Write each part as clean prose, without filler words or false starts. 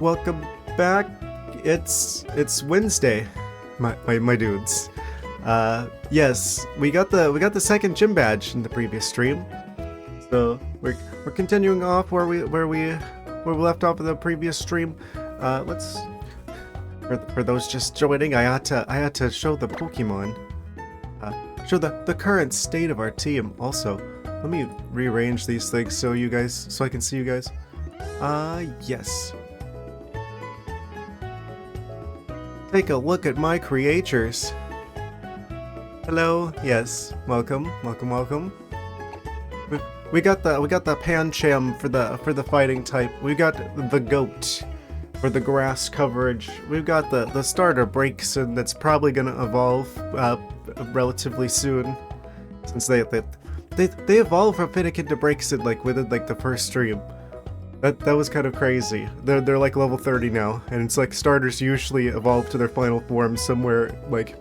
Welcome back. It's Wednesday, my dudes. Yes, we got the second gym badge in the previous stream, so we're continuing off where we left off in the previous stream. Let's for those just joining, I had to show the Pokemon, show the current state of our team. Also, let me rearrange these things so I can see you guys. Yes. Take a look at my creatures. Hello, yes, welcome. We got the Pancham for the fighting type. We got the goat for the grass coverage. We've got the starter Braixen that's probably gonna evolve relatively soon, since they evolve from Fennekin to Braixen like within like the first stream. That was kind of crazy. They're like level 30 now, and it's like starters usually evolve to their final form somewhere like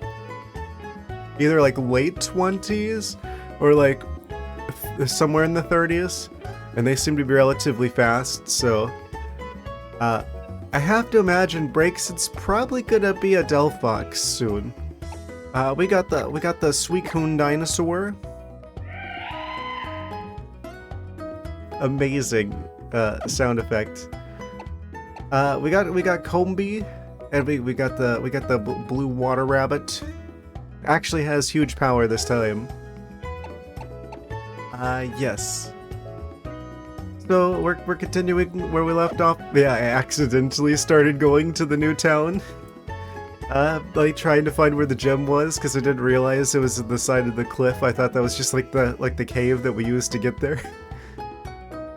either like late 20s or like somewhere in the 30s, and they seem to be relatively fast. So I have to imagine Braixen's probably gonna be a Delphox soon. We got the Suicune dinosaur. Amazing. Sound effect. We got Combi, and we got the blue water rabbit. Actually has huge power this time. Yes. So we're continuing where we left off. Yeah, I accidentally started going to the new town. Like trying to find where the gem was, because I didn't realize it was at the side of the cliff. I thought that was just like the cave that we used to get there.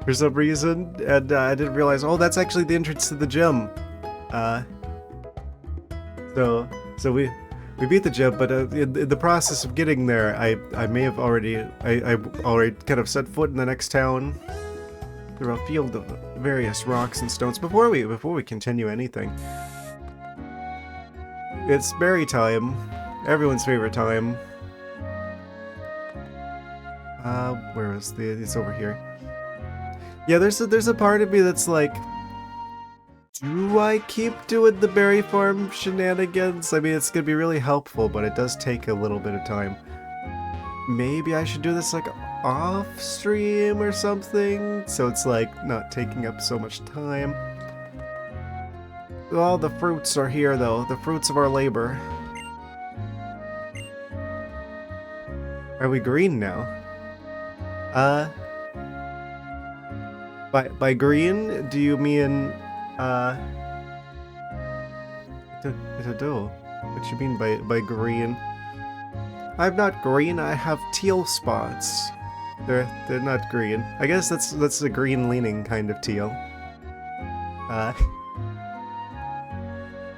For some reason, and I didn't realize, oh, that's actually the entrance to the gym. So we beat the gym, but in the process of getting there, I may have already kind of set foot in the next town through a field of various rocks and stones. Before we continue anything, it's berry time, everyone's favorite time. Where is it's over here. Yeah, there's a part of me that's like, do I keep doing the berry farm shenanigans? I mean, it's gonna be really helpful, but it does take a little bit of time. Maybe I should do this like off stream or something, so it's like not taking up so much time. All the fruits are here though, the fruits of our labor. Are we green now? By green, do you mean, I don't know. What you mean by green? I'm not green, I have teal spots. They're not green. I guess that's a green-leaning kind of teal.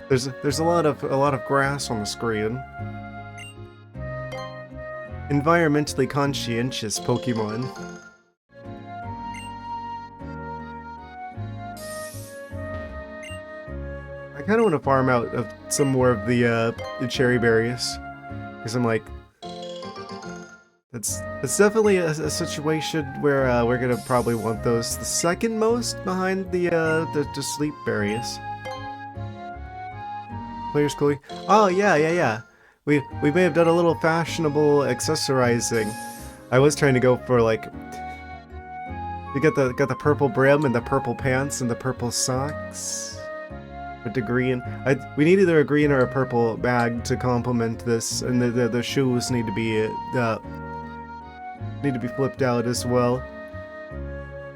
There's a lot of grass on the screen. Environmentally conscientious Pokemon. I kind of want to farm out of some more of the cherry berries, because I'm like, it's definitely a situation where we're gonna probably want those the second most behind the sleep berries. Players cooling. Oh yeah. We may have done a little fashionable accessorizing. I was trying to go for like, you got the purple brim and the purple pants and the purple socks. With the green, we need either a green or a purple bag to complement this, and the shoes need to be flipped out as well.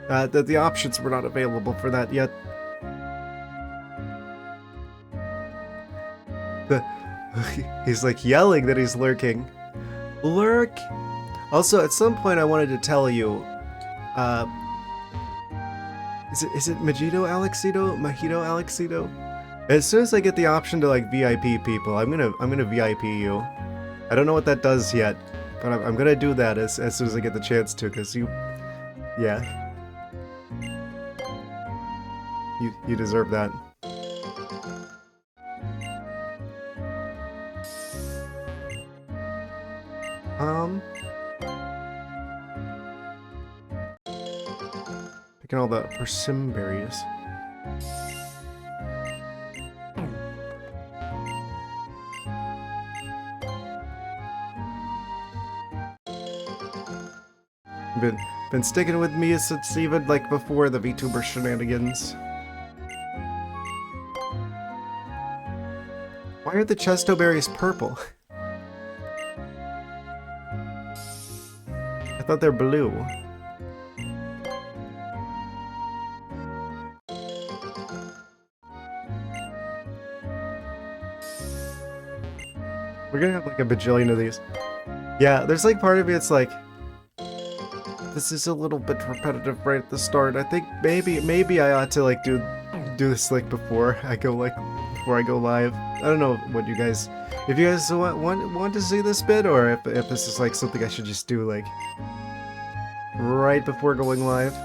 The options were not available for that yet. He's like yelling that he's lurking. Lurk. Also, at some point, I wanted to tell you. Is it Mojito Alexido? As soon as I get the option to like VIP people, I'm gonna VIP you. I don't know what that does yet, but I'm gonna do that as soon as I get the chance to, because you deserve that. Picking all the persimmon berries. Been been sticking with me since even like before the VTuber shenanigans. Why are the chesto berries purple? I thought they're blue. We're gonna have like a bajillion of these. Yeah, there's like part of me it's like, this is a little bit repetitive right at the start. I think maybe I ought to like do this like before I go live. I don't know what you guys, if you guys want to see this bit, or if this is like something I should just do like right before going live.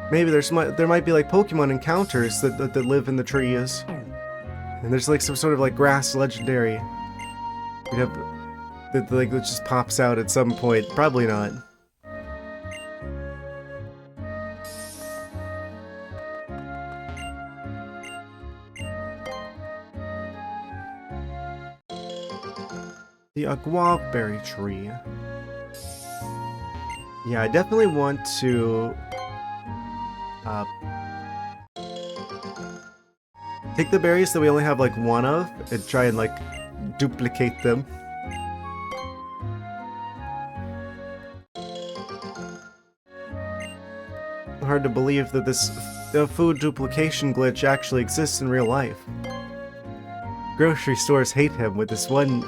Maybe there might be like Pokemon encounters that live in the trees, and there's like some sort of like grass legendary. We'd have that like that just pops out at some point. Probably not. The guavaberry tree. Yeah, I definitely want to take the berries that we only have like one of and try and like duplicate them. Hard to believe that this food duplication glitch actually exists in real life. Grocery stores hate him with this one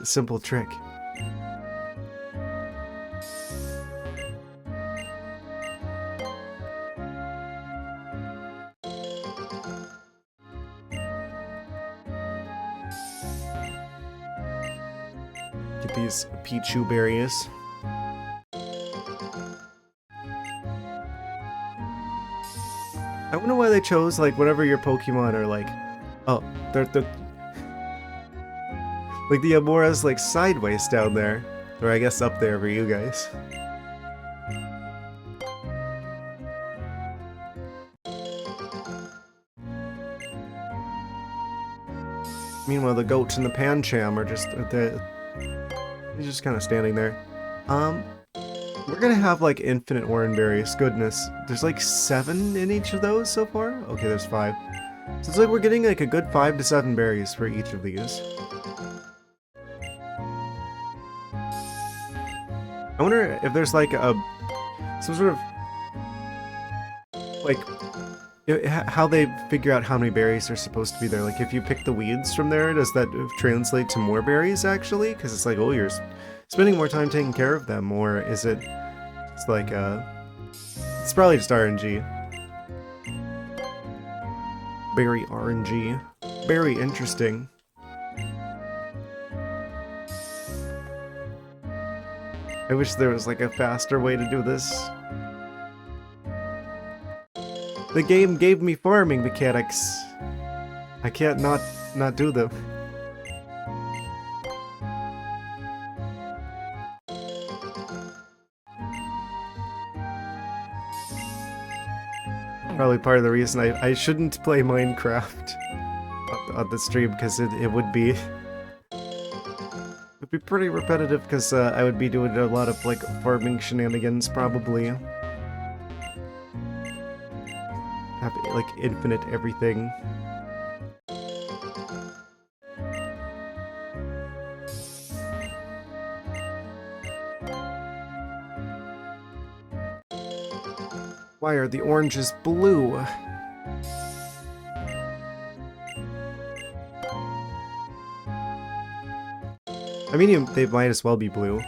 simple trick. Get these Pichu berries. I wonder why they chose like whenever your Pokemon are like, oh, they're like the Amora's like sideways down there, or I guess up there for you guys. Meanwhile, the goats and the Pancham are just he's just kind of standing there. We're gonna have like infinite oranberries. Goodness, there's like 7 in each of those so far. Okay, there's 5. So it's like we're getting like a good 5 to 7 berries for each of these. I wonder if there's like some sort of like how they figure out how many berries are supposed to be there. Like if you pick the weeds from there, does that translate to more berries actually? Because it's like, oh, you're spending more time taking care of them, or is it? It's like it's probably just RNG. Berry RNG. Very interesting. I wish there was like a faster way to do this. The game gave me farming mechanics. I can't not do them. Probably part of the reason I shouldn't play Minecraft on the stream, because it would be pretty repetitive, because I would be doing a lot of like farming shenanigans probably. Have like infinite everything. Why are the oranges blue? I mean, they might as well be blue.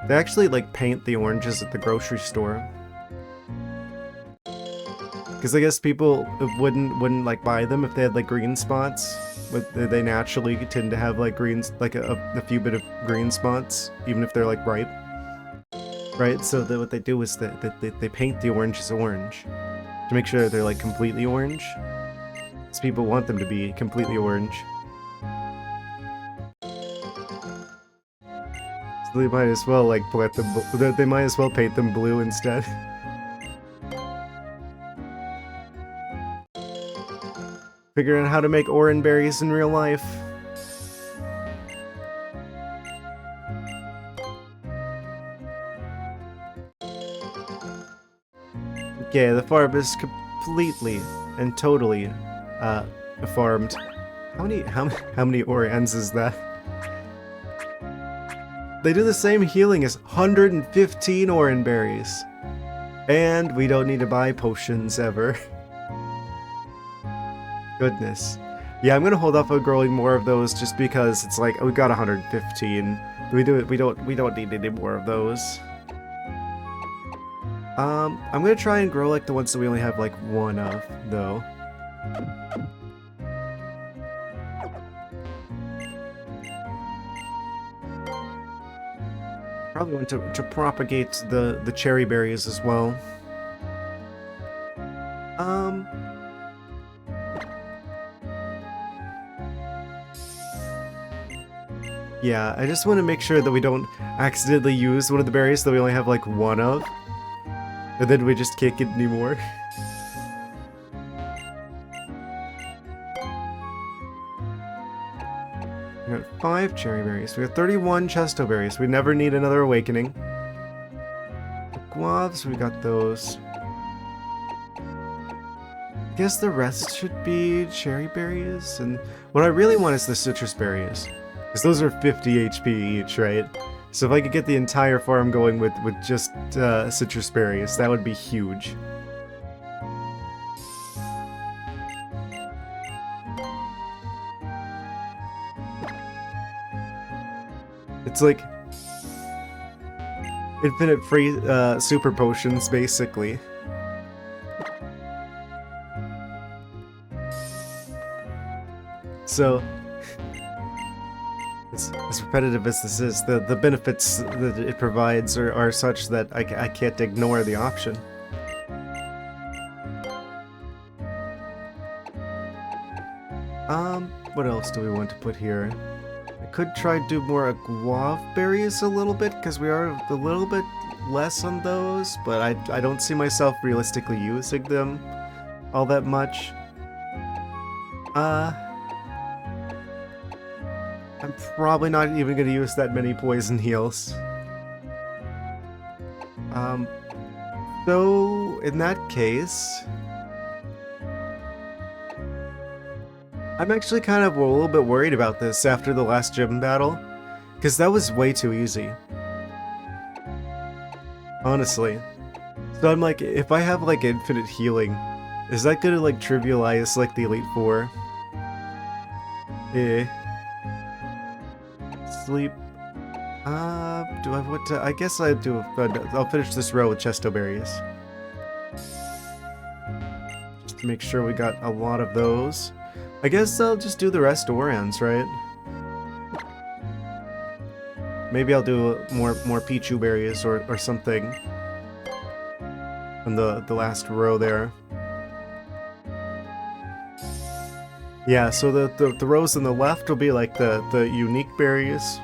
They actually like paint the oranges at the grocery store. Because I guess people wouldn't like buy them if they had like green spots. But they naturally tend to have like greens, like a few bit of green spots, even if they're like ripe. Right? So what they do is that they paint the oranges orange to make sure they're like completely orange. Because people want them to be completely orange. So they might as well like let them. They might as well paint them blue instead. Figuring out how to make orange berries in real life. Okay, the farm is completely and totally farmed. How many Oriens is that? They do the same healing as 115 Oran berries. And we don't need to buy potions ever. Goodness. Yeah, I'm gonna hold off on growing more of those just because it's like we got 115. We don't need any more of those. I'm gonna try and grow like the ones that we only have like one of, though. Probably want to propagate the cherry berries as well. Yeah, I just want to make sure that we don't accidentally use one of the berries that we only have like one of. And then we just can't get any more. We got 5 cherry berries. We got 31 chesto berries. We never need another awakening. The guavs, we got those. I guess the rest should be cherry berries. And what I really want is the citrus berries. Because those are 50 HP each, right? So if I could get the entire farm going with just citrus berries, that would be huge. It's like infinite free super potions, basically. So, as repetitive as this is, the benefits that it provides are such that I can't ignore the option. What else do we want to put here? I could try to do more guava berries a little bit, because we are a little bit less on those, but I don't see myself realistically using them all that much. I'm probably not even going to use that many poison heals. So in that case, I'm actually kind of a little bit worried about this after the last gym battle, because that was way too easy. Honestly. So I'm like, if I have like infinite healing, is that going to like trivialize like the Elite Four? Sleep. Do I want to? I guess I do. I'll finish this row with chesto berries. Just to make sure we got a lot of those. I guess I'll just do the rest Orans, right? Maybe I'll do more Pichu berries or something on the last row there. Yeah, so the rows on the left will be like the unique berries.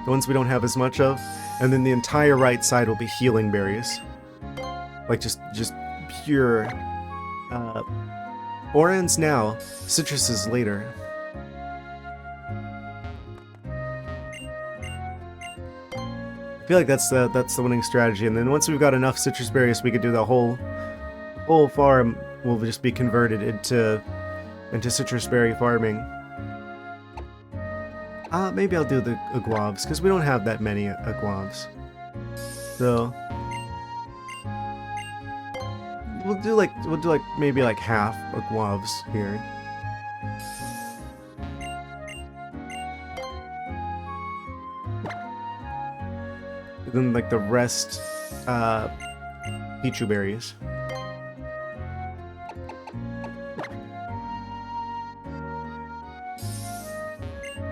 The ones we don't have as much of. And then the entire right side will be healing berries. Like just pure Orans now, citruses later. I feel like that's the winning strategy, and then once we've got enough citrus berries, we could do the whole farm will just be converted into citrus berry farming. Maybe I'll do the guavs because we don't have that many guavs. So we'll do like maybe like half guavs here. And then like the rest Pichu berries.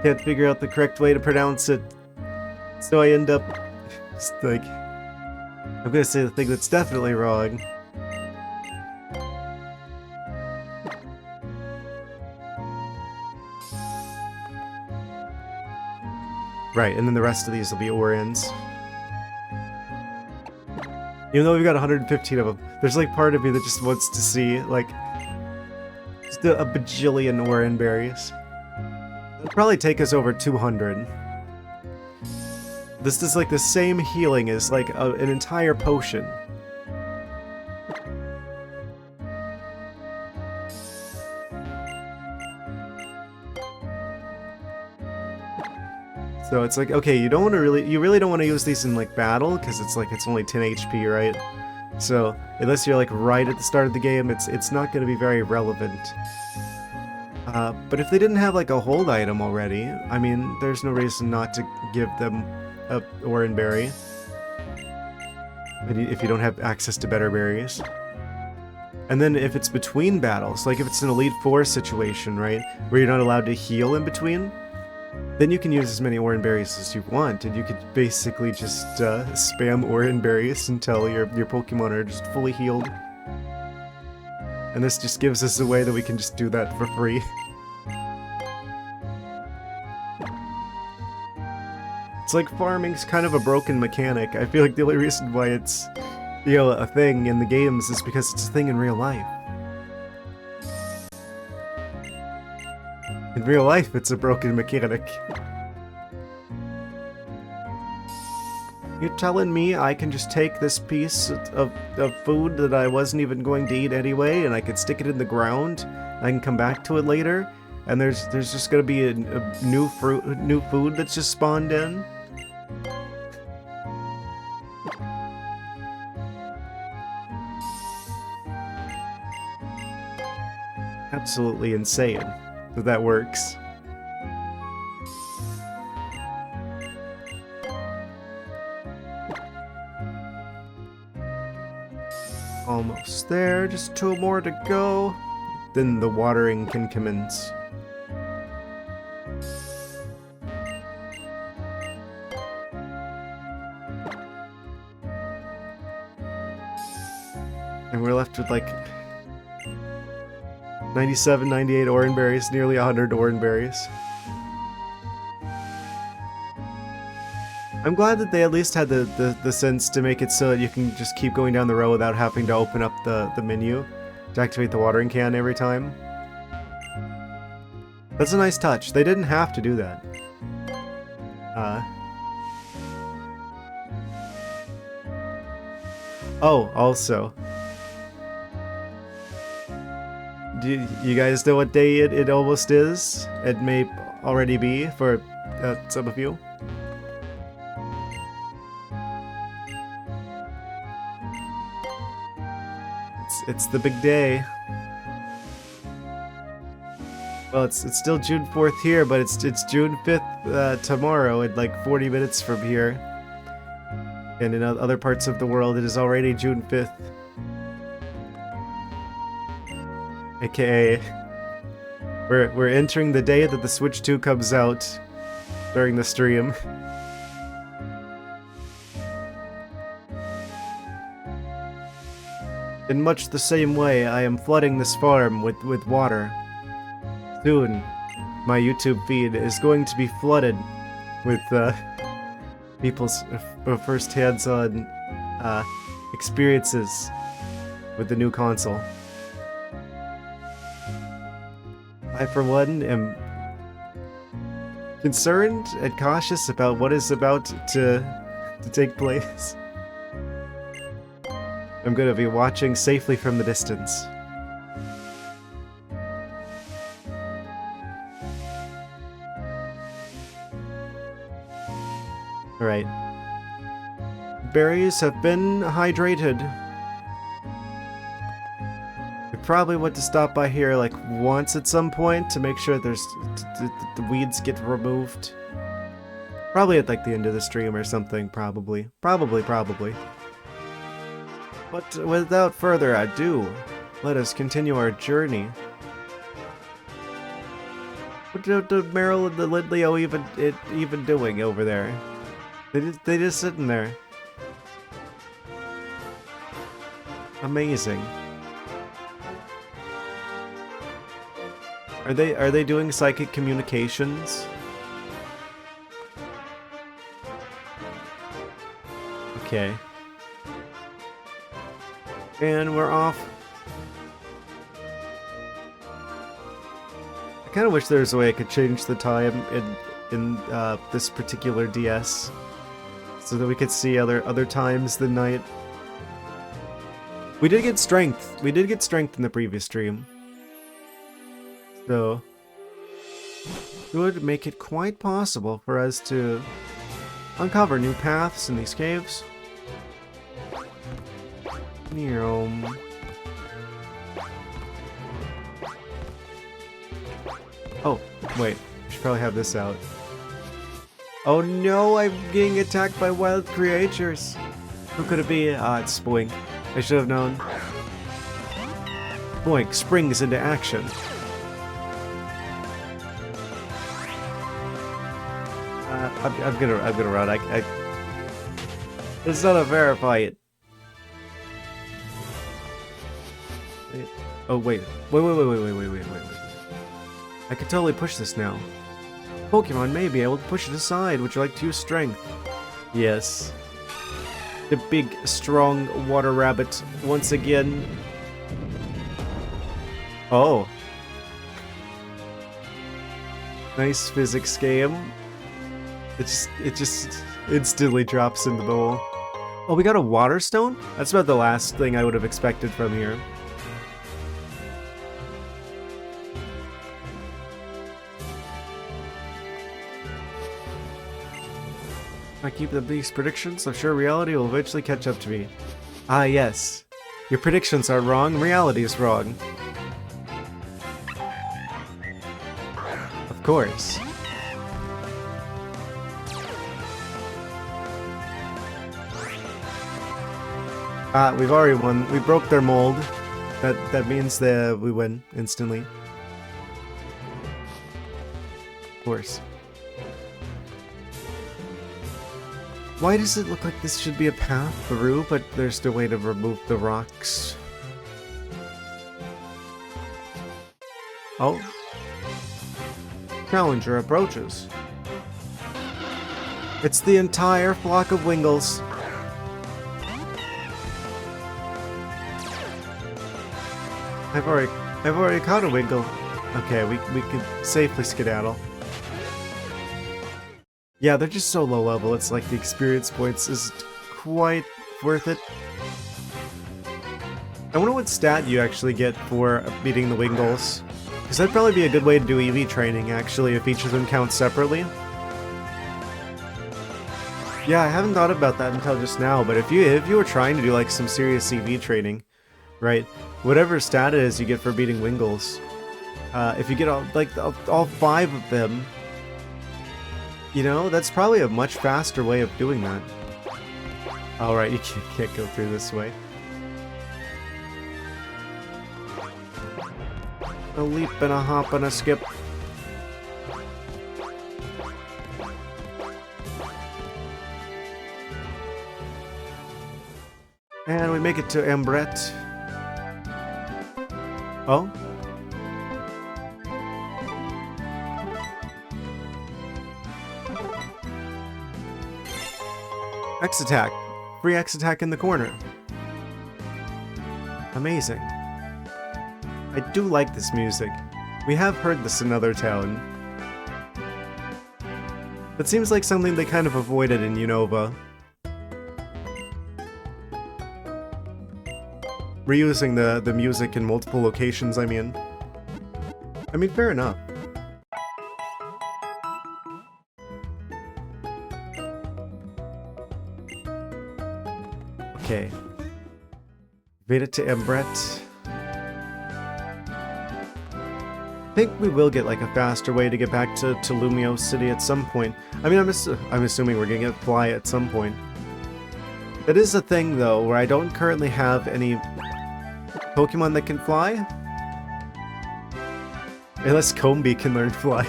Can't figure out the correct way to pronounce it, so I end up just like, I'm gonna say the thing that's definitely wrong. Right, and then the rest of these will be Orions. Even though we've got 115 of them, there's like part of me that just wants to see like just a bajillion Orion berries. It'll probably take us over 200. This is like the same healing as like an entire potion. So it's like, okay, you really don't want to use these in like battle because it's like it's only 10 HP, right? So unless you're like right at the start of the game, it's not going to be very relevant. But if they didn't have like a hold item already, I mean, there's no reason not to give them a Oran berry. If you don't have access to better berries. And then if it's between battles, like if it's an Elite Four situation, right, where you're not allowed to heal in between, then you can use as many Oran berries as you want, and you could basically just spam Oran berries until your Pokemon are just fully healed. And this just gives us a way that we can just do that for free. It's like farming's kind of a broken mechanic. I feel like the only reason why it's, you know, a thing in the games is because it's a thing in real life. In real life, it's a broken mechanic. You're telling me I can just take this piece of food that I wasn't even going to eat anyway, and I could stick it in the ground, I can come back to it later, and there's just gonna be a new food that's just spawned in? Absolutely insane that works. Almost there, just 2 more to go. Then the watering can commence. And we're left with like 97, 98 Oran berries, nearly 100 Oran berries. I'm glad that they at least had the sense to make it so that you can just keep going down the row without having to open up the menu to activate the watering can every time. That's a nice touch. They didn't have to do that. Oh, also. Do you guys know what day it almost is? It may already be for some of you. It's the big day. Well, it's still June 4th here, but it's June 5th tomorrow at like 40 minutes from here. And in other parts of the world, it is already June 5th. AKA, we're entering the day that the Switch 2 comes out during the stream. In much the same way, I am flooding this farm with water. Soon, my YouTube feed is going to be flooded with people's first hands-on experiences with the new console. I, for one, am concerned and cautious about what is about to take place. I'm going to be watching safely from the distance. Alright. Berries have been hydrated. We probably want to stop by here like once at some point to make sure there's the weeds get removed. Probably at like the end of the stream or something, probably. Probably. But without further ado, let us continue our journey. What are Meryl and the Lidleo even doing over there? They just sitting there. Amazing. Are they doing psychic communications? Okay. And we're off. I kind of wish there was a way I could change the time in this particular DS, so that we could see other times than night. We did get strength. We did get strength in the previous stream, so it would make it quite possible for us to uncover new paths in these caves. Oh, wait. I should probably have this out. Oh no, I'm getting attacked by wild creatures. Who could it be? Ah, it's Spoink. I should have known. Spoink springs into action. I'm gonna run. It's not a fair fight. Oh wait. Wait. I could totally push this now. Pokemon may be able to push it aside. Would you like to use strength? Yes. The big, strong water rabbit once again. Oh. Nice physics game. It just instantly drops in the bowl. Oh, we got a water stone? That's about the last thing I would have expected from here. If I keep up these predictions, I'm sure reality will eventually catch up to me. Ah, yes. Your predictions are wrong, reality is wrong. Of course. Ah, we've already won. We broke their mold. That means that we win instantly. Of course. Why does it look like this should be a path through, but there's no way to remove the rocks? Oh. Challenger approaches. It's the entire flock of Wingles. I've already caught a Wingle. Okay, we can safely skedaddle. Yeah, they're just so low level, it's like the experience points isn't quite worth it. I wonder what stat you actually get for beating the Wingles. Because that'd probably be a good way to do EV training, actually, if each of them counts separately. Yeah, I haven't thought about that until just now, but if you were trying to do like some serious EV training, right, whatever stat it is you get for beating Wingles, if you get all 5 of them, you know, that's probably a much faster way of doing that. Alright, you can't go through this way. A leap and a hop and a skip. And we make it to Embret. Oh? X attack. Free X attack in the corner. Amazing. I do like this music. We have heard this in other town. It seems like something they kind of avoided in Unova. Reusing the music in multiple locations, I mean, fair enough. Okay. Made it to Embret. I think we will get like a faster way to get back to Lumio City at some point. I mean, I'm assuming we're gonna get fly at some point. It is a thing though, where I don't currently have any Pokemon that can fly. Unless Combee can learn fly.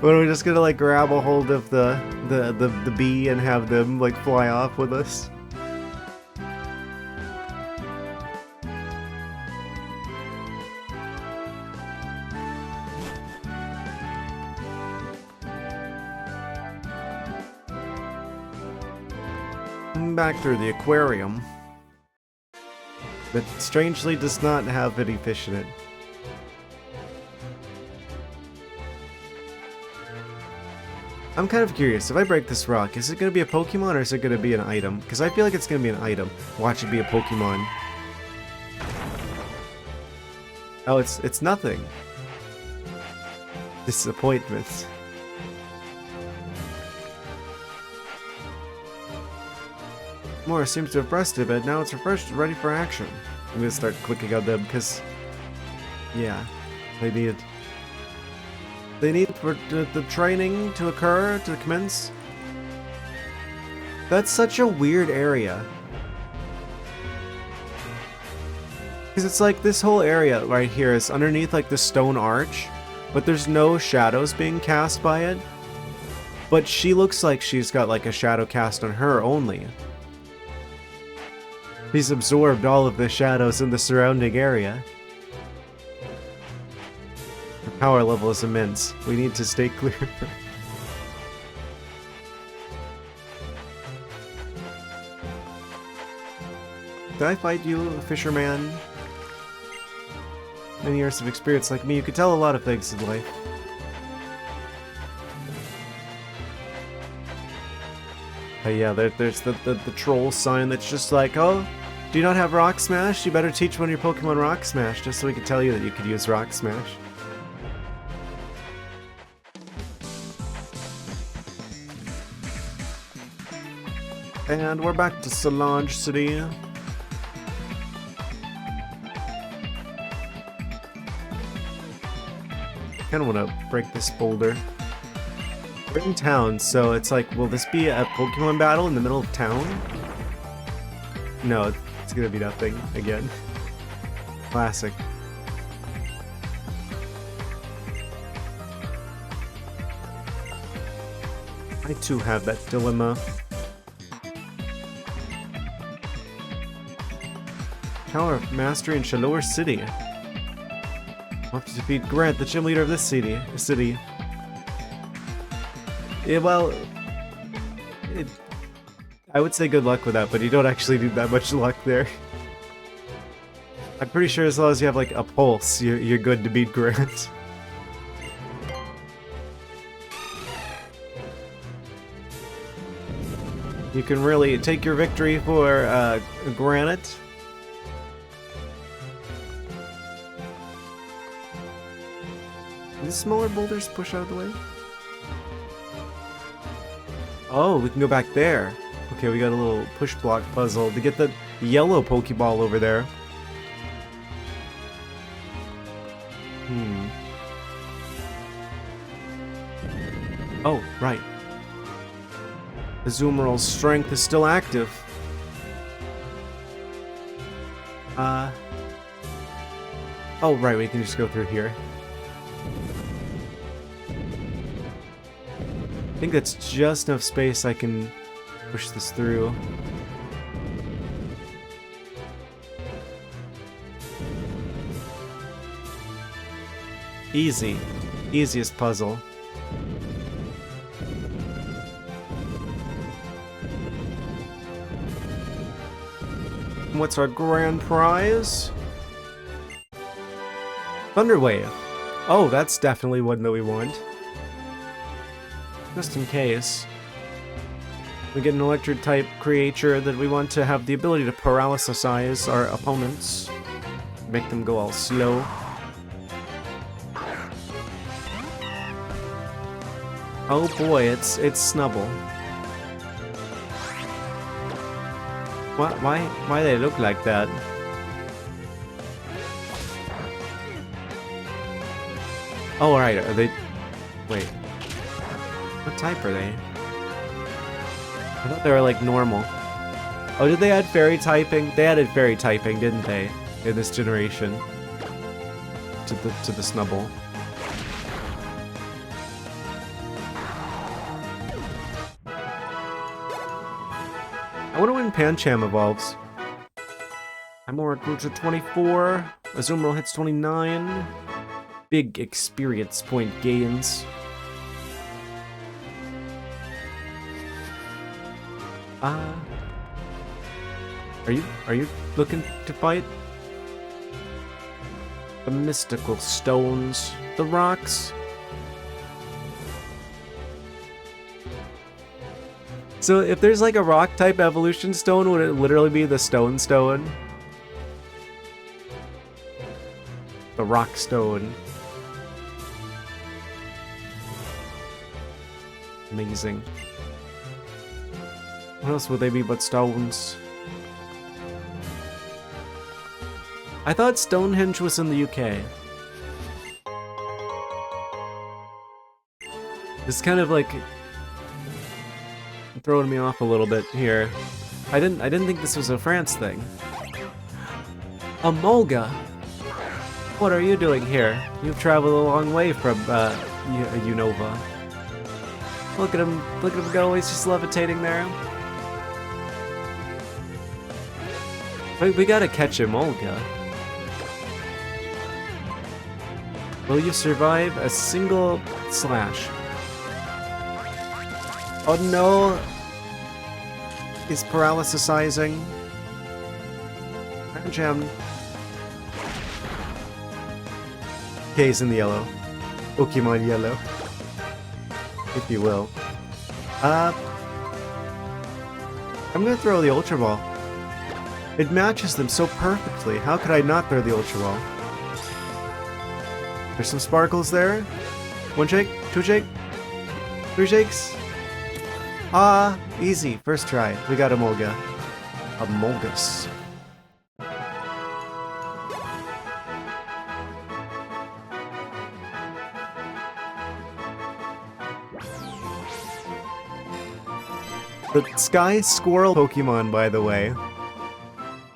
When we're just gonna like grab a hold of the bee and have them like fly off with us. Back through the aquarium. That strangely does not have any fish in it. I'm kind of curious, if I break this rock, is it going to be a Pokemon or is it going to be an item? Because I feel like it's going to be an item. Watch it be a Pokemon. Oh, it's nothing. Disappointment. More seems to have rested a bit, now it's refreshed and ready for action. I'm going to start clicking on them because, yeah, they need for the training to occur, to commence. That's such a weird area. Because it's like this whole area right here is underneath like the stone arch, but there's no shadows being cast by it. But she looks like she's got like a shadow cast on her only. He's absorbed all of the shadows in the surrounding area. The power level is immense. We need to stay clear. Did I fight you, fisherman? Many years of experience like me, you could tell a lot of things in life. Yeah, there's the troll sign that's just like, oh, do you not have Rock Smash? You better teach one of your Pokemon Rock Smash, just so we can tell you that you could use Rock Smash. And we're back to Solange City. Kinda wanna break this boulder. We're in town, so it's like, will this be a Pokemon battle in the middle of town? No, it's gonna be nothing again. Classic. I too have that dilemma. Tower of Mastery in Shalour City. I'll have to defeat Grant, the gym leader of this city. Yeah, well, I would say good luck with that, but you don't actually need that much luck there. I'm pretty sure as long as you have like a pulse, you're good to beat Grant. You can really take your victory for Granite. These smaller boulders push out of the way? Oh, we can go back there. Okay, we got a little push block puzzle to get the yellow Pokeball over there. Oh, right. Azumarill's strength is still active. Oh, right, we can just go through here. I think that's just enough space I can push this through. Easy. Easiest puzzle. What's our grand prize? Thunder Wave. Oh, that's definitely one that we want. Just in case. We get an electric type creature that we want to have the ability to paralysize our opponents. Make them go all slow. Oh boy, it's Snubble. Why they look like that? Oh, alright, are they... Wait. What type are they? I thought they were like normal. Oh, did they add fairy typing? They added fairy typing, didn't they? In this generation. To the Snubble. I wonder when Pancham evolves. Amora grew to 24. Azumarill hits 29. Big experience point gains. Are you looking to fight? The mystical stones, the rocks. So if there's like a rock type evolution stone, would it literally be the stone? The rock stone. Amazing. What else would they be but stones? I thought Stonehenge was in the UK. It's kind of like throwing me off a little bit here. I didn't think this was a France thing. Amolga! What are you doing here? You've traveled a long way from Unova. Look at him go, he's just levitating there. We gotta catch him, Olga. Will you survive a single slash? Oh no! He's paralysisizing. Gem. Okay, he's in the yellow. Pokemon yellow. If you will. I'm gonna throw the Ultra Ball. It matches them so perfectly. How could I not throw the Ultra Ball? There's some sparkles there. One shake, two shake, three shakes. Ah, easy. First try. We got Amolga. Amolgus. The Sky Squirrel Pokemon, by the way.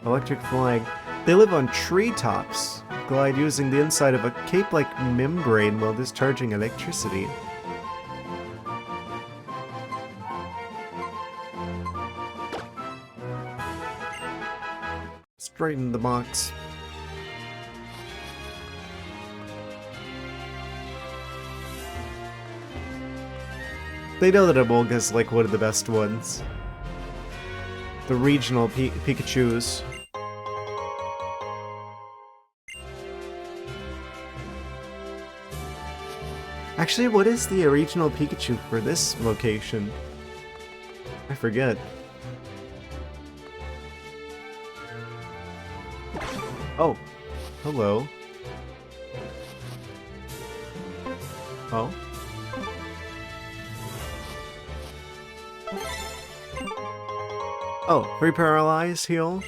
ArcticThwack. They live on treetops. Glide using the inside of a cape-like membrane while discharging electricity. Straighten the box. They know that Amolga's like one of the best ones. The regional Pikachus. Actually, what is the regional Pikachu for this location? I forget. Oh, hello. Oh. Oh, reparalyze, heal.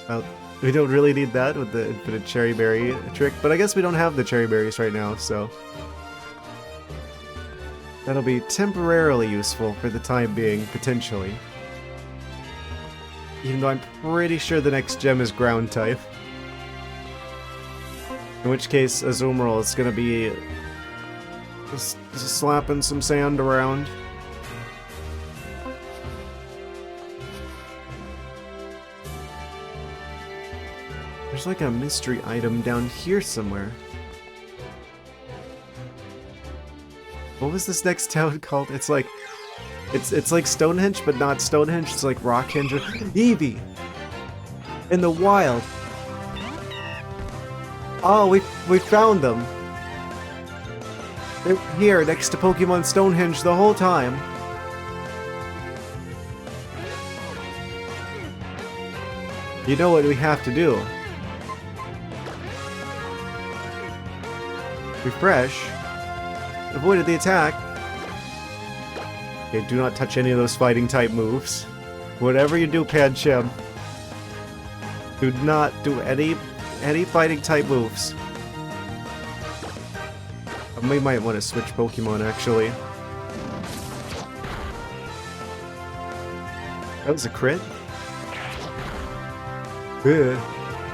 Well, we don't really need that with the infinite cherry berry trick, but I guess we don't have the cherry berries right now, so that'll be temporarily useful for the time being, potentially. Even though I'm pretty sure the next gem is ground type. In which case, Azumarill is gonna be just slapping some sand around. There's like a mystery item down here somewhere. What was this next town called? It's like Stonehenge, but not Stonehenge. It's like Rockhenge or Eevee! In the wild! Oh, we found them! They're here next to Pokemon Stonehenge the whole time. You know what we have to do. Refresh. Avoided the attack. Okay, do not touch any of those fighting type moves. Whatever you do, Pancham, do not do any fighting type moves. We might want to switch Pokemon, actually. That was a crit? Ugh,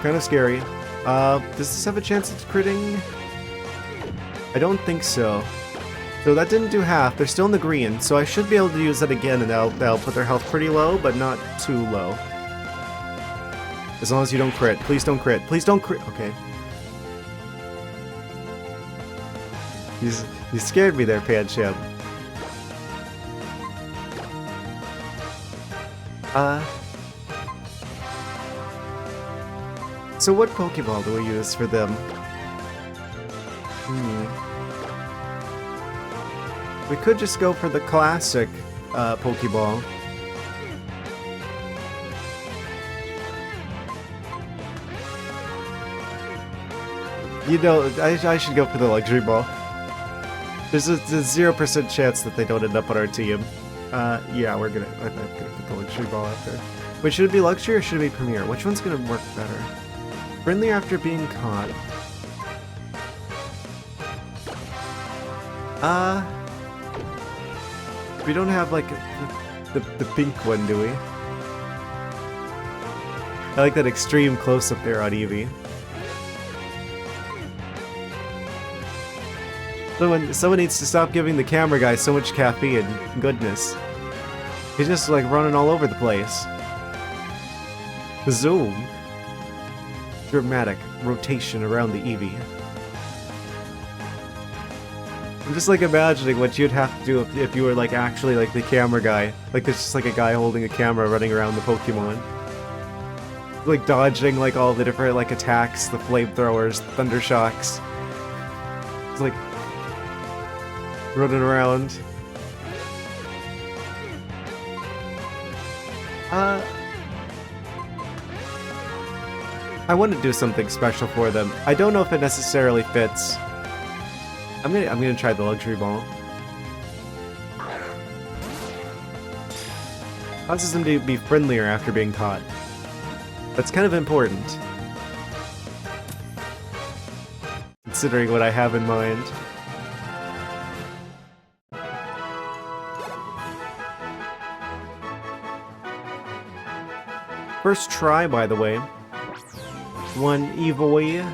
kind of scary. Does this have a chance of critting? I don't think so. So that didn't do half. They're still in the green, so I should be able to use that again, and that'll put their health pretty low, but not too low. As long as you don't crit. Please don't crit. Please don't crit. Okay. You scared me there, Pancham. So what Pokeball do we use for them? We could just go for the classic Pokeball. You know, I should go for the Luxury Ball. There's a 0% chance that they don't end up on our team. Yeah, I'm gonna put the Luxury Ball out there. Wait, should it be Luxury or should it be Premier? Which one's gonna work better? Friendly after being caught. We don't have like the pink one, do we? I like that extreme close-up there on Eevee. Someone needs to stop giving the camera guy so much caffeine. Goodness. He's just like running all over the place. Zoom. Dramatic rotation around the Eevee. I'm just like imagining what you'd have to do if you were like actually like the camera guy. Like there's just like a guy holding a camera running around the Pokemon. Like dodging like all the different like attacks, the flamethrowers, thunder shocks. It's like running around. I want to do something special for them. I don't know if it necessarily fits. I'm gonna try the Luxury Ball. Causes them to be friendlier after being caught. That's kind of important, considering what I have in mind. First try, by the way. One Eevee.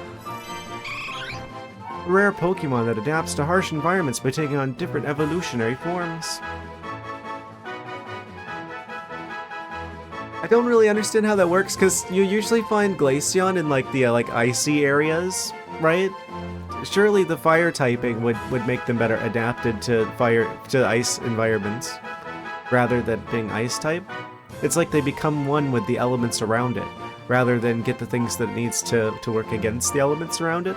Rare Pokemon that adapts to harsh environments by taking on different evolutionary forms. I don't really understand how that works, because you usually find Glaceon in like the like icy areas, right? Surely the fire typing would make them better adapted to ice environments, rather than being ice type. It's like they become one with the elements around it, rather than get the things that it needs to work against the elements around it.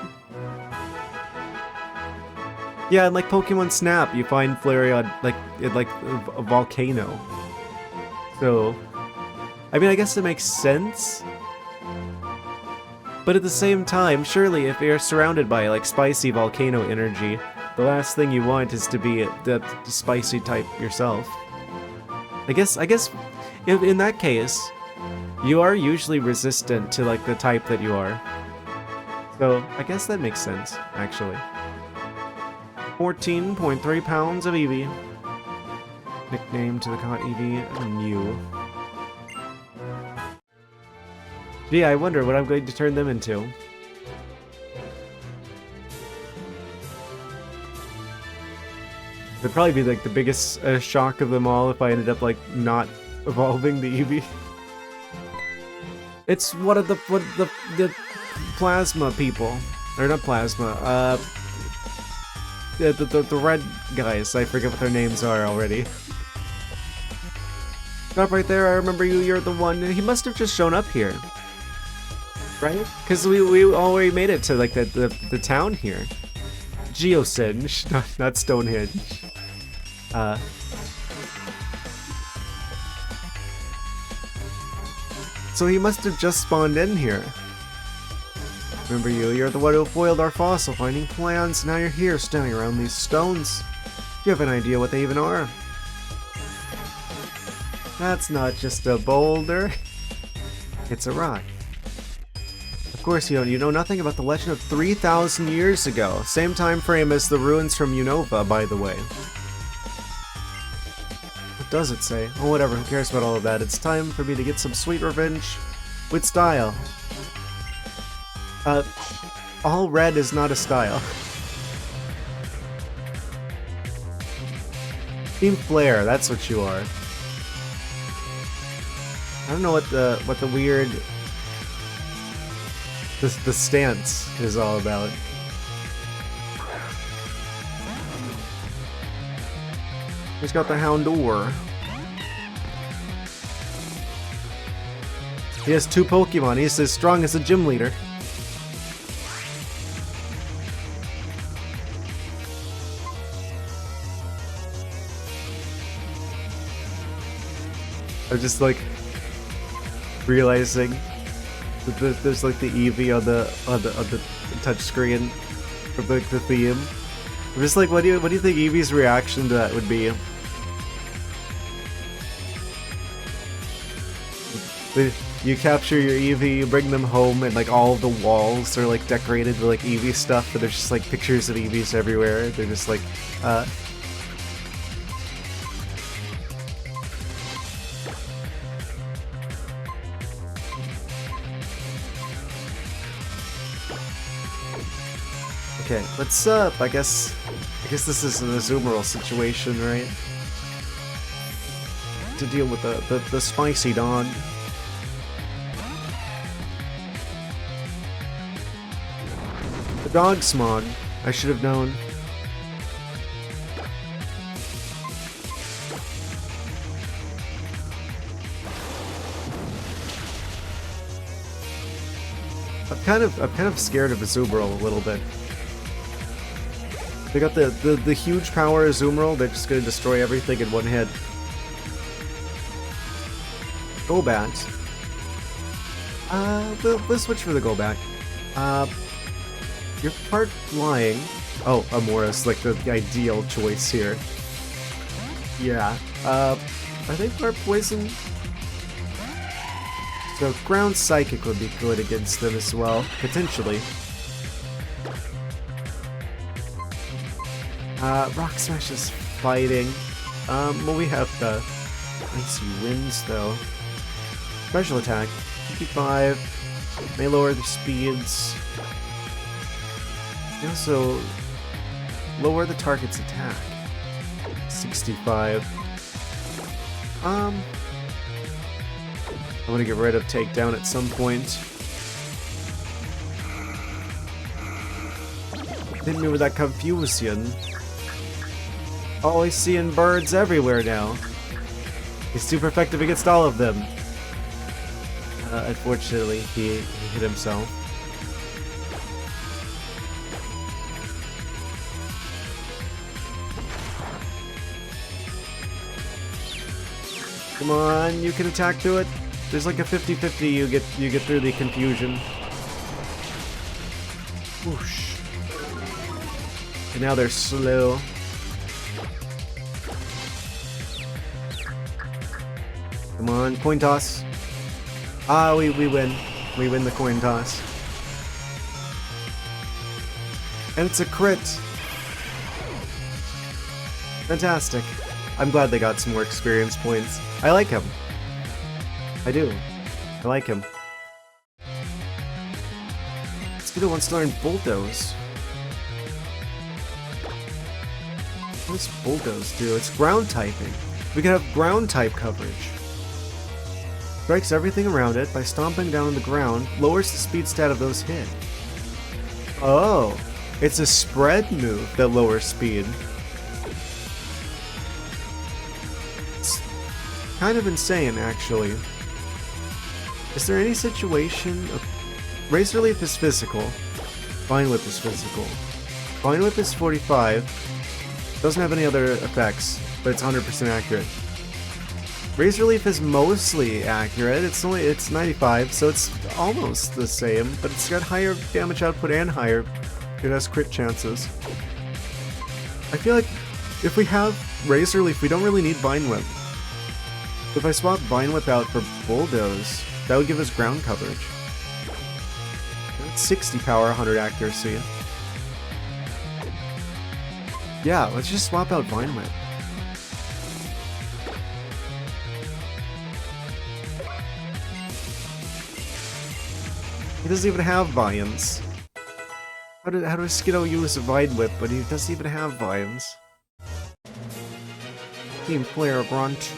Yeah, and like Pokemon Snap, you find Flareon like a volcano. So, I mean, I guess it makes sense. But at the same time, surely if you're surrounded by like spicy volcano energy, the last thing you want is to be the spicy type yourself. I guess in that case, you are usually resistant to like the type that you are. So I guess that makes sense, actually. 14.3 pounds of Eevee. Nickname to the caught Eevee, Mew. Gee, I wonder what I'm going to turn them into. It'd probably be like the biggest shock of them all if I ended up like not evolving the Eevee. It's one of the plasma people, or not plasma. The red guys. I forget what their names are already. Stop right there. I remember you. You're the one. He must have just shown up here, right? Because we already made it to like the town here. Geosinge, not Stonehenge. So he must have just spawned in here. Remember you, you're the one who foiled our fossil finding plans. Now you're here standing around these stones. Do you have an idea what they even are? That's not just a boulder. It's a rock. Of course you know nothing about the legend of 3,000 years ago. Same time frame as the ruins from Unova, by the way. What does it say? Oh, whatever, who cares about all of that? It's time for me to get some sweet revenge with style. All red is not a style. Team Flare, that's what you are. I don't know what the weird the stance is all about. He's got the Houndour. He has 2 Pokemon. He's as strong as a gym leader. I'm just like realizing that there's like the Eevee on the touch screen for like the theme. I'm just like, what do you think Eevee's reaction to that would be? You capture your Eevee, you bring them home, and like all the walls are like decorated with like Eevee stuff, but there's just like pictures of Eevees everywhere. They're just like, Okay, let's I guess this is an Azumarill situation, right? To deal with the spicy dog. The dog smog, I should have known. I'm kind of scared of Azumarill a little bit. They got the huge power Azumarill, they're just gonna destroy everything in one hit. Golbat. We'll switch for the Golbat. You're part flying. Oh, Amora's like the ideal choice here. Yeah. Are they part poison? So Ground Psychic would be good against them as well, potentially. Rock Smash is fighting. Well, we have the Icy Winds, though. Special attack, 55. May lower the speeds. They also lower the target's attack. 65. I'm gonna get rid of Takedown at some point. Hit me with that Confusion. Oh, he's seeing birds everywhere now. He's super effective against all of them. Unfortunately, he hit himself. Come on, you can attack through it. There's like a 50-50 you get through the confusion. Whoosh. And now they're slow. Come on, coin toss. Ah, we win. We win the coin toss. And it's a crit. Fantastic. I'm glad they got some more experience points. I like him. I do. I like him. Skiddo wants to learn Bulldoze. What does Bulldoze do? It's ground typing. We can have ground type coverage. Strikes everything around it by stomping down on the ground, lowers the speed stat of those hit. Oh, it's a spread move that lowers speed. It's kind of insane, actually. Is there any situation of... Razor Leaf is physical. Vine Whip is physical. Vine Whip is 45. Doesn't have any other effects, but it's 100% accurate. Razor Leaf is mostly accurate. It's 95, so it's almost the same, but it's got higher damage output and higher. It has crit chances. I feel like if we have Razor Leaf, we don't really need Vine Whip. If I swap Vine Whip out for Bulldoze, that would give us ground coverage. That's 60 power, 100 accuracy. Yeah, let's just swap out Vine Whip. He doesn't even have Vines. How does Skiddo use a Vine Whip, but he doesn't even have Vines? Team player Brunt.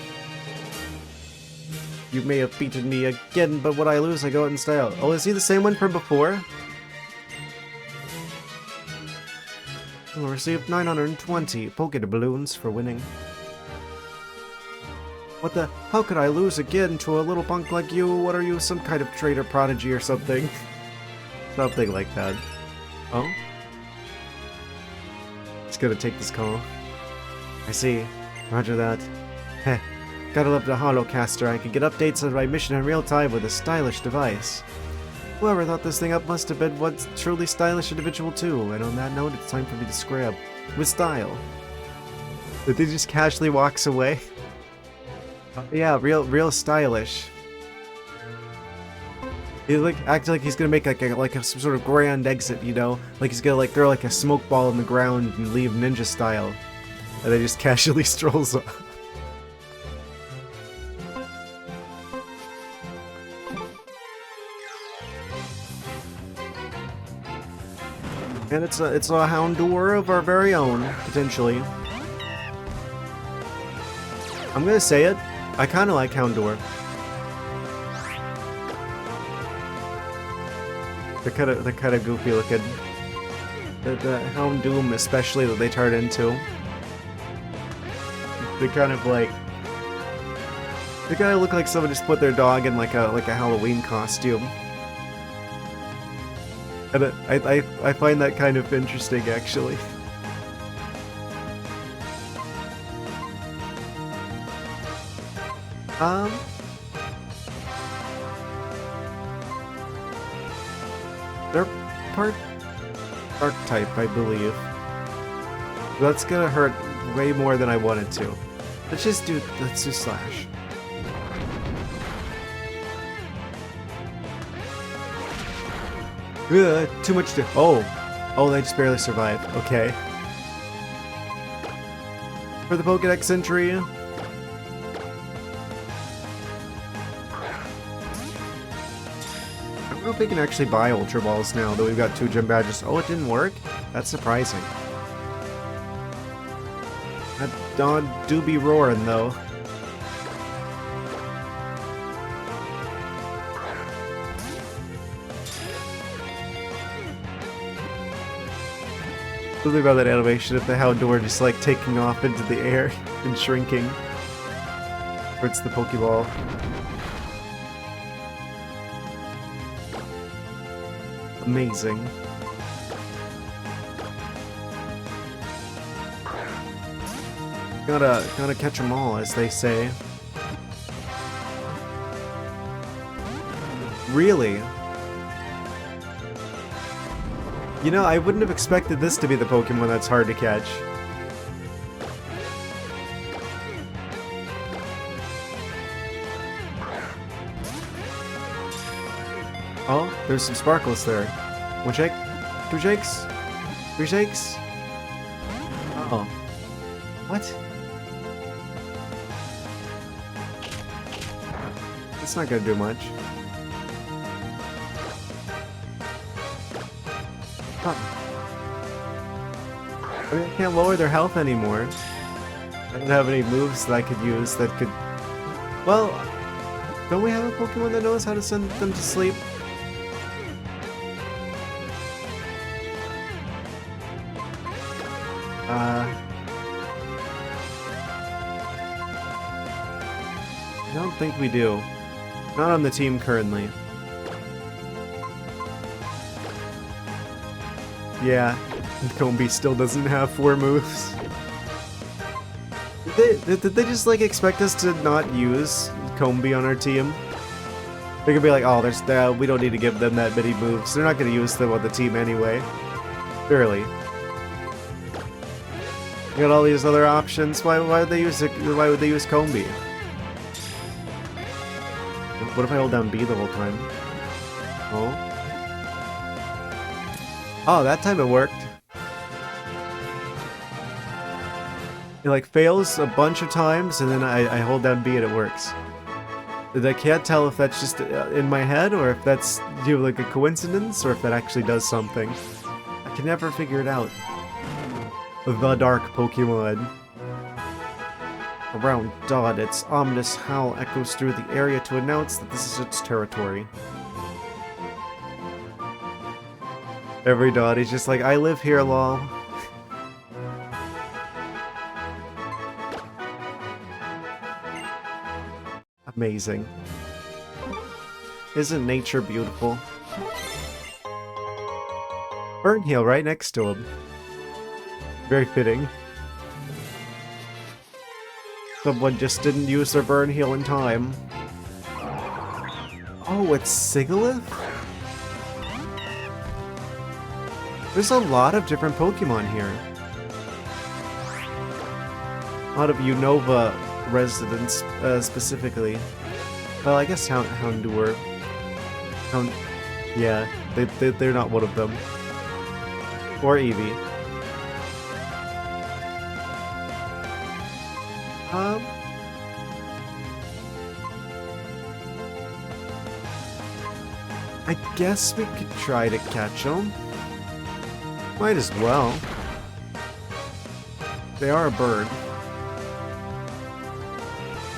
You may have beaten me again, but when I lose, I go out in style. Oh, is he the same one from before? We'll receive 920 Poké Balloons for winning. What the? How could I lose again to a little punk like you? What are you, some kind of traitor prodigy or something? Something like that. Oh? Just gonna take this call. I see. Roger that. Heh. Gotta love the Holocaster. I can get updates on my mission in real time with a stylish device. Whoever thought this thing up must have been one truly stylish individual too. And on that note, it's time for me to scrap. With style. But he just casually walks away. Yeah, real stylish. He acts like he's gonna make some sort of grand exit, you know, like he's gonna throw a smoke ball in the ground and leave ninja style, and then just casually strolls off. And it's a Houndour of our very own, potentially. I'm gonna say it. I kind of like Houndour. They're kind of goofy looking. The Houndoom, especially, that they turn into. They kind of look like someone just put their dog in like a Halloween costume. And I find that kind of interesting, actually. They're part Arc-type, I believe. That's gonna hurt way more than I wanted to. Let's do Slash. Too much to... Oh, they just barely survived. Okay. For the Pokédex entry... I don't know if we can actually buy Ultra Balls now that we've got 2 gym badges. Oh, it didn't work? That's surprising. That dog do be roaring, though. Something about that animation of the Houndour just taking off into the air and shrinking. Or it's the Pokeball. Amazing. Gotta catch them all, as they say. Really? You know, I wouldn't have expected this to be the Pokemon that's hard to catch. Oh, there's some sparkles there. 1 shake, 2 shakes, 3 shakes. Oh. What? That's not gonna do much. Huh. I mean, I can't lower their health anymore. I don't have any moves that I could use that could... Well, don't we have a Pokemon that knows how to send them to sleep? I don't think we do. Not on the team currently. Yeah, Combee still doesn't have 4 moves. Did they just expect us to not use Combee on our team? They're gonna be like, oh, we don't need to give them that many moves. They're not gonna use them on the team anyway. Surely. You got all these other options. Why would they use Combee? What if I hold down B the whole time? Oh. Oh, that time it worked. It fails a bunch of times, and then I hold down B and it works. I can't tell if that's just in my head, or if that's a coincidence, or if that actually does something. I can never figure it out. The Dark Pokemon. Around dawn, its ominous howl echoes through the area to announce that this is its territory. Every dawn, he's just like, I live here, lol. Amazing. Isn't nature beautiful? Burn heal right next to him. Very fitting. Someone just didn't use their burn heal in time. Oh, it's Sigalith? There's a lot of different Pokemon here. A lot of Unova residents, specifically. Well, I guess Houndour. Yeah, they're not one of them. Or Eevee. I guess we could try to catch them. Might as well. They are a bird.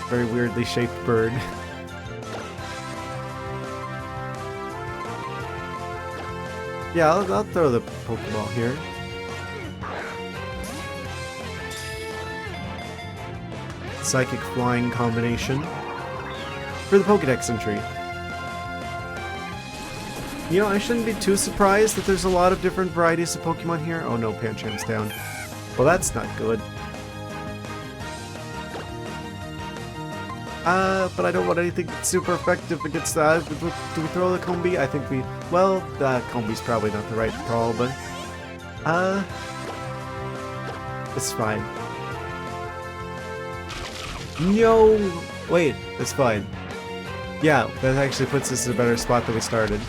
Very weirdly shaped bird. Yeah, I'll throw the Pokeball here. Psychic Flying combination for the Pokedex entry. You know, I shouldn't be too surprised that there's a lot of different varieties of Pokemon here. Oh no, Pancham's down. Well, that's not good. But I don't want anything super effective against that. Do we throw the Combi? I think we... Well, Combi's probably not the right call, but... It's fine. No! Wait, it's fine. Yeah, that actually puts us in a better spot than we started.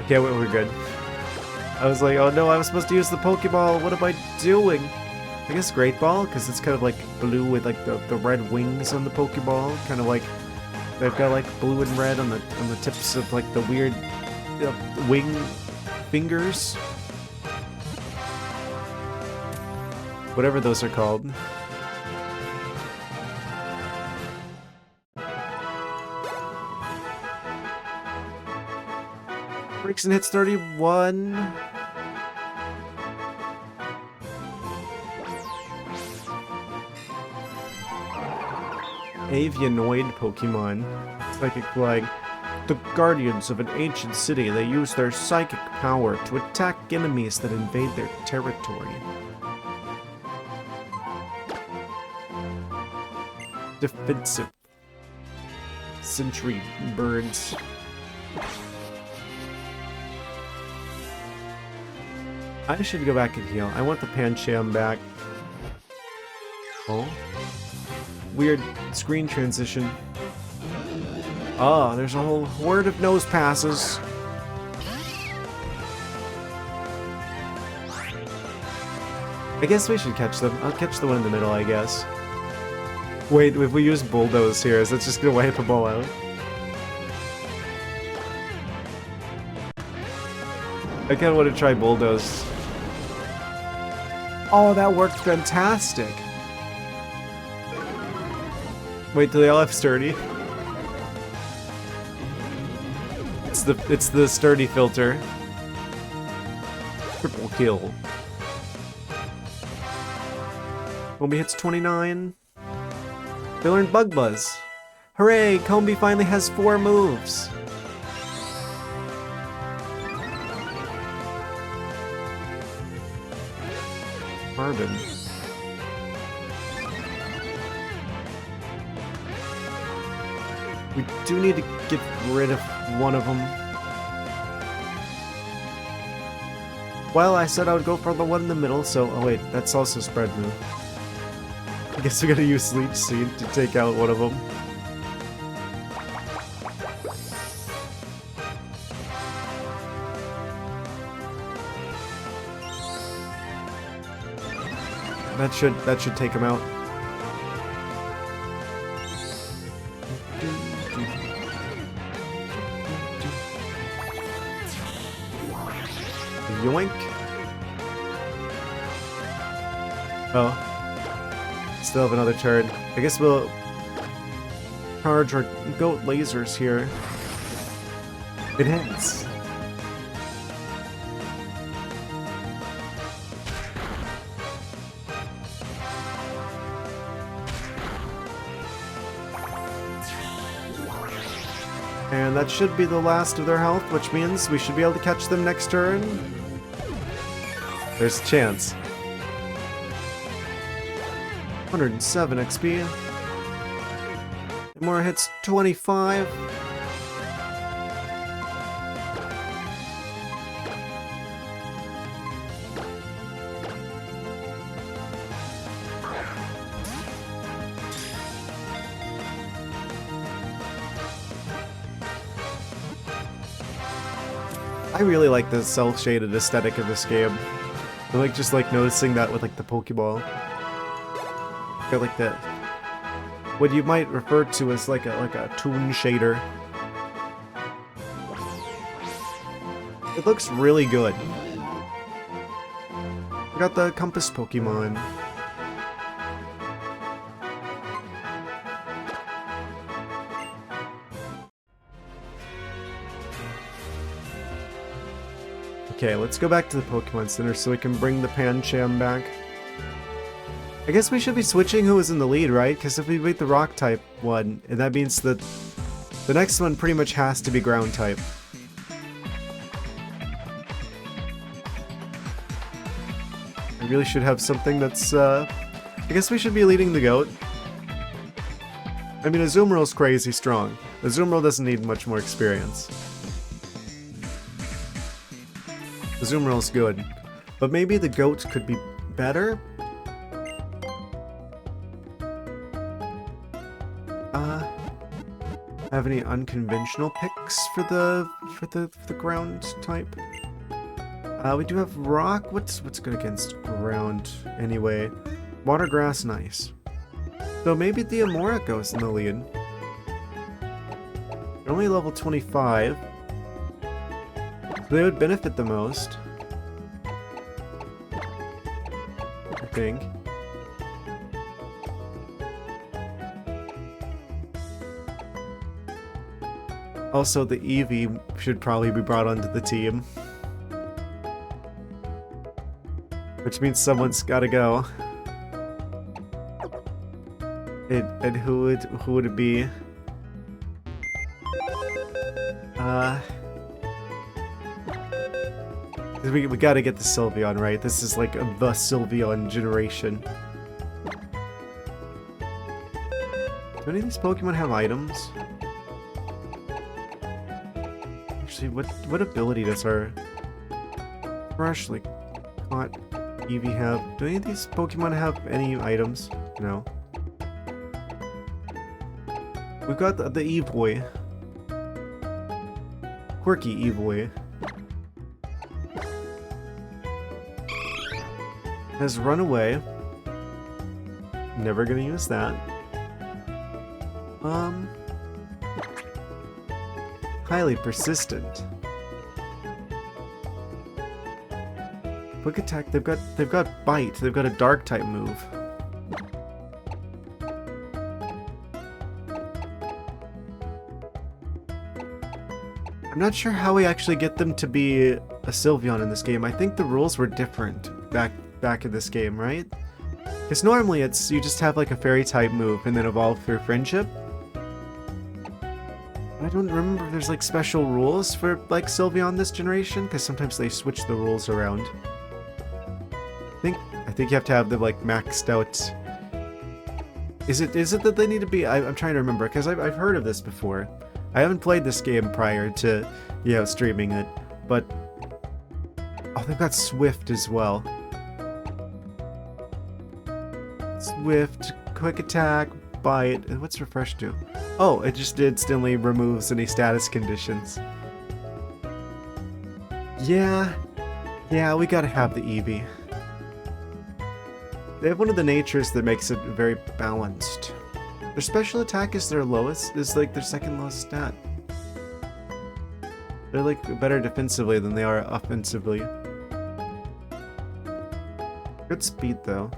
Okay, we're good. I was like, oh no, I was supposed to use the Pokeball. What am I doing? I guess Great Ball, because it's kind of like blue with like the red wings on the Pokeball. Kind of like they've got like blue and red on the tips of like the weird wing fingers. Whatever those are called. Breaks and hits 31. Avianoid Pokemon. Psychic Flying. The guardians of an ancient city, they use their psychic power to attack enemies that invade their territory. Defensive. Sentry birds. I should go back and heal. I want the Pancham back. Oh. Weird screen transition. Oh, there's a whole horde of nose passes. I guess we should catch them. I'll catch the one in the middle, I guess. Wait, if we use Bulldoze here, is that just gonna wipe them all out? I kinda want to try Bulldoze. Oh, that worked fantastic! Wait, do they all have Sturdy? It's the Sturdy filter. Triple kill. Combi hits 29. They learned Bug Buzz. Hooray! Combi finally has 4 moves. Carbon. We do need to get rid of one of them. Well, I said I would go for the one in the middle, so... Oh wait, that's also spread move. I guess we gotta use Leech Seed to take out one of them. That should take him out. Yoink. Oh. Still have another turn. I guess we'll charge our goat lasers here. It hits. And that should be the last of their health, which means we should be able to catch them next turn. There's a chance. 107 XP. More hits, 25. I really like the cel-shaded aesthetic of this game. I like just like noticing that with like the Pokeball. Got like that, what you might refer to as like a toon shader. It looks really good. We got the Compass Pokemon. Okay, let's go back to the Pokemon Center so we can bring the Pancham back. I guess we should be switching who was in the lead, right? Because if we beat the Rock type one, and that means that the next one pretty much has to be Ground type. I really should have something that's, I guess we should be leading the goat. I mean, Azumarill's crazy strong. Azumarill doesn't need much more experience. Azumarill's good. But maybe the goat could be better? Have any unconventional picks for the ground type? We do have rock. What's good against ground anyway? Water, grass, nice. So maybe the Amora goes in the lead. They're only level 25. So they would benefit the most, I think. Also, the Eevee should probably be brought onto the team. Which means someone's gotta go. And who would it be? We gotta get the Sylveon, right? This is like the Sylveon generation. Do any of these Pokemon have items? Actually, what ability does our freshly caught Eevee have? Do any of these Pokemon have any items? No. We've got the Eevee. Quirky Eevee. Has run away. Never gonna use that. Highly persistent. Quick attack. They've got bite. They've got a dark type move. I'm not sure how we actually get them to be a Sylveon in this game. I think the rules were different back in this game, right? Because normally it's you just have like a fairy type move and then evolve through friendship. I don't remember if there's like special rules for like Sylveon this generation, because sometimes they switch the rules around. I think you have to have them like maxed out. Is it that they need to be? I'm trying to remember because I've heard of this before. I haven't played this game prior to streaming it, but oh, they've got Swift as well. Swift, quick attack, bite, and what's refresh do? Oh, it just instantly removes any status conditions. Yeah, we gotta have the Eevee. They have one of the natures that makes it very balanced. Their special attack is their lowest, is like their second lowest stat. They're like better defensively than they are offensively. Good speed though.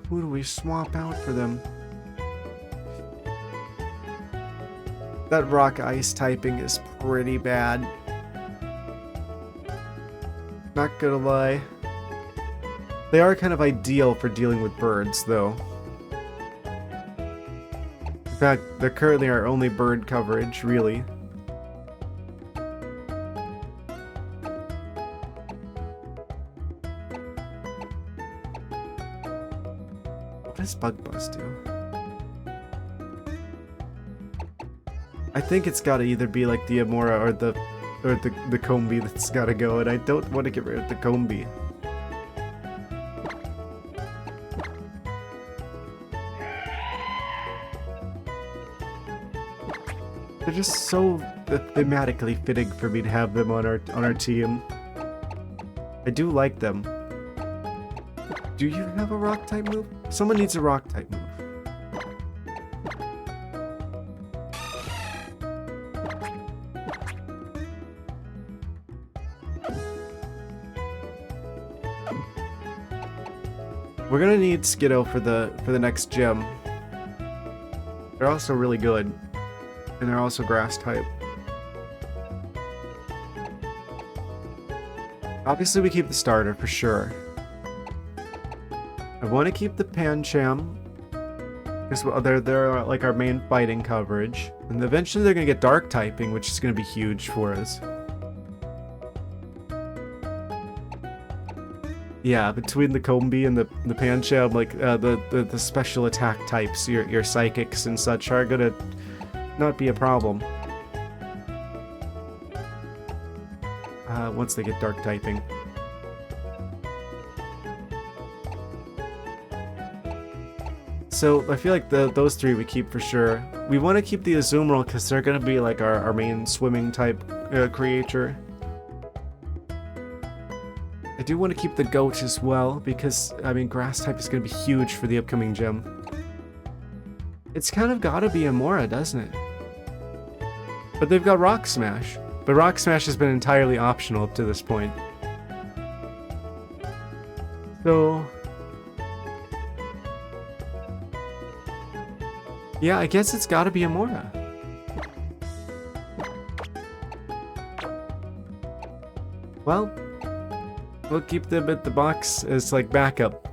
Who do we swap out for them? That rock ice typing is pretty bad. Not gonna lie. They are kind of ideal for dealing with birds, though. In fact, they're currently our only bird coverage, really. What does Bug Buzz do? I think it's gotta either be like the Amora or the Combi that's gotta go, and I don't want to get rid of the Combi. They're just so thematically fitting for me to have them on our team. I do like them. Do you have a rock type move? Someone needs a rock type move. We're gonna need Skiddo for the next gym. They're also really good. And they're also grass type. Obviously we keep the starter for sure. I want to keep the Pancham because they're like our main fighting coverage, and eventually they're gonna get dark typing, which is gonna be huge for us. Yeah, between the Combi and the Pancham, like the special attack types, your psychics and such are gonna not be a problem. Once they get dark typing. So I feel like those three we keep for sure. We want to keep the Azumarill because they're going to be like our main swimming type creature. I do want to keep the Goat as well because, I mean, grass type is going to be huge for the upcoming gym. It's kind of got to be Amora, doesn't it? But they've got Rock Smash. But Rock Smash has been entirely optional up to this point. So... yeah, I guess it's gotta be Amora. Well, we'll keep them at the box as like backup.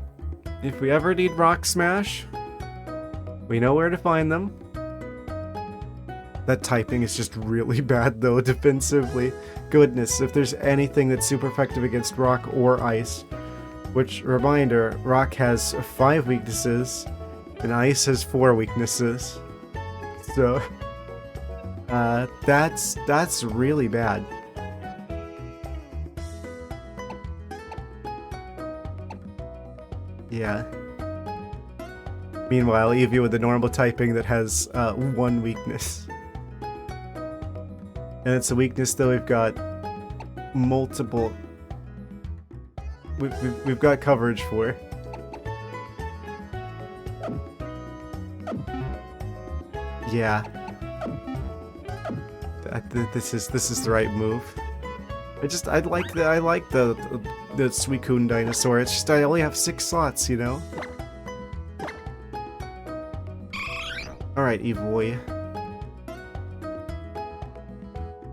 If we ever need Rock Smash, we know where to find them. That typing is just really bad though, defensively. Goodness, if there's anything that's super effective against rock or ice. Which, reminder, rock has 5 weaknesses, and ice has 4 weaknesses. So, that's really bad. Yeah. Meanwhile, Eevee with the normal typing that has 1 weakness. And it's a weakness that we've got multiple... We've got coverage for. Yeah. This is the right move. I like the Suicune dinosaur. It's just I only have 6 slots, you know? Alright, Evoy.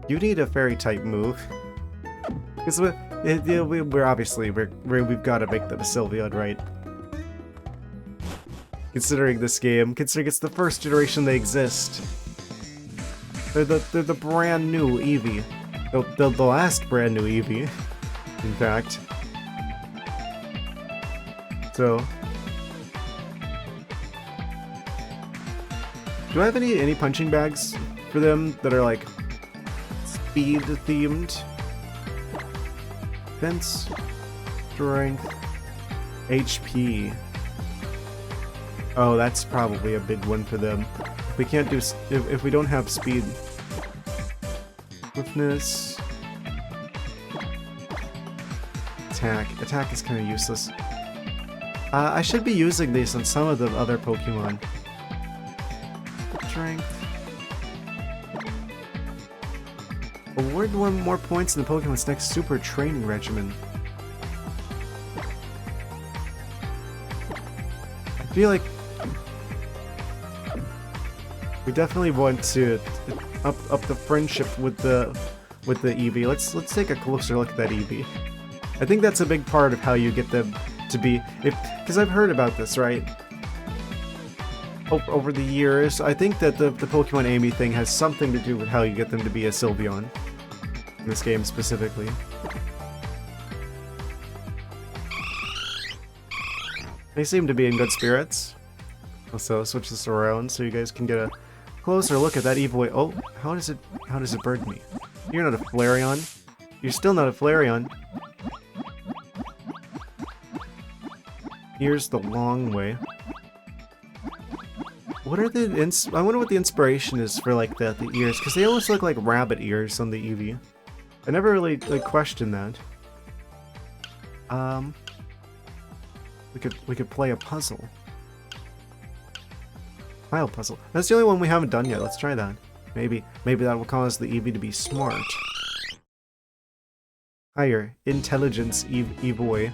You need a fairy type move. Because we're obviously we've got to make them a Sylveon, right? Considering this game, considering it's the first generation they exist. They're the brand new Eevee. The last brand new Eevee, in fact. So, do I have any punching bags for them that are like speed themed? Defense, strength, HP. Oh, that's probably a big one for them. If we can't do, if we don't have speed, swiftness, attack. Attack is kind of useless. I should be using these on some of the other Pokemon. Strength. Award 1 more points in the Pokemon's next Super Training Regimen. I feel like we definitely want to up the friendship with the Eevee. Let's take a closer look at that Eevee. I think that's a big part of how you get them to be, because I've heard about this, right? Over the years, I think that the Pokemon Amy thing has something to do with how you get them to be a Sylveon. In this game specifically. They seem to be in good spirits. Also, switch this around so you guys can get a closer look at that Evoy. Oh, how does it burn me? You're not a Flareon. You're still not a Flareon. Here's the long way. What are the I wonder what the inspiration is for like the ears, because they almost look like rabbit ears on the Eevee. I never really like questioned that. We could play a puzzle. Tile puzzle. That's the only one we haven't done yet. Let's try that. Maybe that will cause the Eevee to be smart. Higher intelligence Evoy.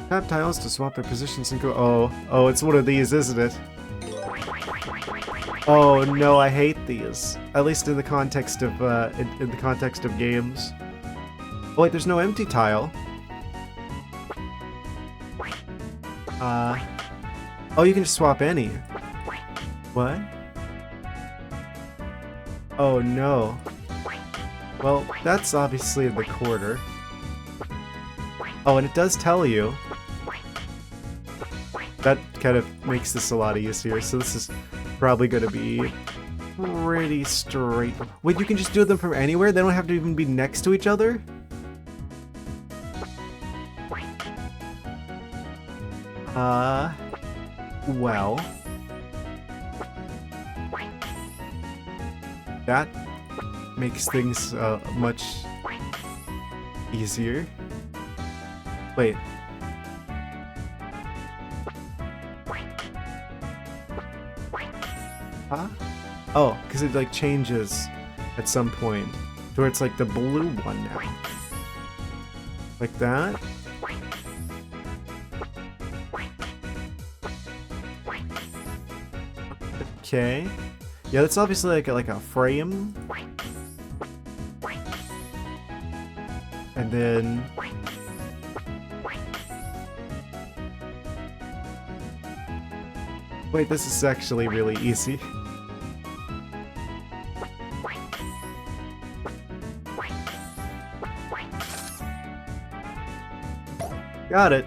Tap tiles to swap their positions and go. Oh, it's one of these, isn't it? Oh no, I hate these. At least in the context of in the context of games. Oh wait, there's no empty tile. Oh, you can just swap any. What? Oh no. Well, that's obviously the quarter. Oh, and it does tell you. That kind of makes this a lot easier, so this is probably going to be pretty straight. Wait, you can just do them from anywhere? They don't have to even be next to each other? Well... that makes things much easier. Wait. Huh? Oh, because it like changes at some point to where it's like the blue one now. Like that? Okay. Yeah, that's obviously like a frame. And then... wait, this is actually really easy. Got it.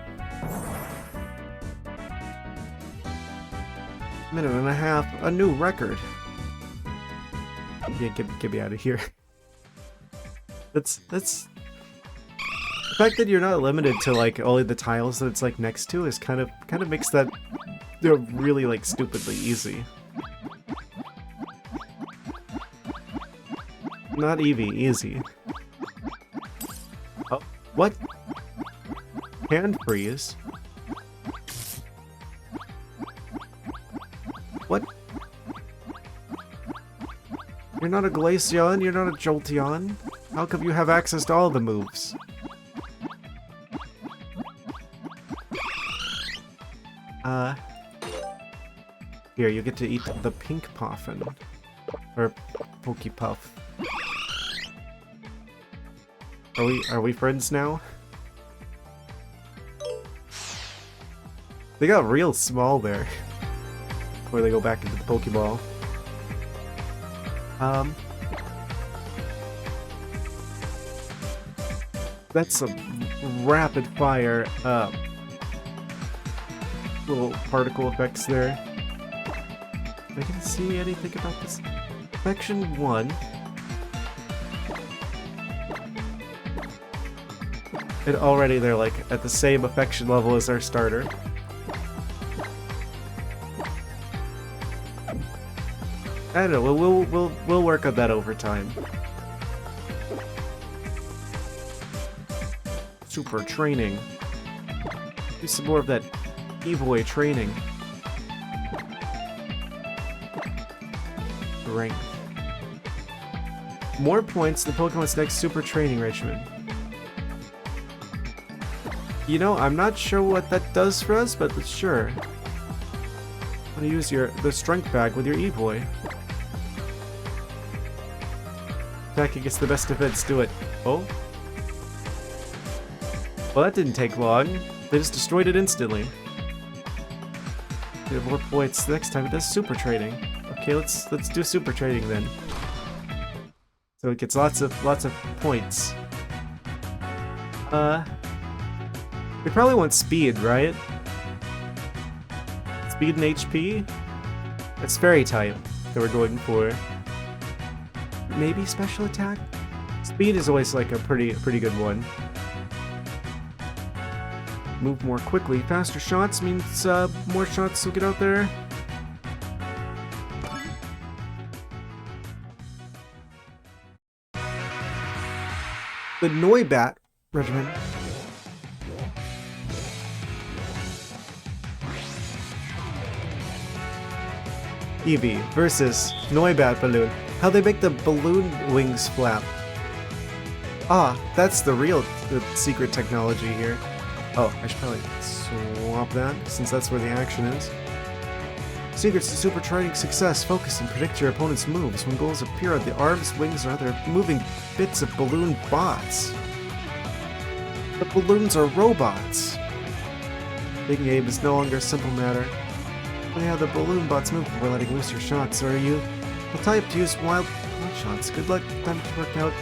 Minute and a half, a new record. Yeah, get me out of here. That's the fact that you're not limited to like only the tiles that it's like next to is kind of makes that really like stupidly easy. Not Eevee, easy. Oh, what? Hand freeze? What? You're not a Glaceon, you're not a Jolteon. How come you have access to all the moves? Here, you get to eat the pink Puffin. Or Pokepuff. Are we friends now? They got real small there. Before they go back into the Pokeball. That's some rapid fire little particle effects there. I can see anything about this. Section 1. And already they're like at the same affection level as our starter. I don't know, we'll work on that over time. Super training. Do some more of that Evoy training. Strength. More points the Pokemon's next super training regimen. You know, I'm not sure what that does for us, but sure. I'm gonna use the strength bag with your Evoy. Attacking gets the best defense, do it. Oh? Well, that didn't take long. They just destroyed it instantly. We have more points next time. It does super trading. Okay, let's do super trading then. So it gets lots of points. We probably want speed, right? Speed and HP? It's fairy type that we're going for. Maybe special attack? Speed is always like a pretty good one. Move more quickly. Faster shots means more shots will get out there. The Noibat Regiment. Eevee versus Noibat Balloon. How they make the balloon wings flap. Ah, that's the secret technology here. Oh, I should probably swap that, since that's where the action is. Secrets to super trading success. Focus and predict your opponent's moves. When goals appear on the arms, wings, or other moving bits of balloon bots. The balloons are robots. Big game is no longer a simple matter. When how the balloon bots move before letting loose your shots, or are you the type to use wild shots? Good luck, time to work out.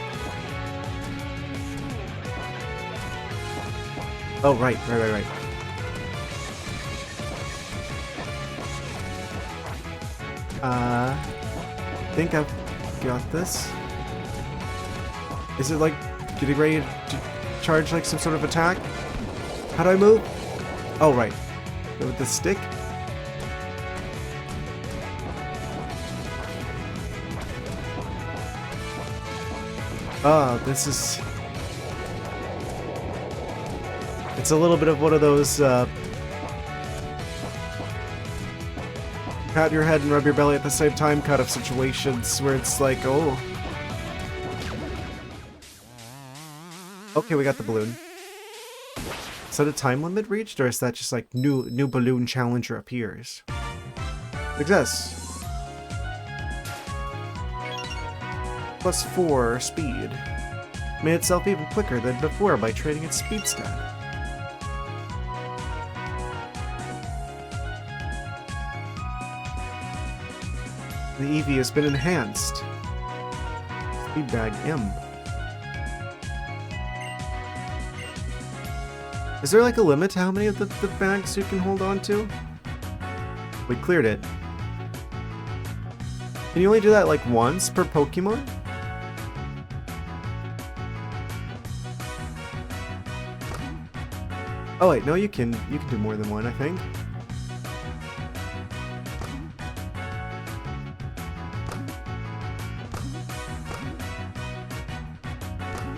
Oh, right. I think I've got this. Is it like getting ready to charge like some sort of attack? How do I move? Oh, right. Go with the stick? This is... It's a little bit of one of those, pat your head and rub your belly at the same time kind of situations where it's like, oh. Okay, we got the balloon. Is that a time limit reached, or is that just like new balloon challenger appears? Success! +4 speed. Made itself even quicker than before by trading its speed stat. The Eevee has been enhanced. Speed bag M. Is there like a limit to how many of the bags you can hold on to? We cleared it. Can you only do that like once per Pokemon? Oh wait, no, you can do more than one, I think.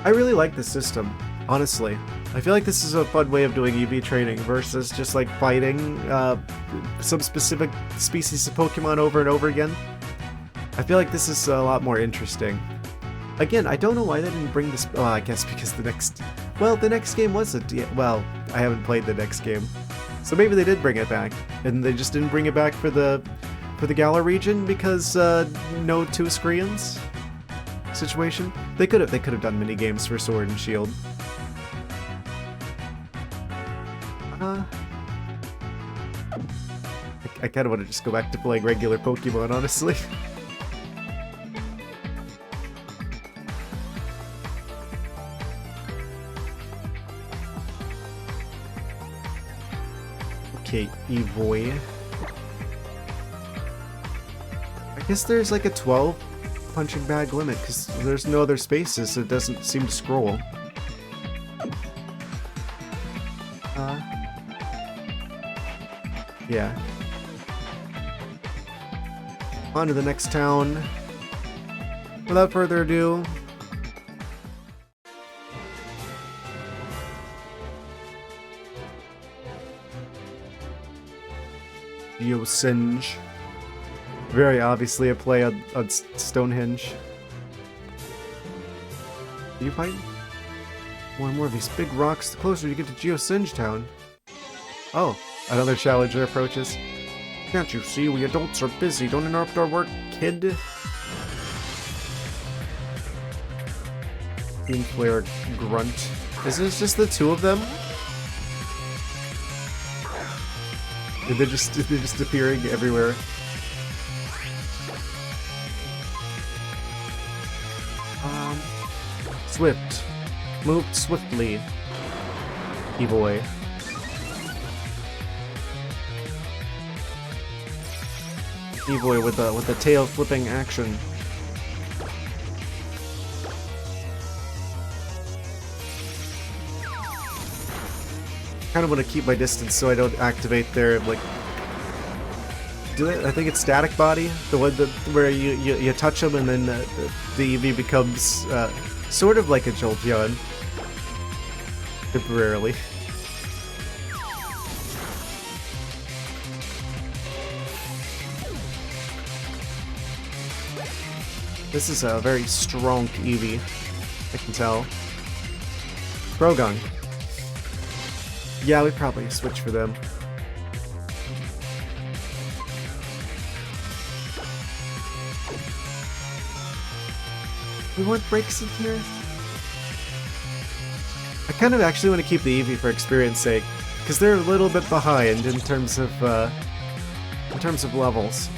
I really like this system, honestly. I feel like this is a fun way of doing EV training versus just like fighting some specific species of Pokemon over and over again. I feel like this is a lot more interesting. Again, I don't know why they didn't bring this... Well, I guess because the next... Well, the next game was well, I haven't played the next game. So maybe they did bring it back. And they just didn't bring it back for the Galar region because no two screens situation. They could have done mini games for Sword and Shield. I kind of want to just go back to playing regular Pokemon, honestly. Okay, Evoy. I guess there's like a 12 punching bag limit because there's no other spaces, so it doesn't seem to scroll. Yeah. On to the next town. Without further ado, Geosenge. Very obviously a play on Stonehenge. Can you fight more and more of these big rocks the closer you get to Geosenge Town? Oh, another challenger approaches. Can't you see we adults are busy? Don't interrupt our work, kid. Beam Flare grunt. Is this just the two of them? They're just appearing everywhere. Swift. Moved swiftly. E-boy. E-boy with the tail flipping action. Kind of want to keep my distance so I don't activate their like. I think it's static body, the one that where you touch them and then the EV becomes sort of like a Jolteon temporarily. This is a very strong Eevee, I can tell. Croagunk. Yeah, we probably switch for them. We want breaks in here? I kind of actually want to keep the Eevee for experience sake, because they're a little bit behind in terms of levels.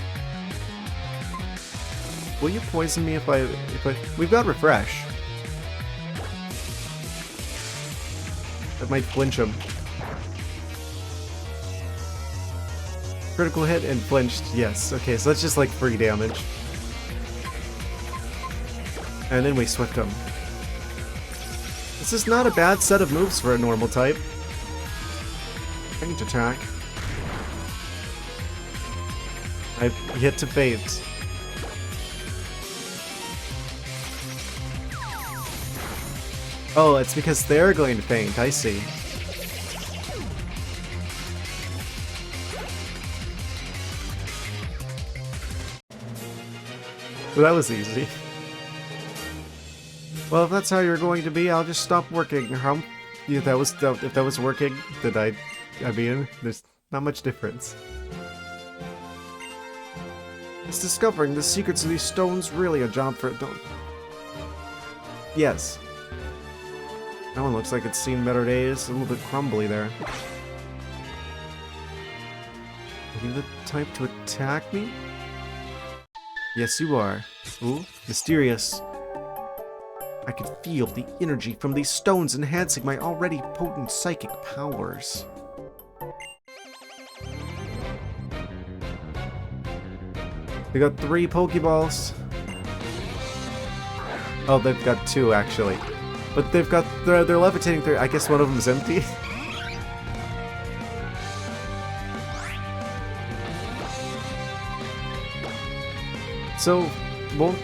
Will you poison me if I... We've got Refresh. That might flinch him. Critical hit and flinched, yes. Okay, so that's just like free damage. And then we Swift him. This is not a bad set of moves for a normal type. Range attack. I've yet to faint. Oh, it's because they're going to faint, I see. Well, that was easy. Well, if that's how you're going to be, I'll just stop working. If that was working, then I mean, there's not much difference. Is discovering the secrets of these stones really a job for adults? Yes. That one looks like it's seen better days. A little bit crumbly there. Are you the type to attack me? Yes, you are. Ooh, mysterious. I can feel the energy from these stones enhancing my already potent psychic powers. They got 3 Pokeballs. Oh, they've got 2 actually. But they've got they're levitating through. I guess one of them's empty. So won't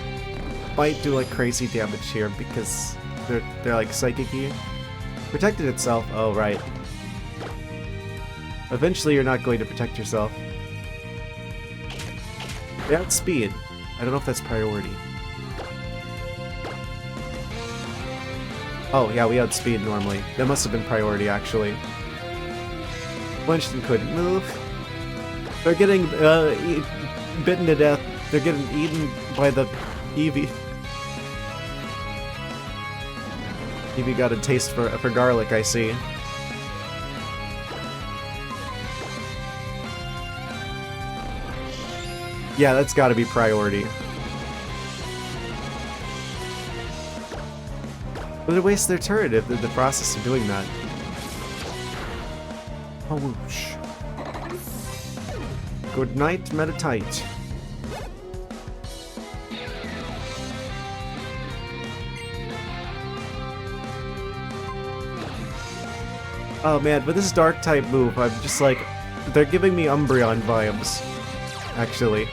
Bite do like crazy damage here because they're like psychic-y. Protected itself. Oh right. Eventually you're not going to protect yourself. They outspeed. I don't know if that's priority. Oh, yeah, we outspeed normally. That must have been priority, actually. Flinched and couldn't move. They're getting bitten to death. They're getting eaten by the Eevee. Eevee got a taste for garlic, I see. Yeah, that's gotta be priority. But it wastes their turret if the process of doing that. Oh, whoosh. Good night, Metatite. Oh man, with this dark type move, I'm just like, they're giving me Umbreon vibes, actually.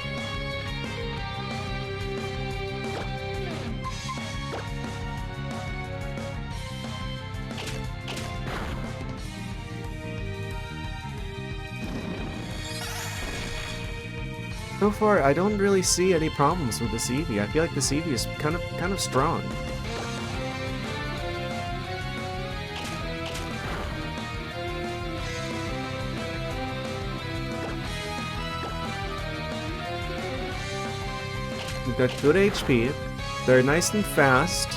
So far, I don't really see any problems with this Eevee. I feel like this Eevee is kind of strong. We've got good HP. They're nice and fast.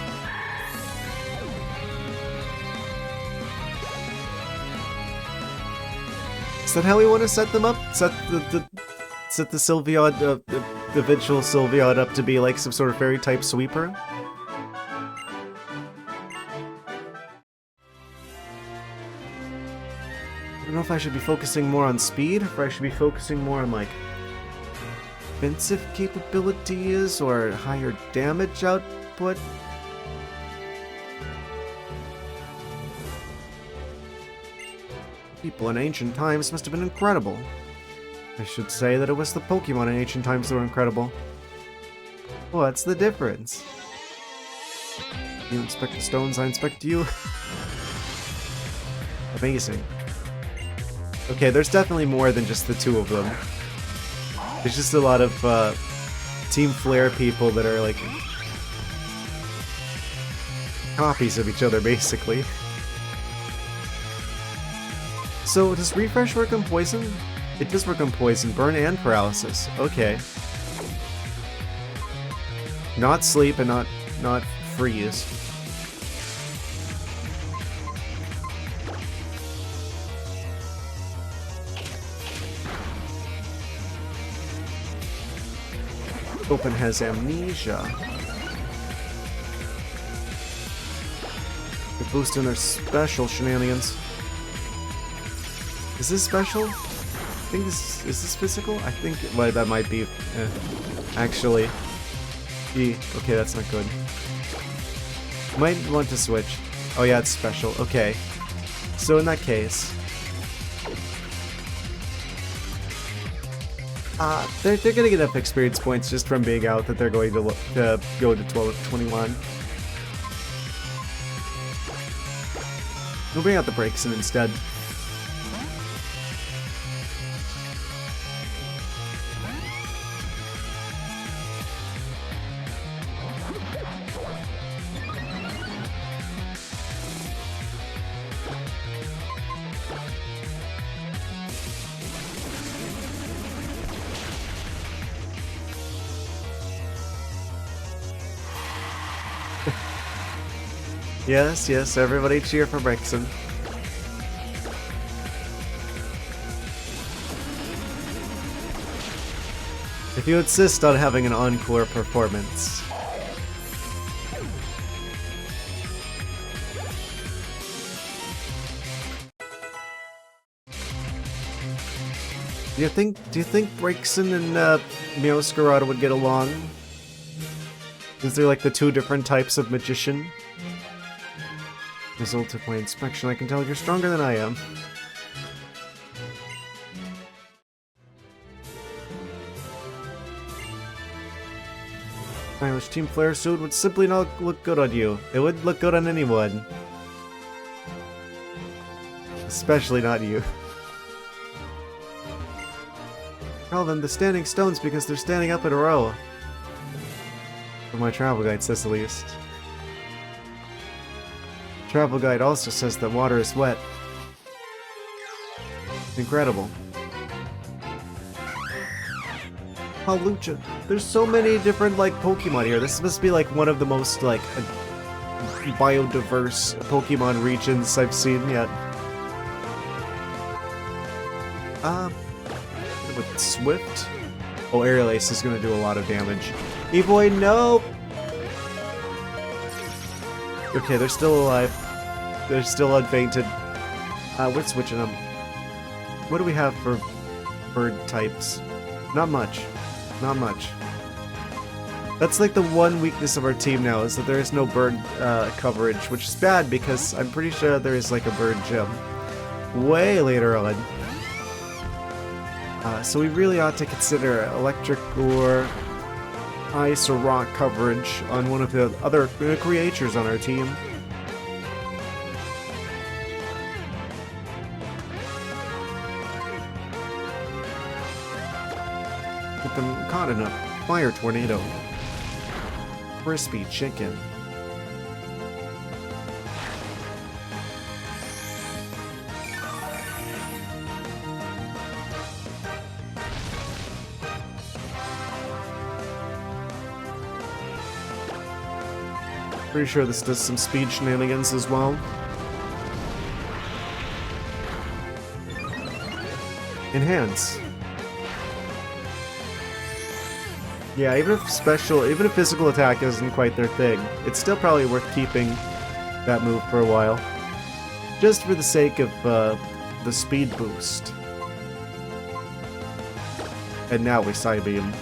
Is that how we want to set them up? Set the Sylveon, the eventual Sylveon up to be like some sort of fairy type sweeper? I don't know if I should be focusing more on speed, or if I should be focusing more on like defensive capabilities or higher damage output. People in ancient times must have been incredible. I should say that it was the Pokemon in ancient times that were incredible. What's the difference? You inspect the stones, I inspect you. Amazing. Okay, there's definitely more than just the two of them. There's just a lot of Team Flare people that are like copies of each other, basically. So, does Refresh work on Poison? It does work on Poison, Burn, and Paralysis. Okay. Not Sleep and not Freeze. Open has Amnesia. They're boosting their special shenanigans. Is this special? I think this is this physical? I think well, that might be actually. Okay, that's not good. Might want to switch. Oh yeah, it's special. Okay. So in that case, they're gonna get enough experience points just from being out that they're going to go to 21. We'll bring out the Braixen instead. Yes, yes, everybody cheer for Braixen. If you insist on having an encore performance. Do you think Braixen and Meowscarada would get along? Is there like the two different types of magician? Result of my inspection, I can tell you're stronger than I am. Stylish Team Flare suit would simply not look good on you. It wouldn't look good on anyone. Especially not you. Call them the standing stones because they're standing up in a row. What my travel guide says at least. Travel guide also says that water is wet. Incredible. Palucha. There's so many different like Pokemon here. This must be like one of the most like biodiverse Pokemon regions I've seen yet. With Swift. Oh, Aerial Ace is gonna do a lot of damage. Evoid, no! Okay, they're still alive. They're still unfainted. We're switching them. What do we have for bird types? Not much. Not much. That's like the one weakness of our team now, is that there is no bird coverage, which is bad because I'm pretty sure there is like a bird gym way later on. So we really ought to consider electric or ice or rock coverage on one of the other creatures on our team. Get them caught in a fire tornado. Crispy chicken. Pretty sure this does some speed shenanigans as well. Enhance. Yeah, even if physical attack isn't quite their thing, it's still probably worth keeping that move for a while. Just for the sake of the speed boost. And now we Psybeam.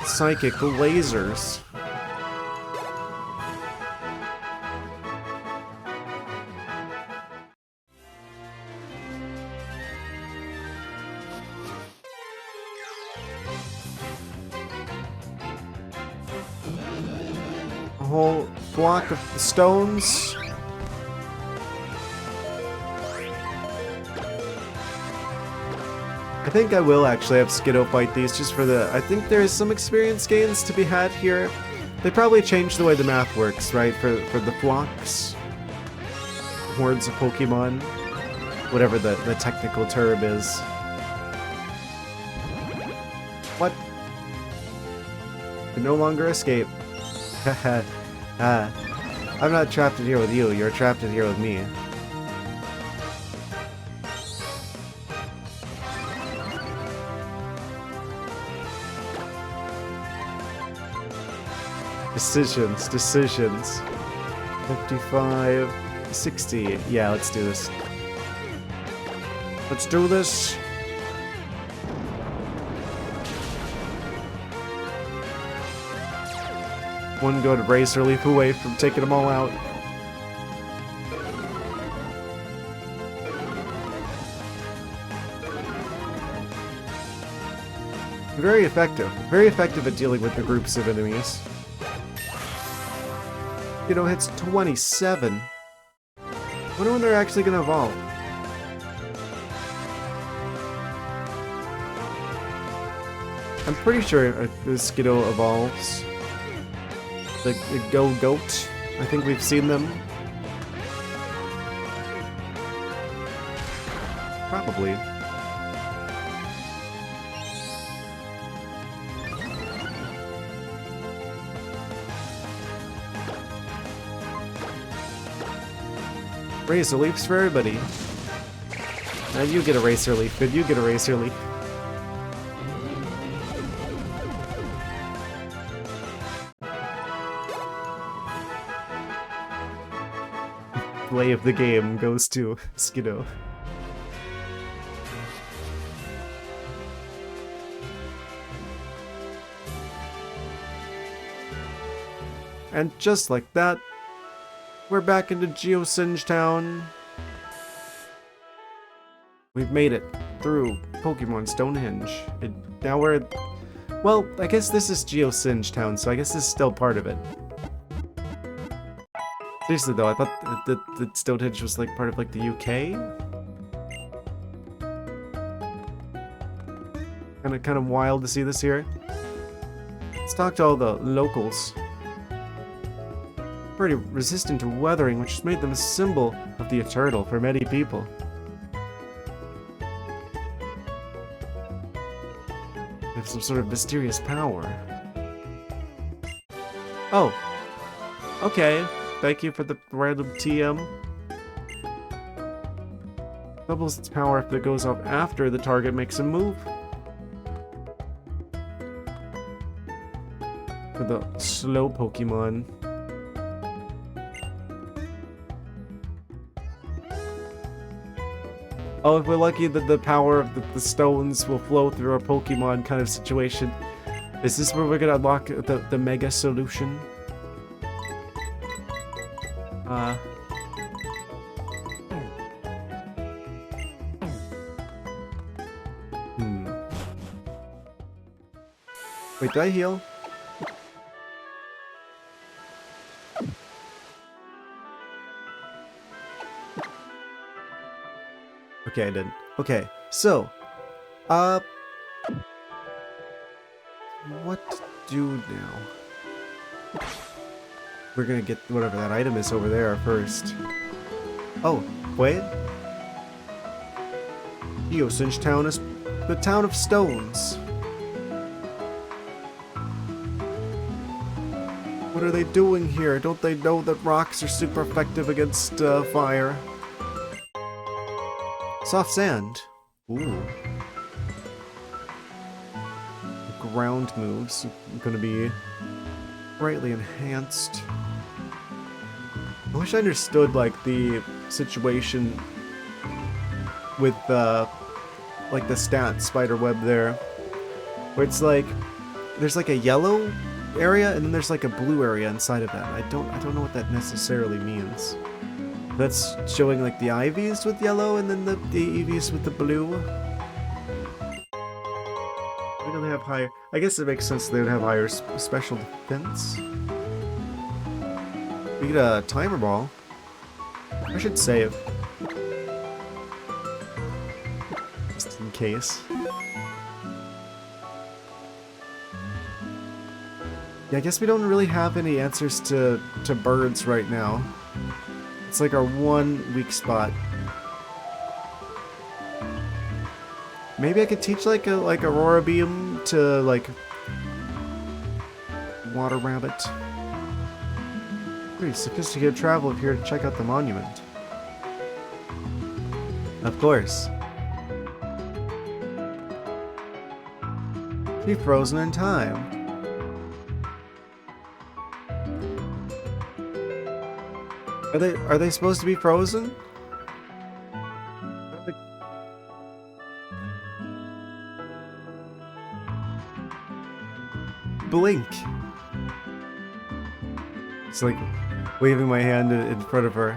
Psychic lasers. A whole block of stones. I think I will actually have Skiddo fight these just for the... I think there is some experience gains to be had here. They probably changed the way the math works, right? For the flocks. Hordes of Pokemon. Whatever the technical term is. What? You no longer escape. Haha. I'm not trapped in here with you, you're trapped in here with me. Decisions. 55, 60. Yeah, let's do this. Let's do this. One good Razor Leaf away from taking them all out. Very effective. Very effective at dealing with the groups of enemies. You know, hits 27. Wonder when they're actually gonna evolve. I'm pretty sure the Skiddo evolves. The Goat. I think we've seen them. Probably. Razor Leafs for everybody. And you get a Razor Leaf, and you get a Razor Leaf. Play of the game goes to Skiddo. And just like that, we're back into Geosenge Town. We've made it through Pokemon Stonehenge. Now we're... Well, I guess this is Geosenge Town, so I guess this is still part of it. Seriously though, I thought that Stonehenge was like part of like the UK? Kind of wild to see this here. Let's talk to all the locals. Pretty resistant to weathering, which has made them a symbol of the eternal for many people. They have some sort of mysterious power. Oh. Okay. Thank you for the random TM. Doubles its power if it goes off after the target makes a move. For the slow Pokemon. Oh, if we're lucky that the power of the stones will flow through our Pokemon kind of situation. Is this where we're gonna unlock the Mega Solution? Wait, did I heal? Okay, I didn't. Okay, so, what to do now? We're gonna get whatever that item is over there first. Oh, wait. Geosenge Town is the town of stones. What are they doing here? Don't they know that rocks are super effective against fire? Soft sand. Ooh. Ground moves are gonna be greatly enhanced. I wish I understood like the situation with like the stat spider web there, where it's like there's like a yellow area and then there's like a blue area inside of that. I don't know what that necessarily means. That's showing like the IVs with yellow and then the EVs with the blue. Why do they have higher? I guess it makes sense they would have higher special defense. We get a timer ball. I should save. Just in case. Yeah, I guess we don't really have any answers to birds right now. It's like our one weak spot. Maybe I could teach like Aurora Beam to like Water Rabbit. Pretty sophisticated traveler here to check out the monument. Of course. Be frozen in time. Are they supposed to be frozen? Blink. It's like waving my hand in front of her.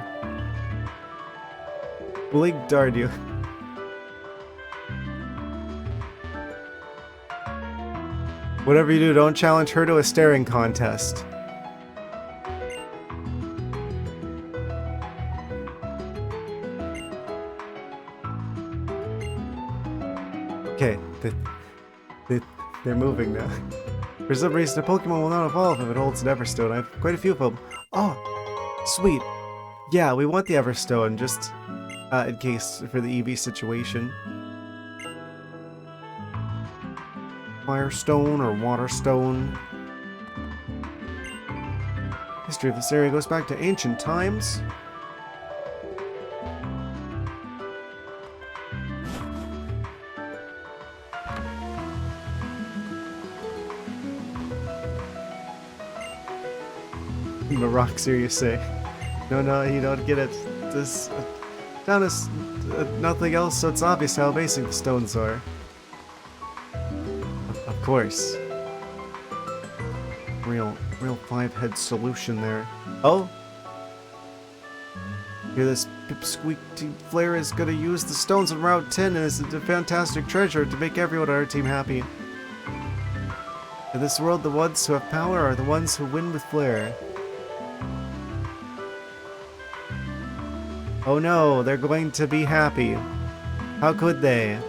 Blink, Dardu. Whatever you do, don't challenge her to a staring contest. Okay, they're moving now. For some reason, a Pokemon will not evolve if it holds an Everstone. I have quite a few of them. Oh, sweet. Yeah, we want the Everstone, just in case for the EV situation. Firestone or Waterstone. History of this area goes back to ancient times. The rocks here, you say? No, you don't get it. This town is nothing else, so it's obvious how basic the stones are. Of course. Real five-head solution there. Oh! Here, this pipsqueak flare is gonna use the stones on Route 10 as a fantastic treasure to make everyone on our team happy. In this world, the ones who have power are the ones who win with flair. Oh no, they're going to be happy. How could they?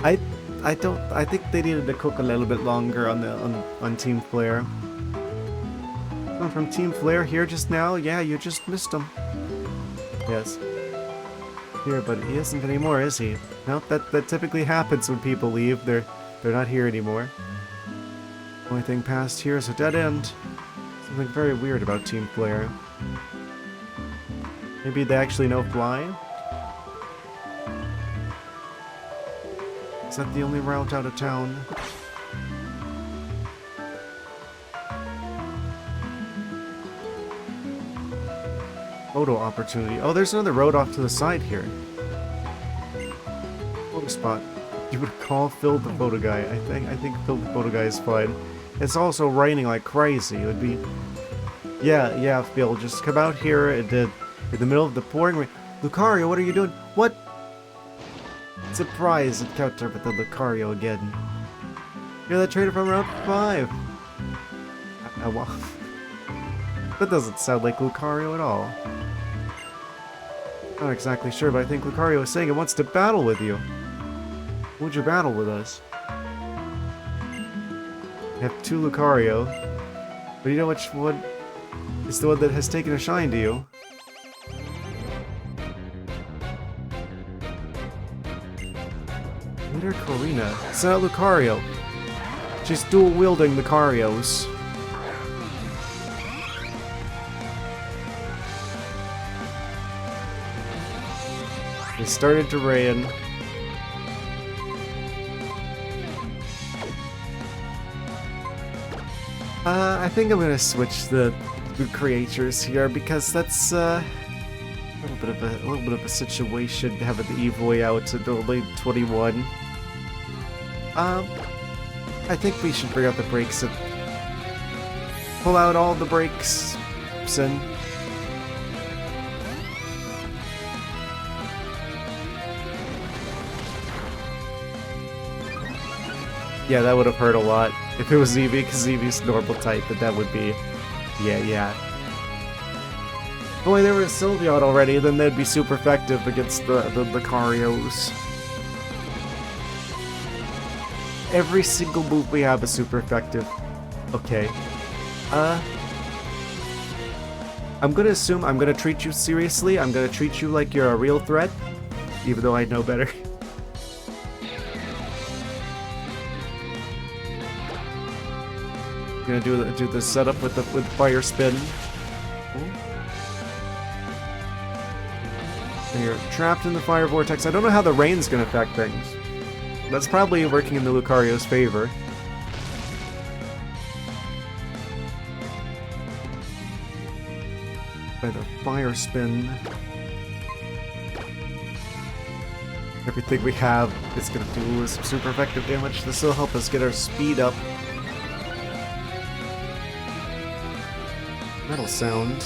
I think they needed to cook a little bit longer on Team Flare. Someone from Team Flare here just now? Yeah, you just missed him. Yes. Here, but he isn't anymore, is he? Nope, that typically happens when people leave. They're not here anymore. Only thing past here is a dead end. Something very weird about Team Flare. Maybe they actually know fly? Is that the only route out of town? Photo opportunity. Oh, there's another road off to the side here. Photo spot. You would call Phil the photo guy. I think Phil the photo guy is fine. It's also raining like crazy. It would be... Yeah, Phil, just come out here in the middle of the pouring rain. Lucario, what are you doing? What? Surprise encounter with the Lucario again. You're the trader from Route 5. Well, that doesn't sound like Lucario at all. Not exactly sure, but I think Lucario is saying it wants to battle with you. Would you battle with us? I have two Lucario, but you know which one is the one that has taken a shine to you? Leader Corina. It's not Lucario. She's dual wielding the Carios. It started to rain. I think I'm gonna switch the creatures here because that's a little bit of a situation having the Evoy out at only 21. I think we should bring out the brakes and pull out all the brakes, Sin. Yeah, that would have hurt a lot if it was Eevee, because Eevee's normal type, but that would be... Yeah. If only there was Sylveon already, then they'd be super effective against the Carios. Every single move we have is super effective. Okay. I'm gonna assume I'm gonna treat you seriously. I'm gonna treat you like you're a real threat, even though I know better. Gonna do the setup with fire spin. And you're trapped in the fire vortex. I don't know how the rain's gonna affect things. That's probably working in the Lucario's favor. By the fire spin. Everything we have is gonna do some super effective damage. This will help us get our speed up. Metal sound.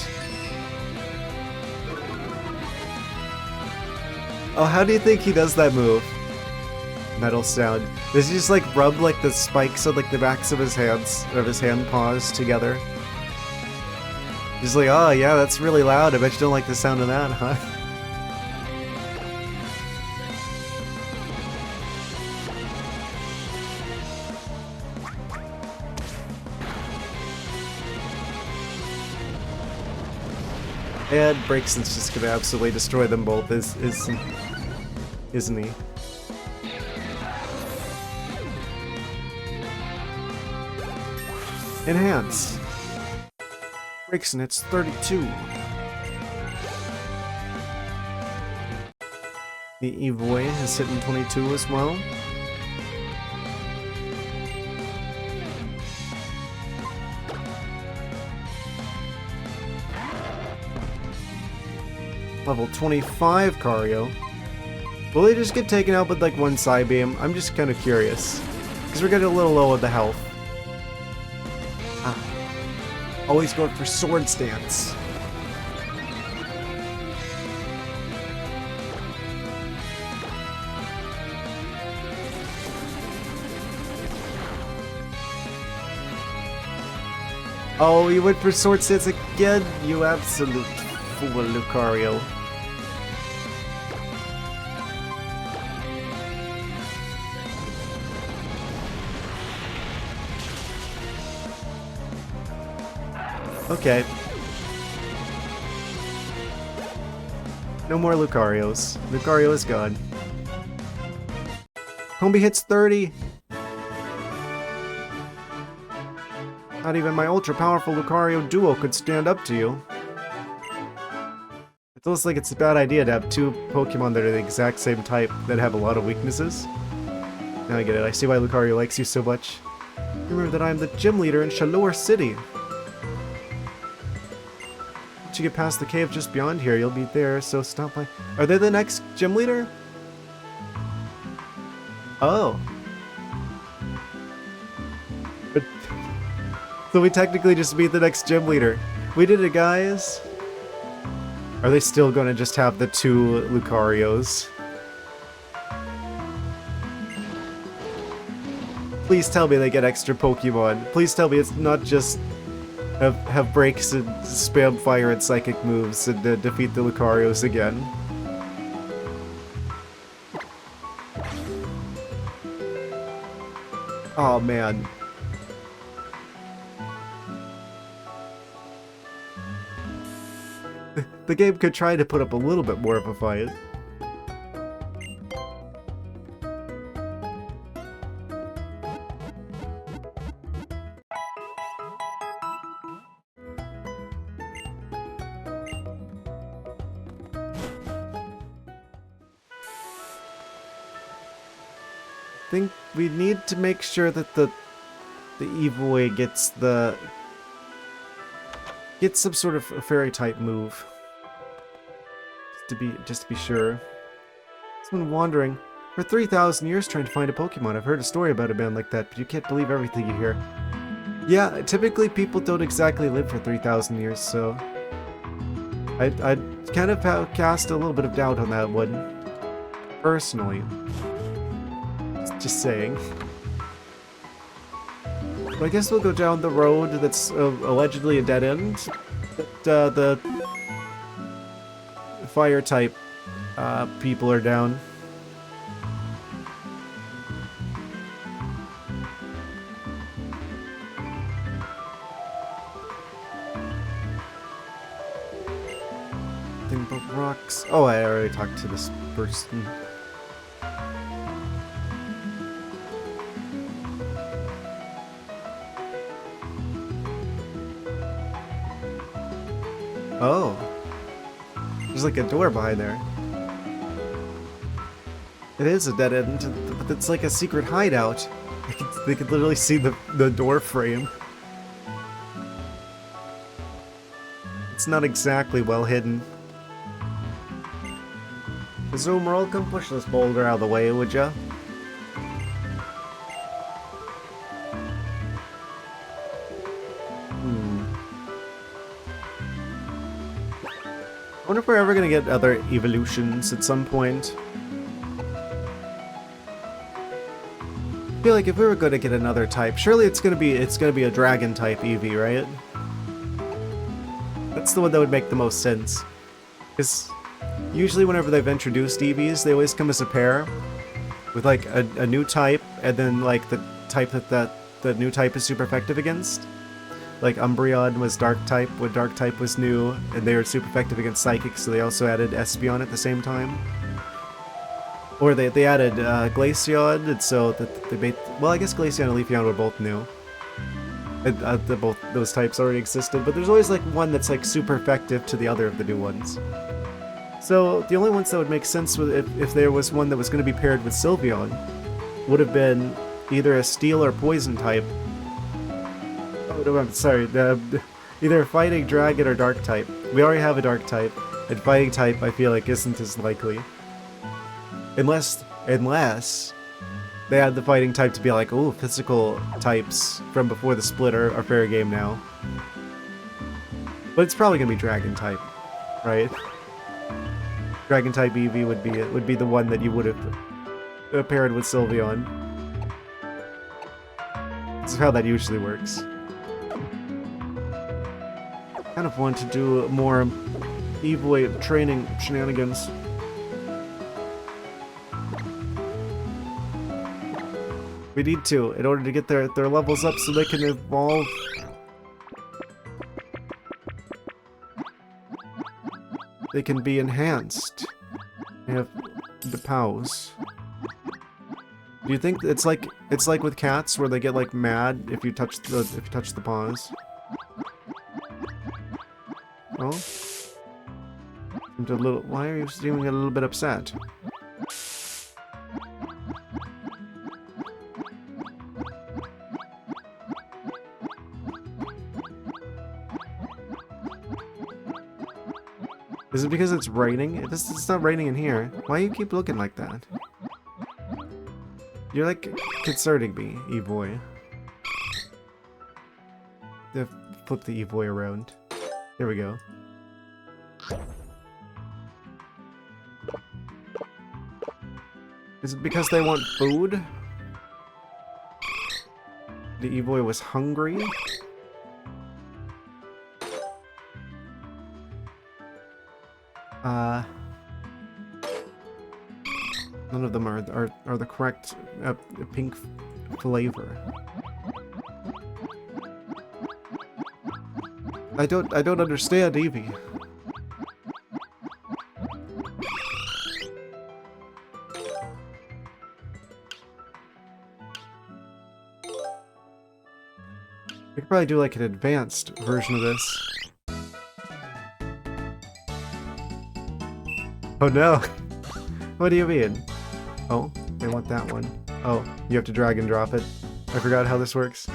Oh, how do you think he does that move? Metal sound. Does he just like rub like the spikes on like the backs of his hands, of his hand paws together? He's like, oh yeah, that's really loud. I bet you don't like the sound of that, huh? And Braixen's just gonna absolutely destroy them both, isn't he? Enhance. Braixen hits 32. The Evoy is hitting 22 as well. Level 25 Cario. Will they just get taken out with like one Psybeam? I'm just kind of curious. Because we're getting a little low on the health. Always going for sword stance. Oh, you went for sword stance again? You absolute fool, Lucario. Okay. No more Lucarios. Lucario is gone. Combi hits 30! Not even my ultra-powerful Lucario duo could stand up to you. It feels like it's a bad idea to have two Pokemon that are the exact same type that have a lot of weaknesses. Now I get it. I see why Lucario likes you so much. Remember that I am the gym leader in Shalour City. Once you get past the cave just beyond here, you'll be there, so stop by. Are they the next gym leader? Oh. But so we technically just beat the next gym leader. We did it, guys. Are they still gonna just have the two Lucarios? Please tell me they get extra Pokemon. Please tell me it's not just have breaks and spam fire and psychic moves and defeat the Lucarios again. Oh man. The game could try to put up a little bit more of a fight. think we need to make sure that the Evoy gets some sort of a fairy type move. Just to be sure. Someone wandering for 3,000 years trying to find a Pokemon. I've heard a story about a man like that, but you can't believe everything you hear. Yeah, typically people don't exactly live for 3,000 years, so I'd kind of cast a little bit of doubt on that one. Personally. Just saying. But I guess we'll go down the road that's allegedly a dead end. But, the fire type people are down. Thing about rocks. Oh, I already talked to this person. Oh. There's like a door behind there. It is a dead end, but it's like a secret hideout. They could literally see the door frame. It's not exactly well hidden. Zoomerl, come push this boulder out of the way, would ya? I wonder if we're ever gonna get other evolutions at some point. I feel like if we were going to get another type, surely it's gonna be a dragon type Eevee, right? That's the one that would make the most sense. Because usually whenever they've introduced Eevees, they always come as a pair with like a new type, and then like the type that the new type is super effective against. Like Umbreon was Dark type when Dark type was new, and they were super effective against Psychic, so they also added Espeon at the same time. Or they added Glaceon, and so that they made... Well, I guess Glaceon and Leafeon were both new. And, both those types already existed, but there's always like one that's like super effective to the other of the new ones. So the only ones that would make sense if there was one that was going to be paired with Sylveon would have been either a Steel or Poison type. Oh, no, I'm sorry. Either Fighting Dragon or Dark type. We already have a Dark type, and Fighting type I feel like isn't as likely. Unless they had the Fighting type to be like, oh, physical types from before the split are fair game now. But it's probably gonna be Dragon type, right? Dragon type Eevee would be the one that you would have paired with Sylveon. This is how that usually works. Kind of want to do more Eevee training shenanigans. We need to, in order to get their levels up so they can evolve. They can be enhanced. They have the POWs. Do you think it's like with cats where they get like mad if you touch the paws? Oh? Why are you seeming a little bit upset? Is it because it's raining? It's not raining in here. Why do you keep looking like that? You're like concerning me, Evoy. Flip the Evoy around. There we go. Is it because they want food? The Evoy was hungry? None of them are the correct pink flavor. I don't understand, Eevee. We could probably do like an advanced version of this. Oh no! What do you mean? Oh, they want that one. Oh, you have to drag and drop it. I forgot how this works.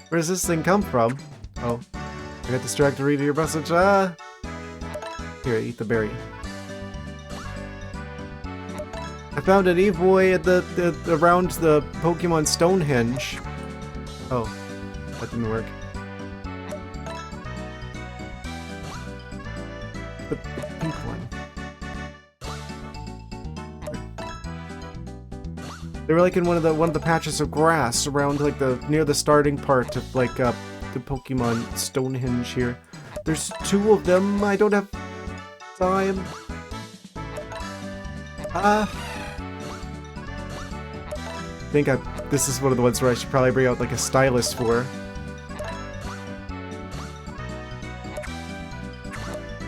Where does this thing come from? Oh, I got distracted reading your message. Ah! Here, eat the berry. I found an Evoy at around the Pokemon Stonehenge. Oh, that didn't work. The pink one. They were like in one of the patches of grass around like near the starting part of like the Pokemon Stonehenge here. There's 2 of them. I don't have time. I think this is one of the ones where I should probably bring out like a stylus for.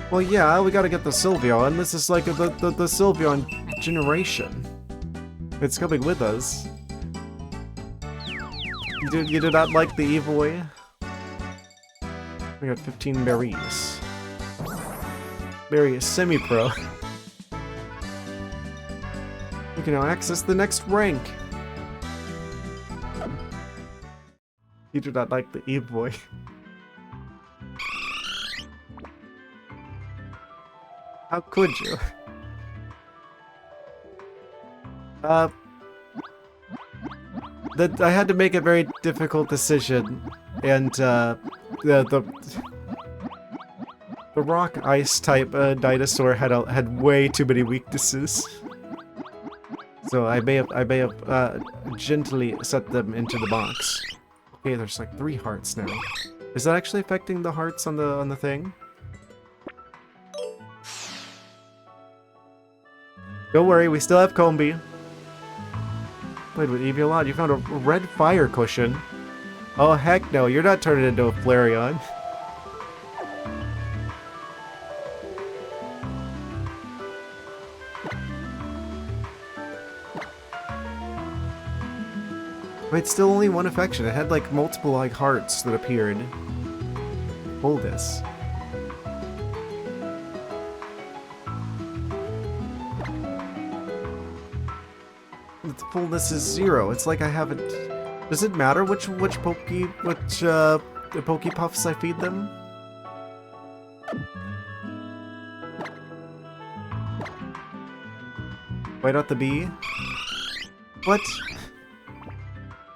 Well, yeah, we gotta get the Sylveon. This is like the Sylveon generation. It's coming with us. You did not like the Evoy? We got 15 berries. Berry is semi-pro. You can now access the next rank. You do not like the Evoy. How could you? I had to make a very difficult decision, and the rock ice type dinosaur had way too many weaknesses. So I may have gently set them into the box. Okay, there's like 3 hearts now. Is that actually affecting the hearts on the thing? Don't worry, we still have Combi. Played with Eevee a lot. You found a red fire cushion. Oh heck no, you're not turning into a Flareon. Wait, still only 1 affection. It had like multiple like hearts that appeared. Hold this. The fullness is 0. It's like I haven't. Does it matter which Pokepuffs I feed them? Why not the bee? What?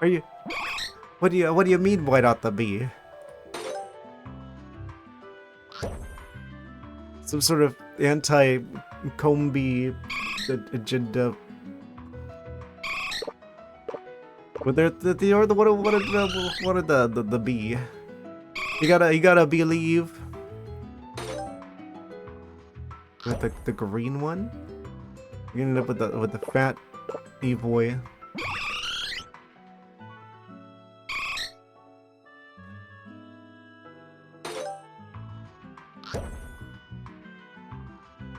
Are you? What do you mean? Why not the bee? Some sort of anti-Combi agenda. But they're what are the bee? You gotta believe. With the green one, you ended up with the fat Evoy.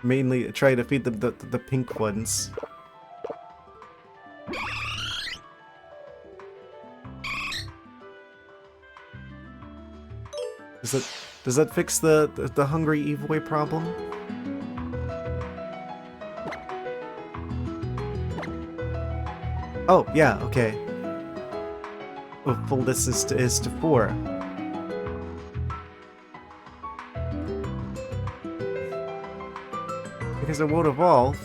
Mainly try to feed them the pink ones. Does that fix the hungry Evoy problem? Oh yeah, okay. Well, fullness is to 4. Because it won't evolve.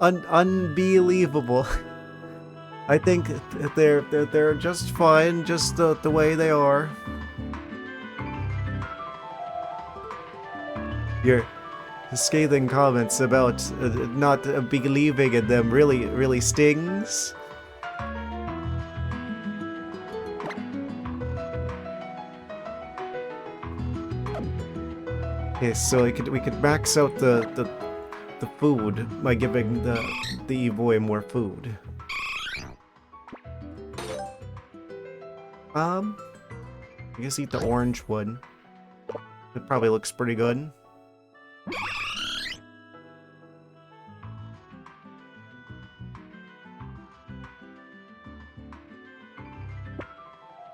Unbelievable. I think they're just fine, just the way they are. Your scathing comments about not believing in them really stings. Okay, so we could max out the food by giving the Evoy more food. I guess eat the orange one. It probably looks pretty good.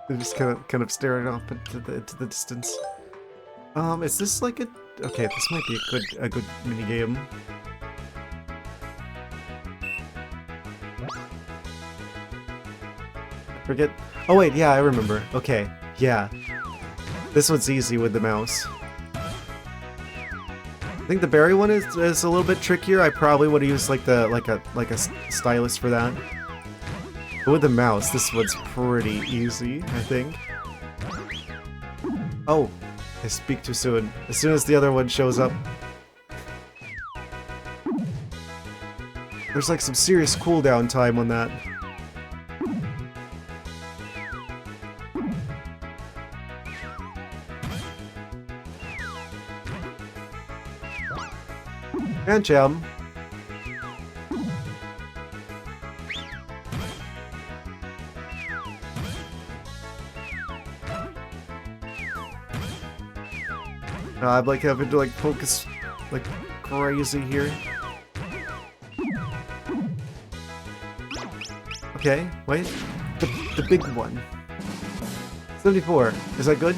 They're just kind of staring off into the distance. Is this like a... Okay, this might be a good mini game. Forget. Oh wait, yeah, I remember. Okay, yeah. This one's easy with the mouse. I think the berry one is a little bit trickier. I probably would have used like a stylus for that. But with the mouse, this one's pretty easy, I think. Oh, I speak too soon. As soon as the other one shows up. There's like some serious cooldown time on that. And Jam. I'm like having to like focus like crazy here. Okay, wait. The big one. 74. Is that good?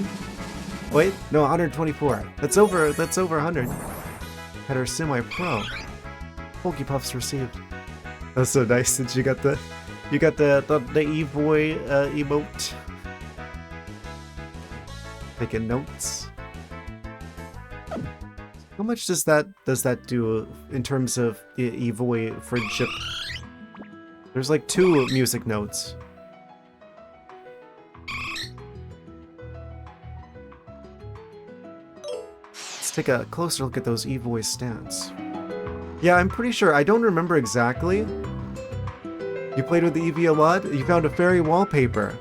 Wait, no, 124. That's over 100. Had our semi-pro. Pokepuffs received. That's so nice that you got the E-boy emote. Taking notes. How much does that do in terms of E-boy friendship? There's like 2 music notes. Let's take a closer look at those E-voice stats. Yeah, I'm pretty sure. I don't remember exactly. You played with the Eevee a lot? You found a fairy wallpaper.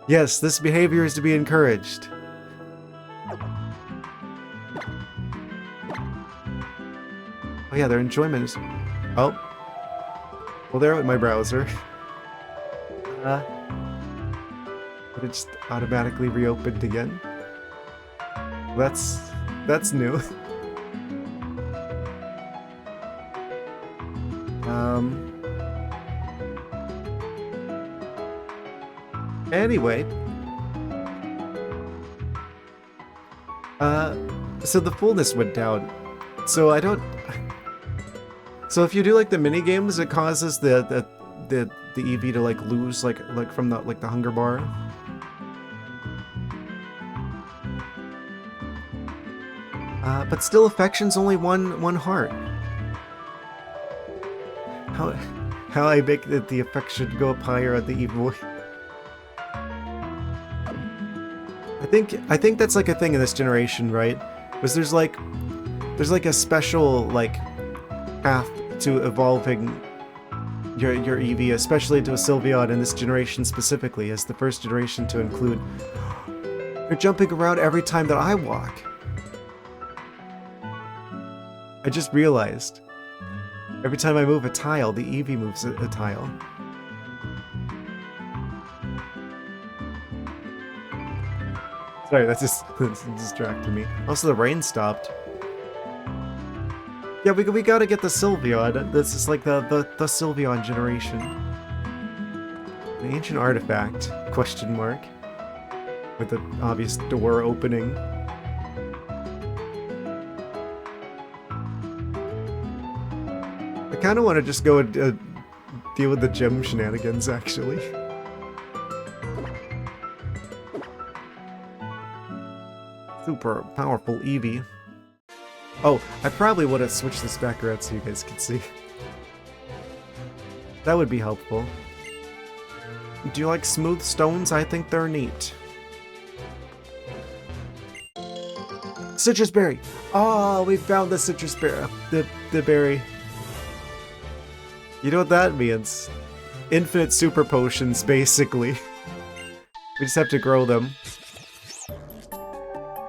Yes, this behavior is to be encouraged. Oh yeah, their enjoyment is... Oh. Well, there with my browser. But it just automatically reopened again. That's new. Anyway. So the fullness went down. So I don't... So if you do like the mini games, it causes the Eevee to like lose like from the hunger bar. But still, affection's only one heart. How I make the affection go up higher at the Eevee. I think that's like a thing in this generation, right? Because there's like a special like path to evolving your Eevee, especially to a Sylveon in this generation specifically, as the first generation to include. You're jumping around every time that I walk. I just realized. Every time I move a tile, the Eevee moves a tile. Sorry, that's distracting me. Also, the rain stopped. Yeah, we gotta get the Sylveon. This is like the Sylveon generation. An ancient artifact? Question mark. With the obvious door opening. I kind of want to just go and deal with the gem shenanigans, actually. Super powerful Eevee. Oh, I probably would have switched this back around so you guys could see. That would be helpful. Do you like smooth stones? I think they're neat. Citrus berry! Oh, we found the citrus berry. The berry. You know what that means? Infinite super potions, basically. We just have to grow them.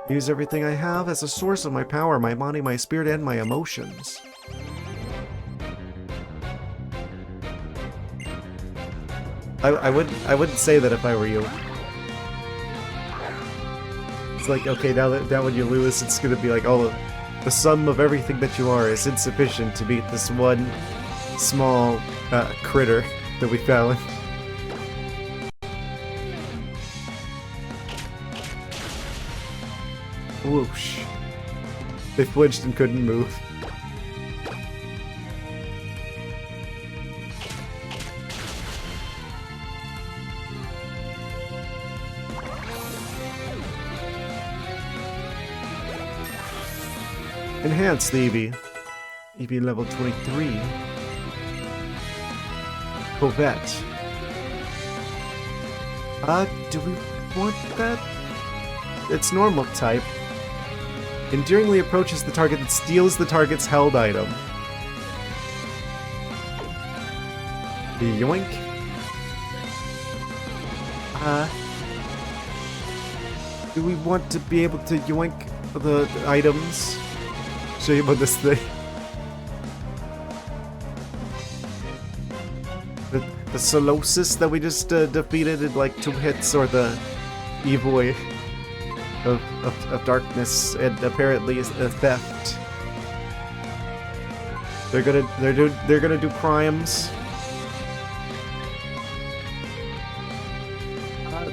Use everything I have as a source of my power, my body, my spirit, and my emotions. I wouldn't say that if I were you. It's like, okay, now when you lose, it's gonna be like, oh, the sum of everything that you are is insufficient to beat this one small critter that we found. Whoosh. They flinched and couldn't move. Enhance the Eevee. Eevee level 23. Covette. Do we want that? It's normal type. Endearingly approaches the target and steals the target's held item. Yoink. Do we want to be able to yoink the items? Show you about this thing. The Solosis that we just defeated in like 2 hits, or the Evoy of darkness, and apparently a theft. They're gonna do crimes.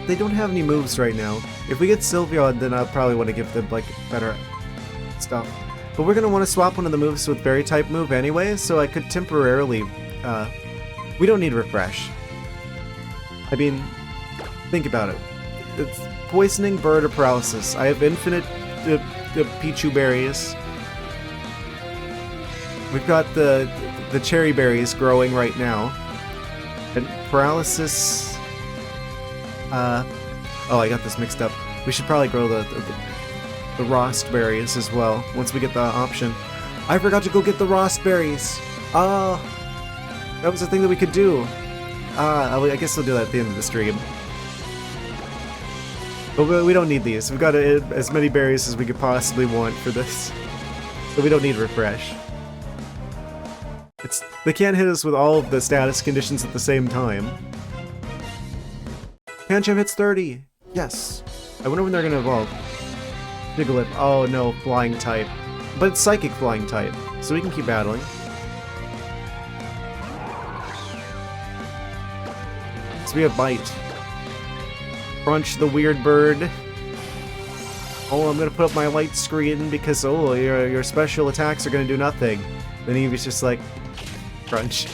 They don't have any moves right now. If we get Sylveon, then I'll probably want to give them like better stuff. But we're gonna want to swap one of the moves with Berry type move anyway, so I could temporarily. We don't need Refresh. I mean, think about it. It's Poisoning, Bird, or Paralysis. I have infinite Pichu berries. We've got the cherry berries growing right now. And Paralysis... oh, I got this mixed up. We should probably grow the Rost berries as well, once we get the option. I forgot to go get the Rost berries! Oh, that was a thing that we could do. I guess we'll do that at the end of the stream. But we don't need these. We've got as many berries as we could possibly want for this. So we don't need Refresh. They can't hit us with all of the status conditions at the same time. Pancham hits 30! Yes! I wonder when they're gonna evolve. Diglett. Oh no, flying type. But it's psychic flying type, so we can keep battling. So we have Bite. Crunch the weird bird. Oh, I'm gonna put up my light screen because, oh, your special attacks are gonna do nothing. Then Eevee's just like, crunch.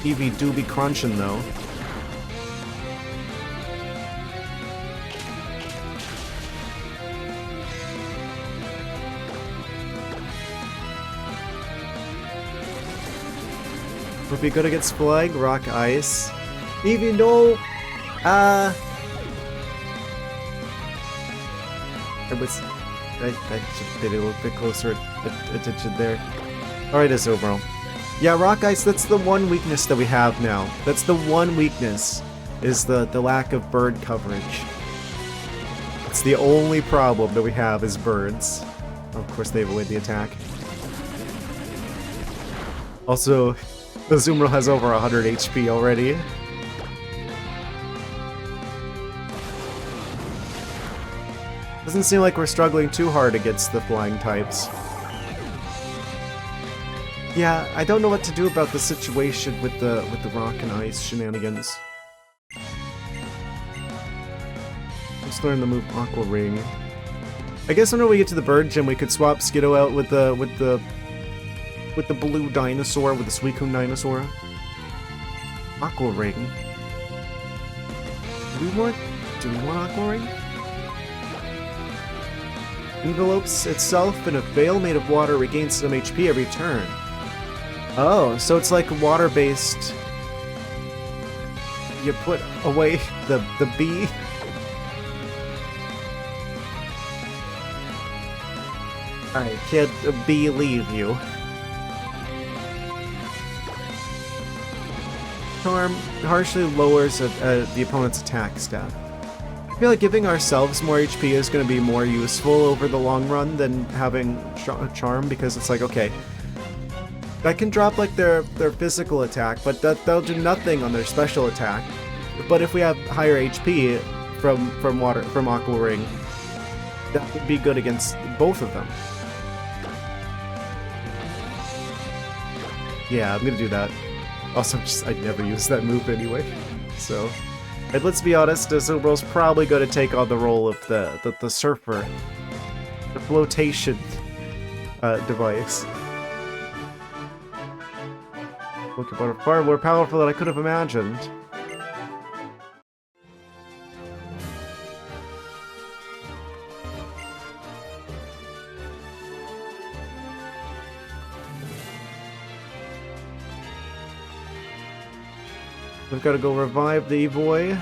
Eevee do be crunching though. Would be good against Flag, Rock, Ice. Eevee, no! I should pay a little bit closer attention there. Alright, Azumarill. Yeah, Rock Ice, that's the one weakness that we have now. That's the one weakness, is the lack of bird coverage. It's the only problem that we have is birds. Of course, they avoid the attack. Also, the Azumarill has over 100 HP already. Doesn't seem like we're struggling too hard against the flying types. Yeah, I don't know what to do about the situation with the rock and ice shenanigans. Let's learn the move Aqua Ring. I guess whenever we get to the bird gym, we could swap Skiddo out with the blue dinosaur, with the Suicune dinosaur. Aqua Ring. Do we want Aqua Ring? Envelopes itself in a veil made of water, regains some HP every turn. Oh, so it's like water-based. You put away the bee. I can't believe you. Charm harshly lowers the opponent's attack stat. I feel like giving ourselves more HP is going to be more useful over the long run than having Charm, because it's like, okay, that can drop like their physical attack, but that'll do nothing on their special attack. But if we have higher HP from Aqua Ring, that would be good against both of them. Yeah, I'm gonna do that. Also, I'd never use that move anyway. So, and let's be honest, Azumarill's probably going to take on the role of the surfer, the flotation device. Pokemon are far more powerful than I could have imagined. We've got to go revive the Evoy.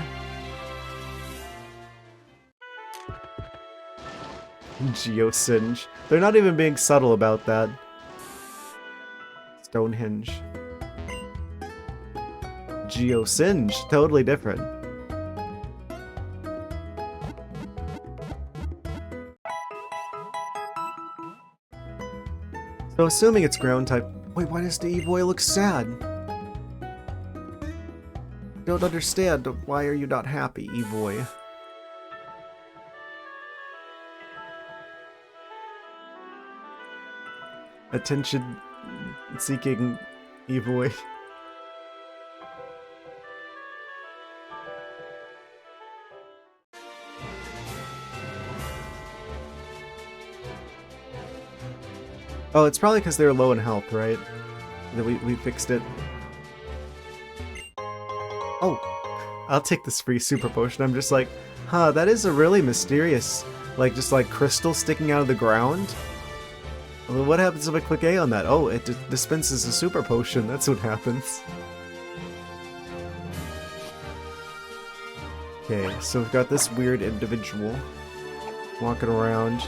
Geosinge. They're not even being subtle about that. Stonehenge. Geosinge. Totally different. So assuming it's ground type... Wait, why does the Evoy look sad? Don't understand. Why are you not happy, Evoy? Attention-seeking Evoy. Oh, it's probably because they were low in health, right? That we fixed it. Oh, I'll take this free super potion. I'm just like, huh, that is a really mysterious, like, just like crystal sticking out of the ground. Well, what happens if I click A on that? Oh, it dispenses a super potion. That's what happens. Okay, so we've got this weird individual walking around.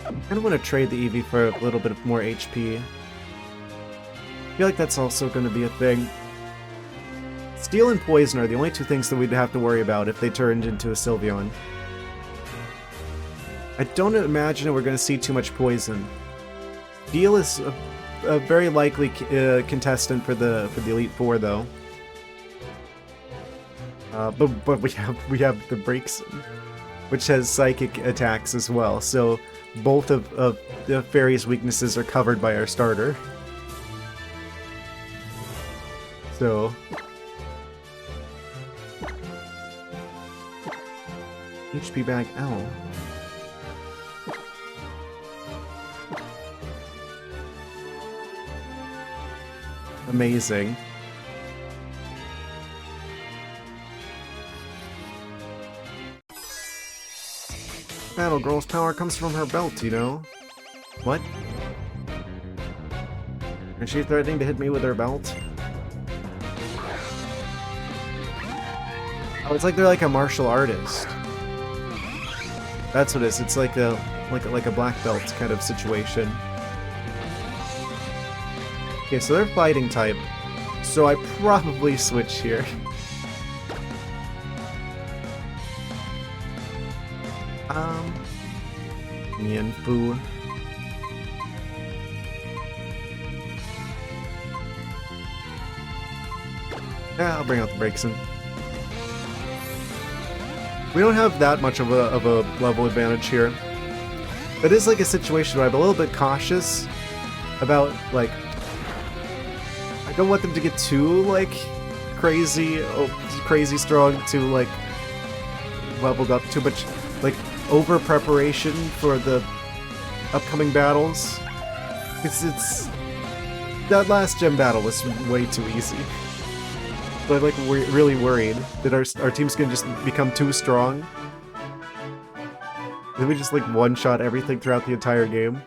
I kind of want to trade the Eevee for a little bit of more HP. I feel like that's also going to be a thing. Steel and Poison are the only two things that we'd have to worry about if they turned into a Sylveon. I don't imagine we're going to see too much Poison. Steel is a very likely contestant for the Elite Four, though. But we have the Braixen, which has Psychic attacks as well. So both of the Fairy's weaknesses are covered by our starter. So HP bag L. Amazing. Battle Girl's power comes from her belt, you know? What? Is she threatening to hit me with her belt? Oh, it's like they're like a martial artist. That's what it is. It's like a black belt kind of situation. Okay, so they're fighting type. So I probably switch here. Mienfoo. Yeah, I'll bring out the Braixen. We don't have that much of a level advantage here. It is like a situation where I'm a little bit cautious about, like, I don't want them to get too, like, crazy strong, too, like, leveled up, too much, like, over preparation for the upcoming battles. It's that last gym battle was way too easy. So I'm like really worried that our team's gonna just become too strong. Then we just like one-shot everything throughout the entire game.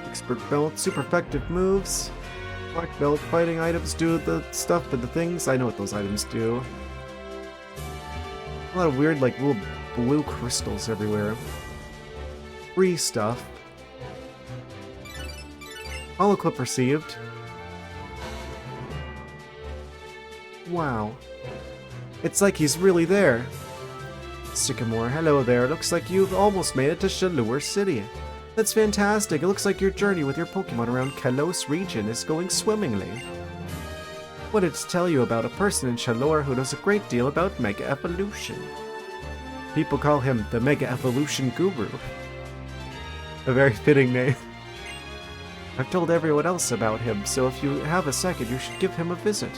Expert belt, super effective moves. Black belt fighting items do the stuff, but the things, I know what those items do. A lot of weird, like, little blue crystals everywhere. Free stuff. Hollow clip received. Wow. It's like he's really there. Sycamore, hello there. Looks like you've almost made it to Shalour City. That's fantastic. It looks like your journey with your Pokemon around Kalos region is going swimmingly. Wanted to tell you about a person in Shalour who knows a great deal about Mega Evolution. People call him the Mega Evolution Guru. A very fitting name. I've told everyone else about him, so if you have a second, you should give him a visit.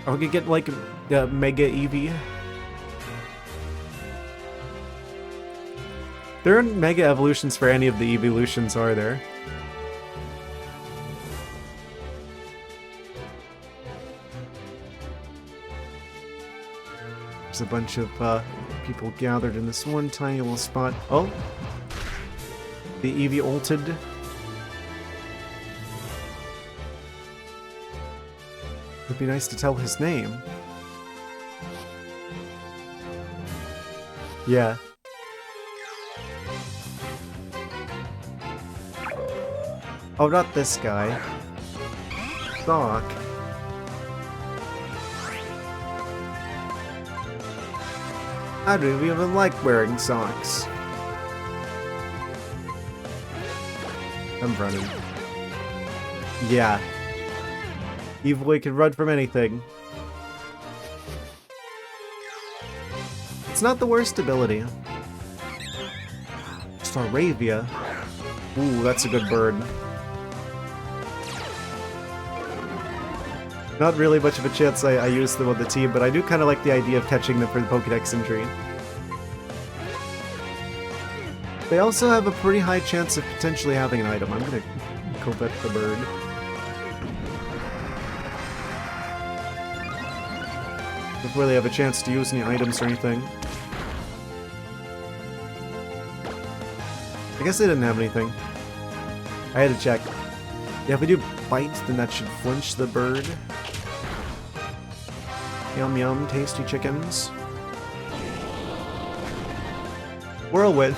Or we could get, like, Mega Eevee. There aren't Mega Evolutions for any of the evolutions, are there? There's a bunch of people gathered in this one tiny little spot. Oh! the Eevee ulted. It'd be nice to tell his name. Yeah. Oh, not this guy. Sock. I don't even like wearing socks. I'm running. Yeah. Eevee can run from anything. It's not the worst ability. Staravia. Ooh, that's a good bird. Not really much of a chance I use them on the team, but I do kind of like the idea of catching them for the Pokédex entry. They also have a pretty high chance of potentially having an item. I'm gonna go bet the bird. Before they have a chance to use any items or anything. I guess they didn't have anything. I had to check. Yeah, if we do bite, then that should flinch the bird. Yum yum, tasty chickens. Whirlwind.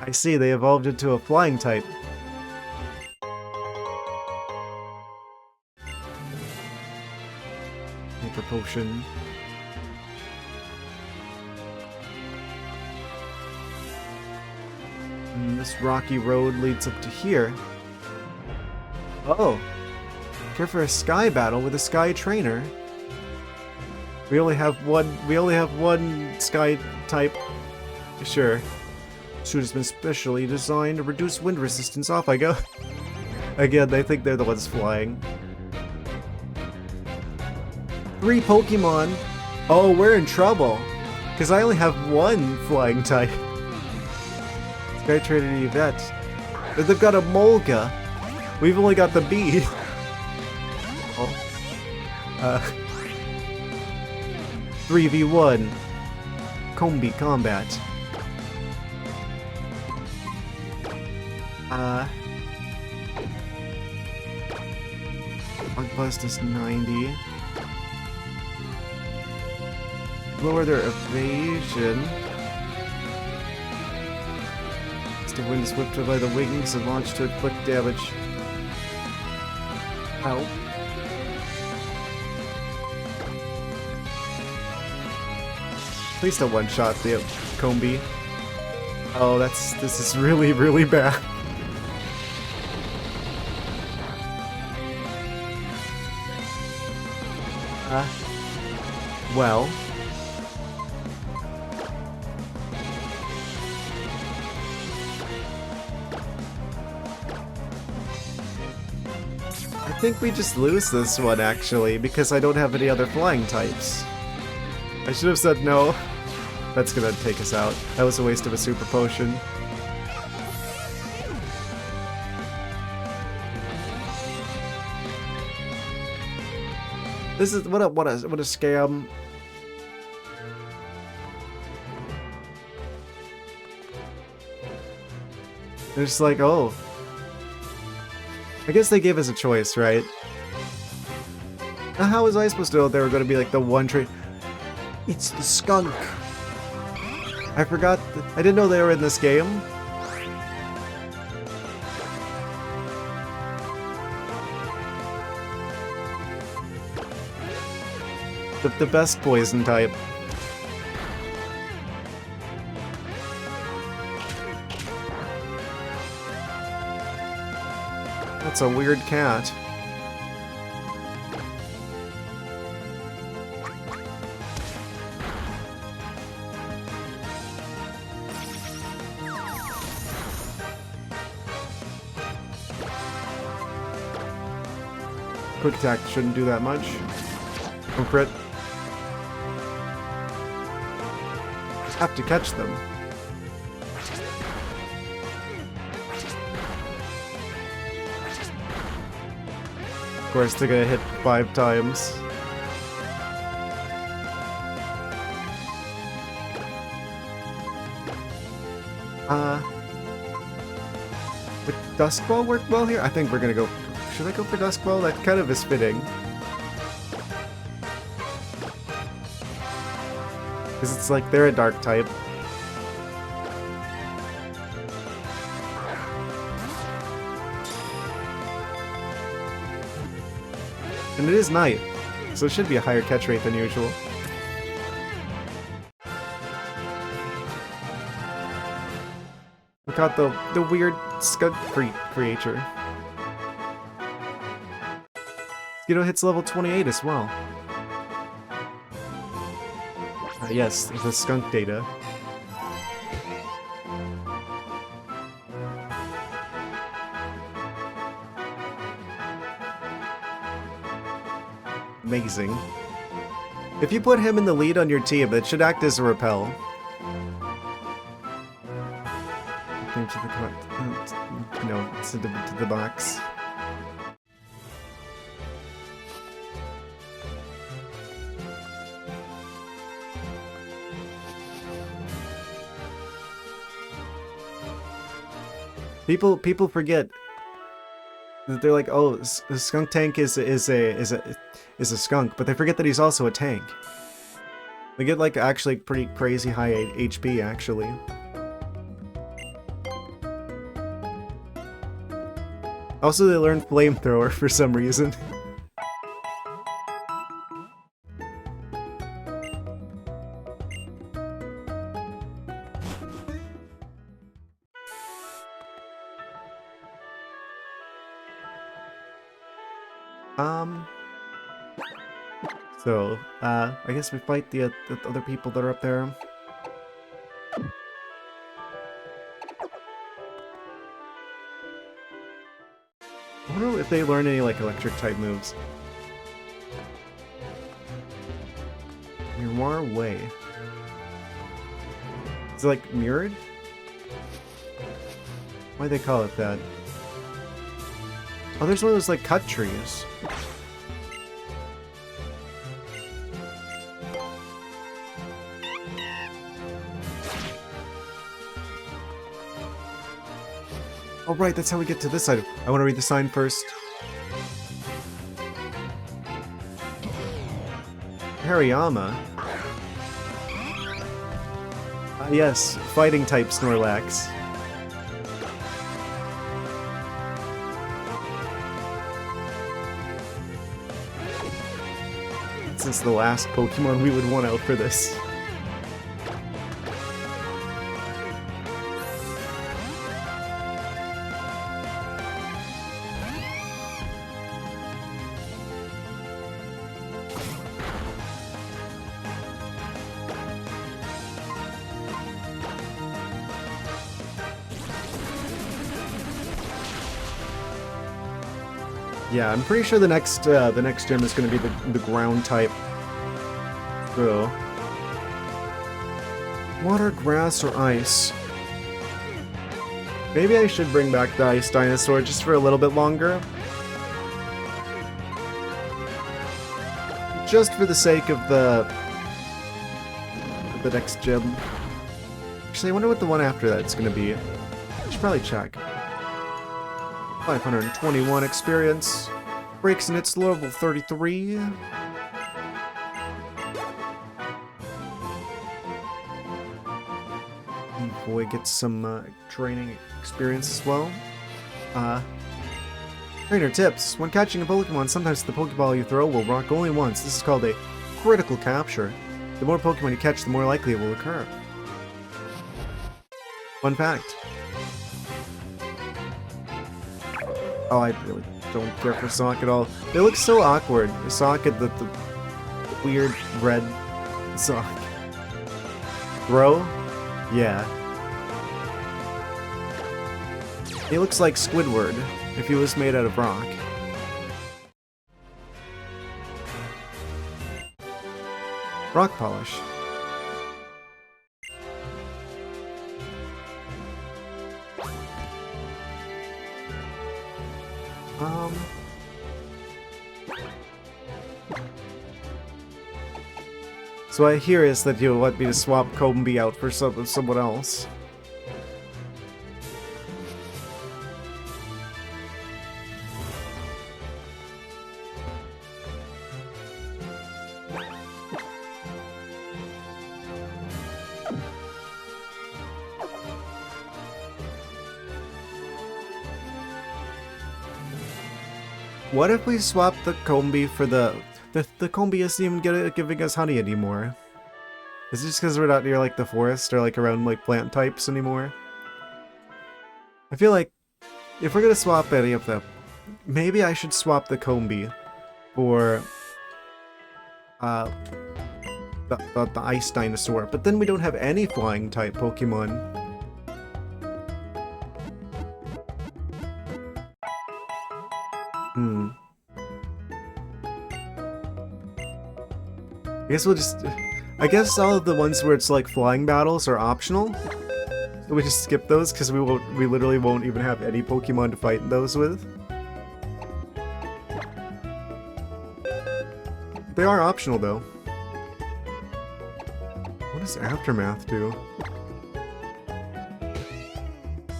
I see, they evolved into a flying type. Paper potion. And this rocky road leads up to here. Oh! Care for a sky battle with a sky trainer? We only have one sky type. Sure. Suit has been specially designed to reduce wind resistance. Off I go. Again, they think they're the ones flying. 3 Pokemon. Oh, we're in trouble. Because I only have one flying type. Sky Trainer Yvette. They've got a Molga. We've only got the bee. Oh. 3v1. Combi combat. Bug is 90. Lower their evasion. The wind is whipped by the wings and launched to inflict damage. Ow. Please don't one-shot the Combi. Oh, this is really, really bad. Well. I think we just lose this one, actually, because I don't have any other flying types. I should have said no. That's gonna take us out. That was a waste of a super potion. This is what a scam. They're just like, oh. I guess they gave us a choice, right? Now, how was I supposed to know they were going to be like the one trade? It's the skunk. I forgot. I didn't know they were in this game. The best poison type. That's a weird cat. Quick attack shouldn't do that much. Oh, crit. Just have to catch them. Of course, they're gonna hit 5 times. Would Duskball work well here? I think we're gonna go... Should I go for Duskball? That kind of is fitting. Because it's like they're a dark type. And it is night, so it should be a higher catch rate than usual. We caught the weird skunk creature. Mosquito hits level 28 as well. Yes, the skunk data. Amazing. If you put him in the lead on your team, it should act as a repel. To the no, to the box. People forget that they're like, oh, the skunk tank is a skunk, but they forget that he's also a tank. They get like actually pretty crazy high HP actually. Also, they learned flamethrower for some reason. So, I guess we fight the other people that are up there. I wonder if they learn any, like, electric-type moves. Miroir Way. Is it, like, mirrored? Why'd they call it that? Oh, there's one of those, like, cut trees. Oh right, that's how we get to this side. I want to read the sign first. Hariyama. Yes, fighting type Snorlax. Since the last Pokemon we would want out for this. Yeah, I'm pretty sure the next gym is going to be the ground type. So, water, grass, or ice. Maybe I should bring back the ice dinosaur just for a little bit longer. Just for the sake of the next gym. Actually, I wonder what the one after that is going to be. I should probably check. 521 experience. Breaks in its level 33. Boy gets some training experience as well. Trainer tips. When catching a Pokemon, sometimes the Pokeball you throw will rock only once. This is called a critical capture. The more Pokemon you catch, the more likely it will occur. Fun fact. Oh, I really don't care for Sock at all. They look so awkward. Sock at the weird red Sock. Bro? Yeah. He looks like Squidward if he was made out of rock. Rock polish. So what I hear is that you want me to swap Combee out for someone else. What if we swap the Combi for the Combi isn't even giving us honey anymore? Is it just because we're not near like the forest or like around like plant types anymore? I feel like if we're gonna swap any of them, maybe I should swap the Combi for the ice dinosaur, but then we don't have any flying type Pokemon. I guess we'll just... I guess all of the ones where it's like flying battles are optional. So we just skip those because we literally won't even have any Pokemon to fight those with. They are optional though. What does Aftermath do?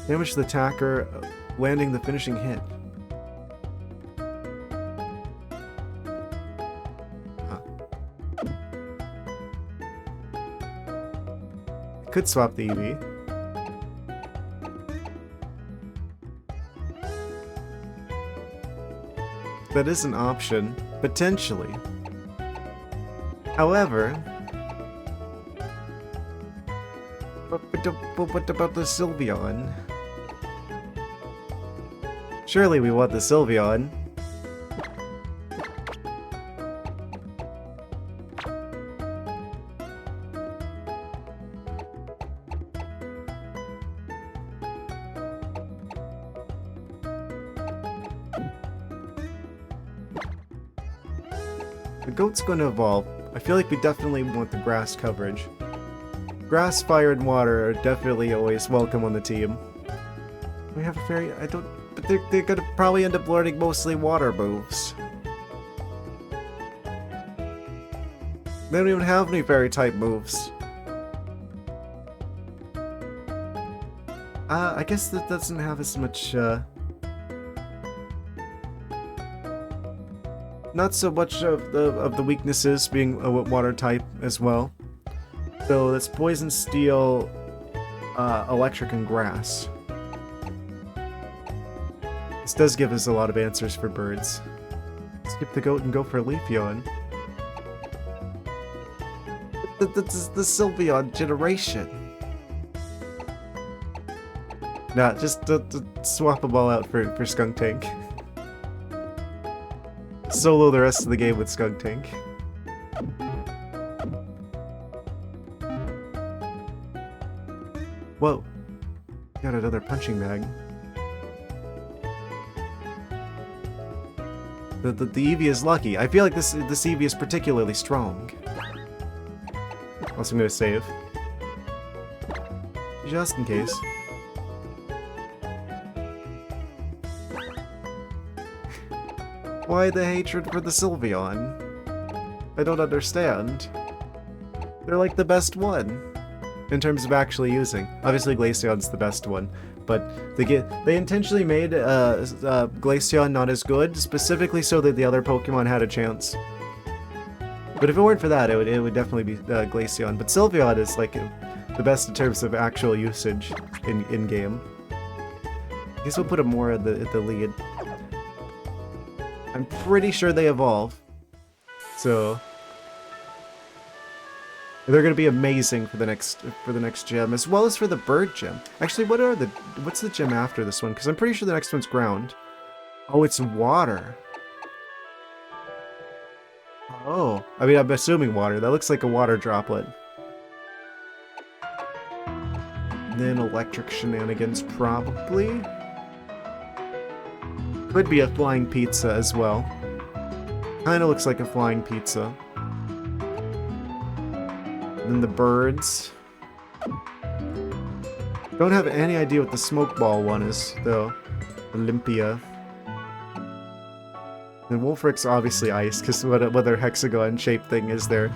Damage the attacker, landing the finishing hit. Could swap the EV. That is an option, potentially. However, what about the Sylveon? Surely we want the Sylveon. The goat's going to evolve. I feel like we definitely want the grass coverage. Grass, fire, and water are definitely always welcome on the team. We have a fairy... I don't... But they're gonna probably end up learning mostly water moves. They don't even have any fairy type moves. I guess that doesn't have as much, not so much of the weaknesses being a water type as well. So that's poison, steel, electric, and grass. This does give us a lot of answers for birds. Skip the goat and go for Leafeon. That's the Sylveon generation. Nah, just swap them all out for Skuntank. Solo the rest of the game with Skuntank. Whoa. Got another punching bag. The Eevee is lucky. I feel like this Eevee is particularly strong. Also, I'm gonna save. Just in case. Why the hatred for the Sylveon? I don't understand. They're like the best one in terms of actually using. Obviously Glaceon's the best one, but they intentionally made Glaceon not as good, specifically so that the other Pokemon had a chance. But if it weren't for that, it would definitely be Glaceon. But Sylveon is like the best in terms of actual usage in game. I guess we'll put him more at the lead. I'm pretty sure they evolve, so they're gonna be amazing for the next gym, as well as for the bird gym. Actually, what's the gym after this one? Because I'm pretty sure the next one's ground. Oh, it's water. Oh, I mean, I'm assuming water. That looks like a water droplet. And then electric shenanigans, probably. Could be a flying pizza as well. Kinda looks like a flying pizza. And then the birds. Don't have any idea what the smoke ball one is, though. Olympia. And Wolfric's obviously ice, because what other hexagon-shaped thing is there?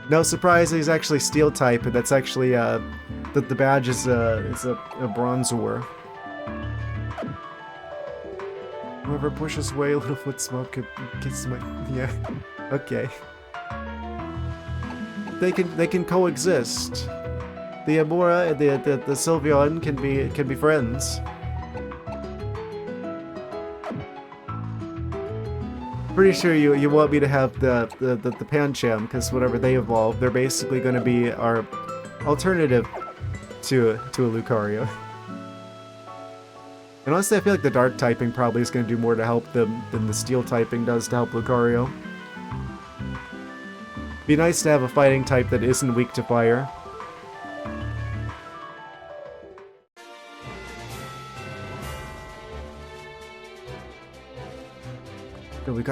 No surprise, he's actually steel type, and that's actually, the badge is a Bronzor. Whoever pushes away Littlefoot Smoke gets my... yeah. Okay. They can coexist. The Amora and the Sylveon can be friends. Pretty sure you want me to have the Pancham, because whenever they evolve, they're basically going to be our alternative to a Lucario. And honestly, I feel like the Dark typing probably is going to do more to help them than the Steel typing does to help Lucario. Be nice to have a fighting type that isn't weak to fire.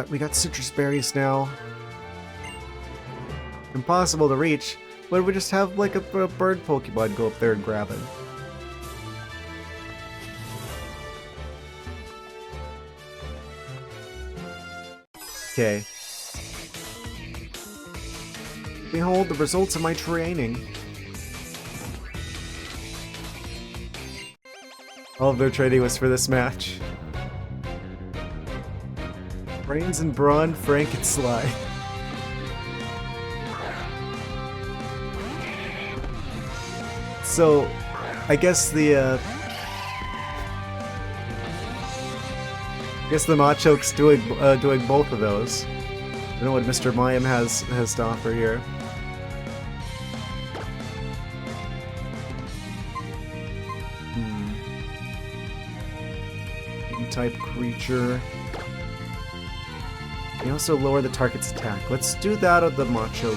We got citrus berries now. Impossible to reach. Why don't we just have like a bird Pokemon go up there and grab it? Okay. Behold the results of my training. All of their training was for this match. Brains and Brawn, Frank and Sly. So, I guess the Machoke's doing both of those. I don't know what Mr. Mayim has to offer here. Type creature. You also lower the target's attack. Let's do that on the Machoke.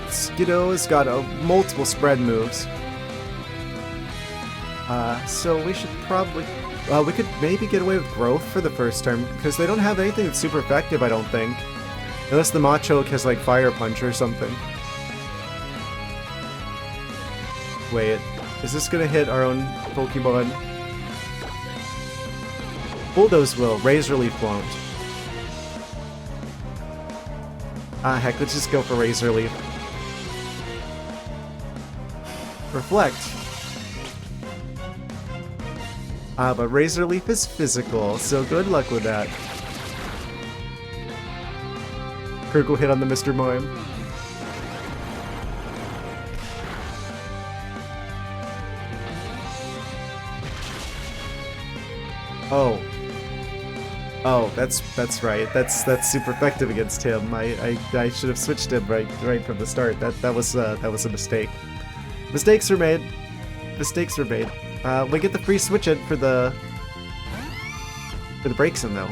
Skiddo's got multiple spread moves. So we should probably... we could maybe get away with Growth for the first turn, because they don't have anything that's super effective, I don't think. Unless the Machoke has, like, Fire Punch or something. Wait, is this gonna hit our own Pokemon? Bulldoze will. Razor Leaf won't. Ah, heck, let's just go for Razor Leaf. Reflect. Ah, but Razor Leaf is physical, so good luck with that. Critical hit on the Mr. Mime. Oh. Oh, that's right. That's super effective against him. I should have switched him right from the start. That was a mistake. Mistakes were made. Mistakes were made. We get the free switch in for the breaks in though.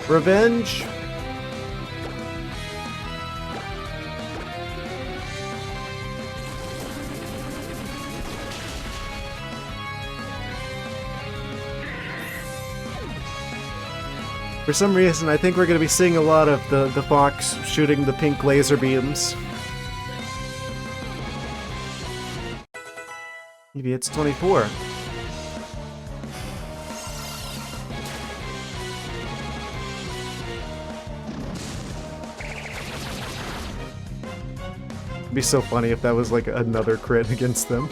Revenge. For some reason, I think we're going to be seeing a lot of the fox shooting the pink laser beams. Maybe it's 24. It'd be so funny if that was like another crit against them.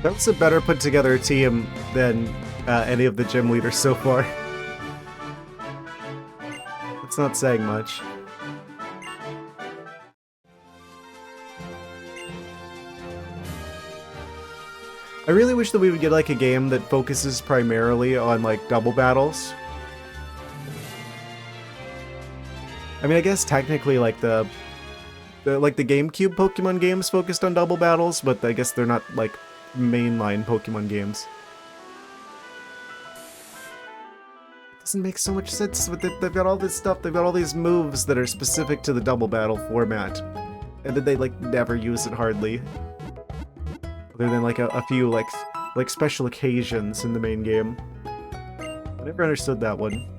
That was a better put together team than any of the gym leaders so far. That's not saying much. I really wish that we would get like a game that focuses primarily on like double battles. I mean, I guess technically like the GameCube Pokemon games focused on double battles, but I guess they're not like mainline Pokemon games. It doesn't make so much sense, but they've got all this stuff, they've got all these moves that are specific to the double battle format, and then they like never use it hardly. Other than like a few like special occasions in the main game. I never understood that one.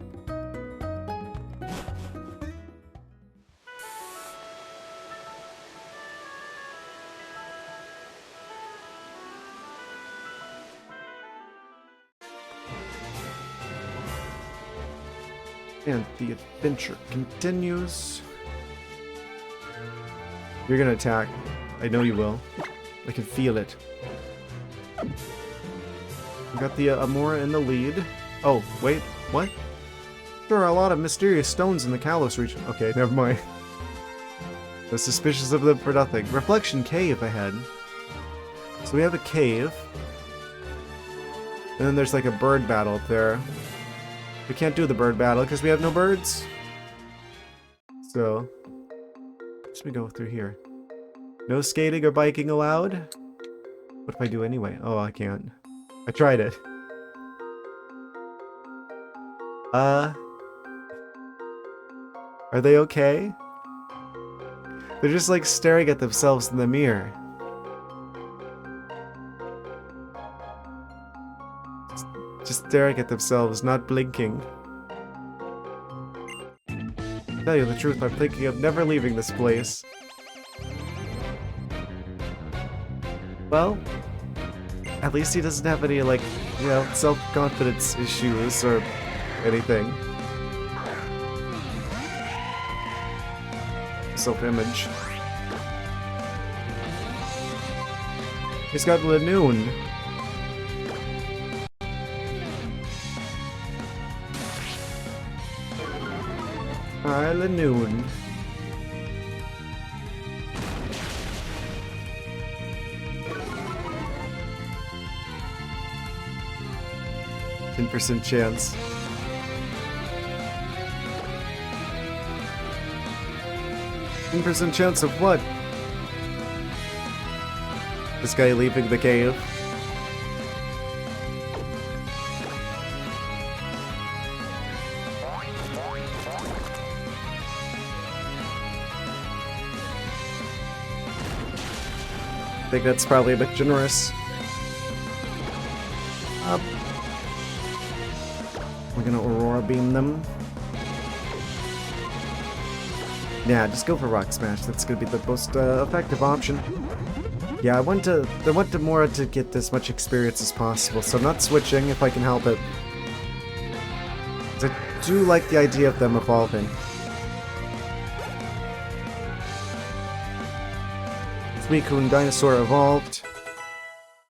And the adventure continues. You're gonna attack. I know you will. I can feel it. We got the Amora in the lead. Oh, wait, what? There are a lot of mysterious stones in the Kalos region. Okay, never mind. I was suspicious of them for nothing. Reflection Cave ahead. So we have a cave. And then there's like a bird battle up there. We can't do the bird battle because we have no birds. So, let's we go through here. No skating or biking allowed? What if I do anyway? Oh, I can't. I tried it. Are they okay? They're just like staring at themselves in the mirror. Just staring at themselves, not blinking. To tell you the truth, I'm thinking of never leaving this place. Well, at least he doesn't have any, like, you know, self-confidence issues or anything. Self-image. He's got Lanoon. Hi, Lanoon. %10 chance. %10 chance of what? This guy leaving the cave. I think that's probably a bit generous. We're gonna Aurora Beam them. Yeah, just go for Rock Smash. That's gonna be the most effective option. Yeah, I want Mora to get as much experience as possible, so I'm not switching if I can help it. I do like the idea of them evolving. Miku and Dinosaur evolved.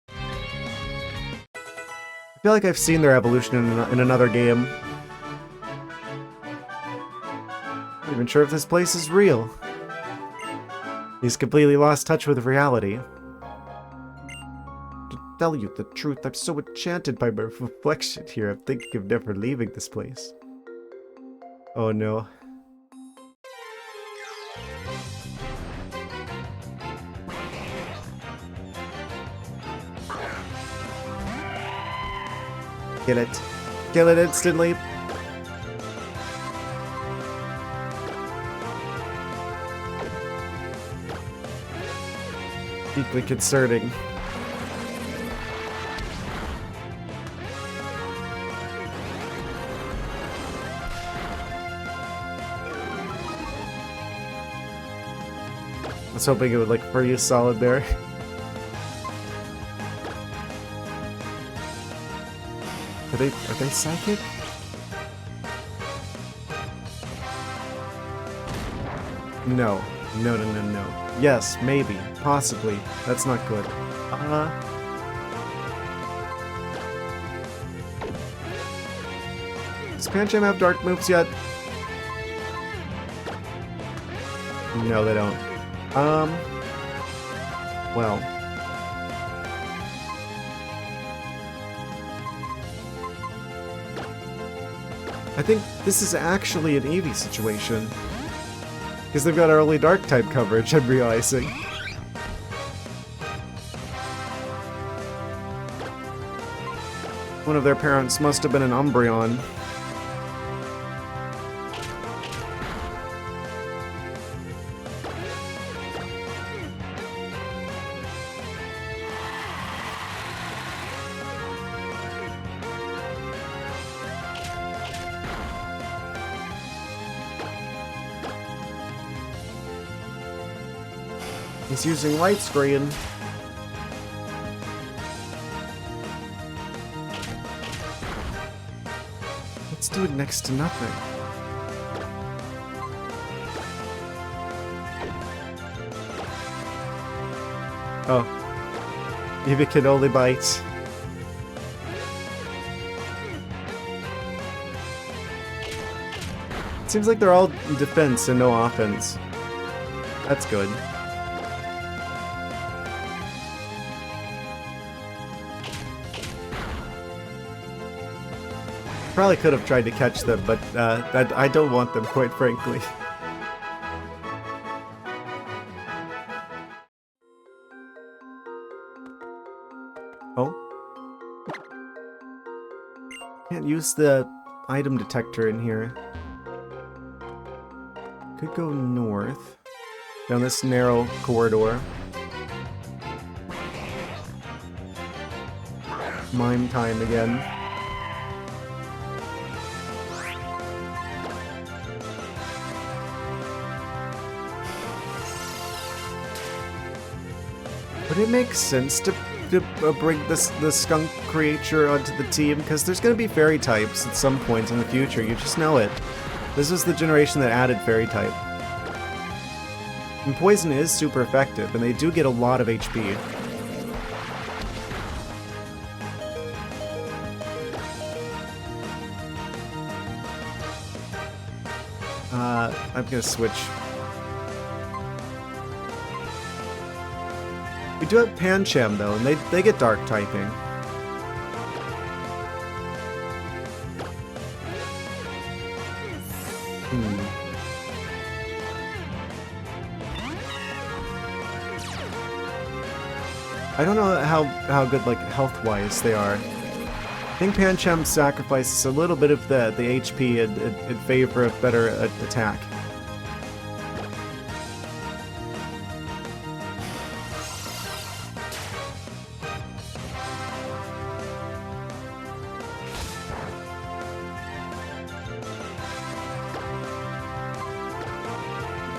I feel like I've seen their evolution in another game. I'm not even sure if this place is real. He's completely lost touch with reality. To tell you the truth, I'm so enchanted by my reflection here, I'm thinking of never leaving this place. Oh no. Kill it. Kill it instantly. Deeply concerning. I was hoping it would like freeze solid there. Are they psychic? No. No, no, no, no. Yes, maybe. Possibly. That's not good. Does Pancham have dark moves yet? No, they don't. Well. I think this is actually an Eevee situation. Because they've got early dark type coverage, I'm realizing. One of their parents must have been an Umbreon. He's using light screen. Let's do it next to nothing. Oh. Eevee can only bite. Seems like they're all defense and no offense. That's good. Probably could have tried to catch them, but I don't want them, quite frankly. Oh? Can't use the item detector in here. Could go north. Down this narrow corridor. Mime time again. But it makes sense to bring the skunk creature onto the team, because there's going to be fairy types at some point in the future, you just know it. This is the generation that added fairy type. And poison is super effective, and they do get a lot of HP. I'm gonna switch. We do have Pancham though, and they get dark typing. I don't know how good, like, health-wise they are. I think Pancham sacrifices a little bit of the HP in favor of better attack.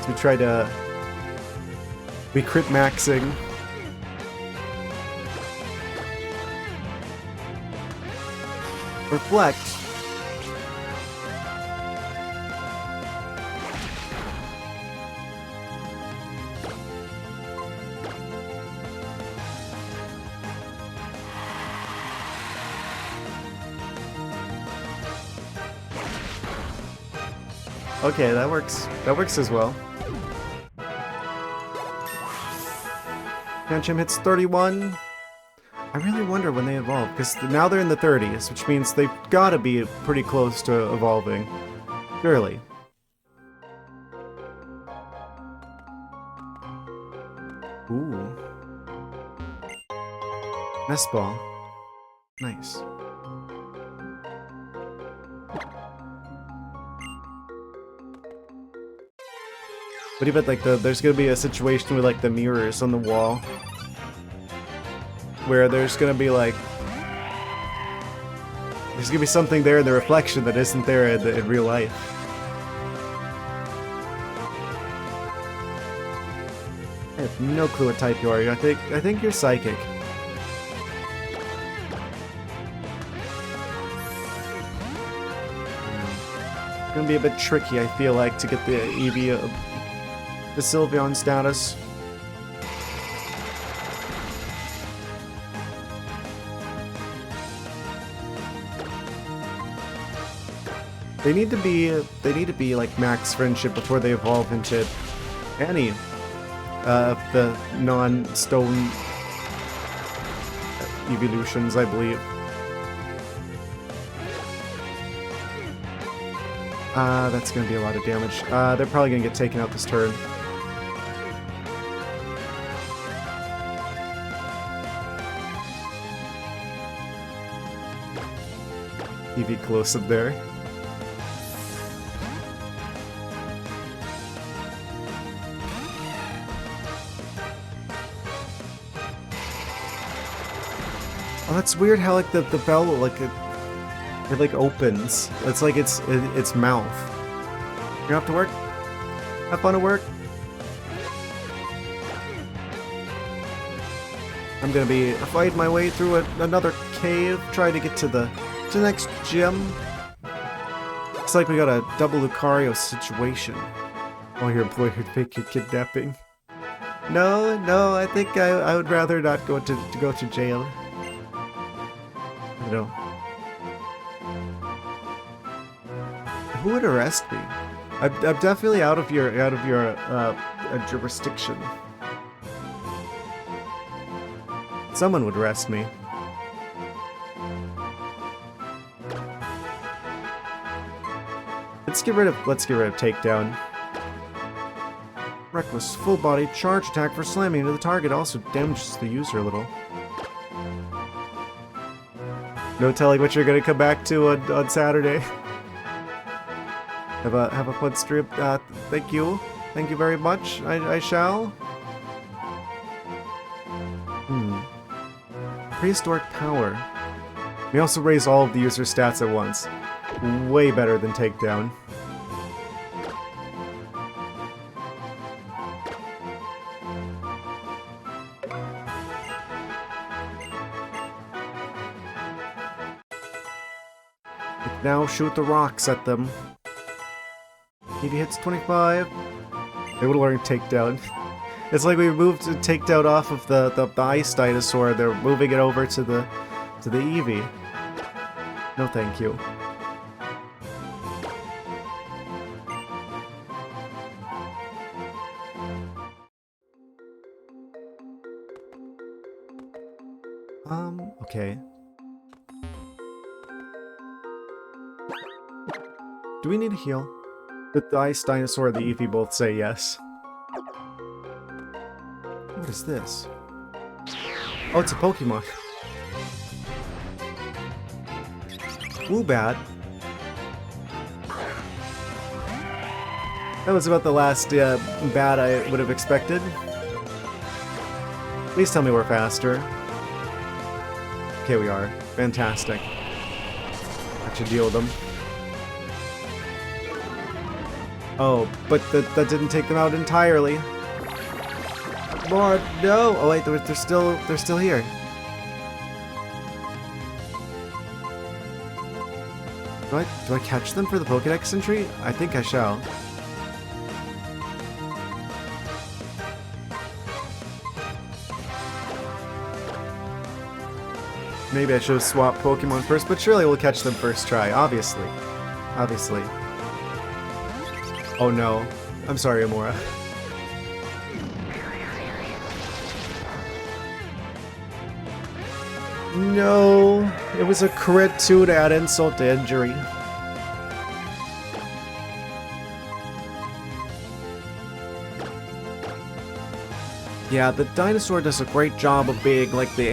So we try to... We crit maxing. Reflect. Okay, that works. That works as well. Pancham hits 31. I really wonder when they evolve, because now they're in the 30s, which means they've got to be pretty close to evolving. Surely. Ooh. Nest ball. Nice. But even like there's gonna be a situation with like the mirrors on the wall, where there's gonna be like something there in the reflection that isn't there in real life. I have no clue what type you are. I think you're psychic. It's gonna be a bit tricky, I feel like, to get the Eevee, the Sylveon status. They need to be like max friendship before they evolve into any of the non-stone evolutions, I believe. That's gonna be a lot of damage. They're probably gonna get taken out this turn. Eevee close up there. Oh, that's weird how like the bell like it like opens. It's like its mouth. You have to work. Have fun at work. I'm gonna be fighting my way through another cave, trying to get to the next gym. Looks like we got a double Lucario situation. Oh, your employer fake your kidnapping. No, no, I think I would rather not go to go to jail. I don't know. Who would arrest me? I'm definitely out of your jurisdiction. Someone would arrest me. Let's get rid of takedown. Reckless full body charge attack for slamming into the target also damages the user a little. No telling what you're gonna come back to on Saturday. Have a fun stream. Thank you very much. I shall. Prehistoric power. We also raise all of the user stats at once. Way better than takedown. Now shoot the rocks at them. If he hits 25, they would learn takedown. It's like we moved takedown off of the ice dinosaur. They're moving it over to the Eevee. No, thank you. Okay. Do we need a heal? The ice dinosaur and the Eevee both say yes. What is this? Oh, it's a Pokemon. Woobat. That was about the last bat I would have expected. Please tell me we're faster. Okay, we are. Fantastic. I should deal with them. Oh, but that didn't take them out entirely. Lord, no! Oh wait, they're still here. Do I catch them for the Pokédex entry? I think I shall. Maybe I should have swapped Pokemon first, but surely we'll catch them first try, obviously. Obviously. Oh no. I'm sorry, Amora. No, it was a crit too to add insult to injury. Yeah, the dinosaur does a great job of being like the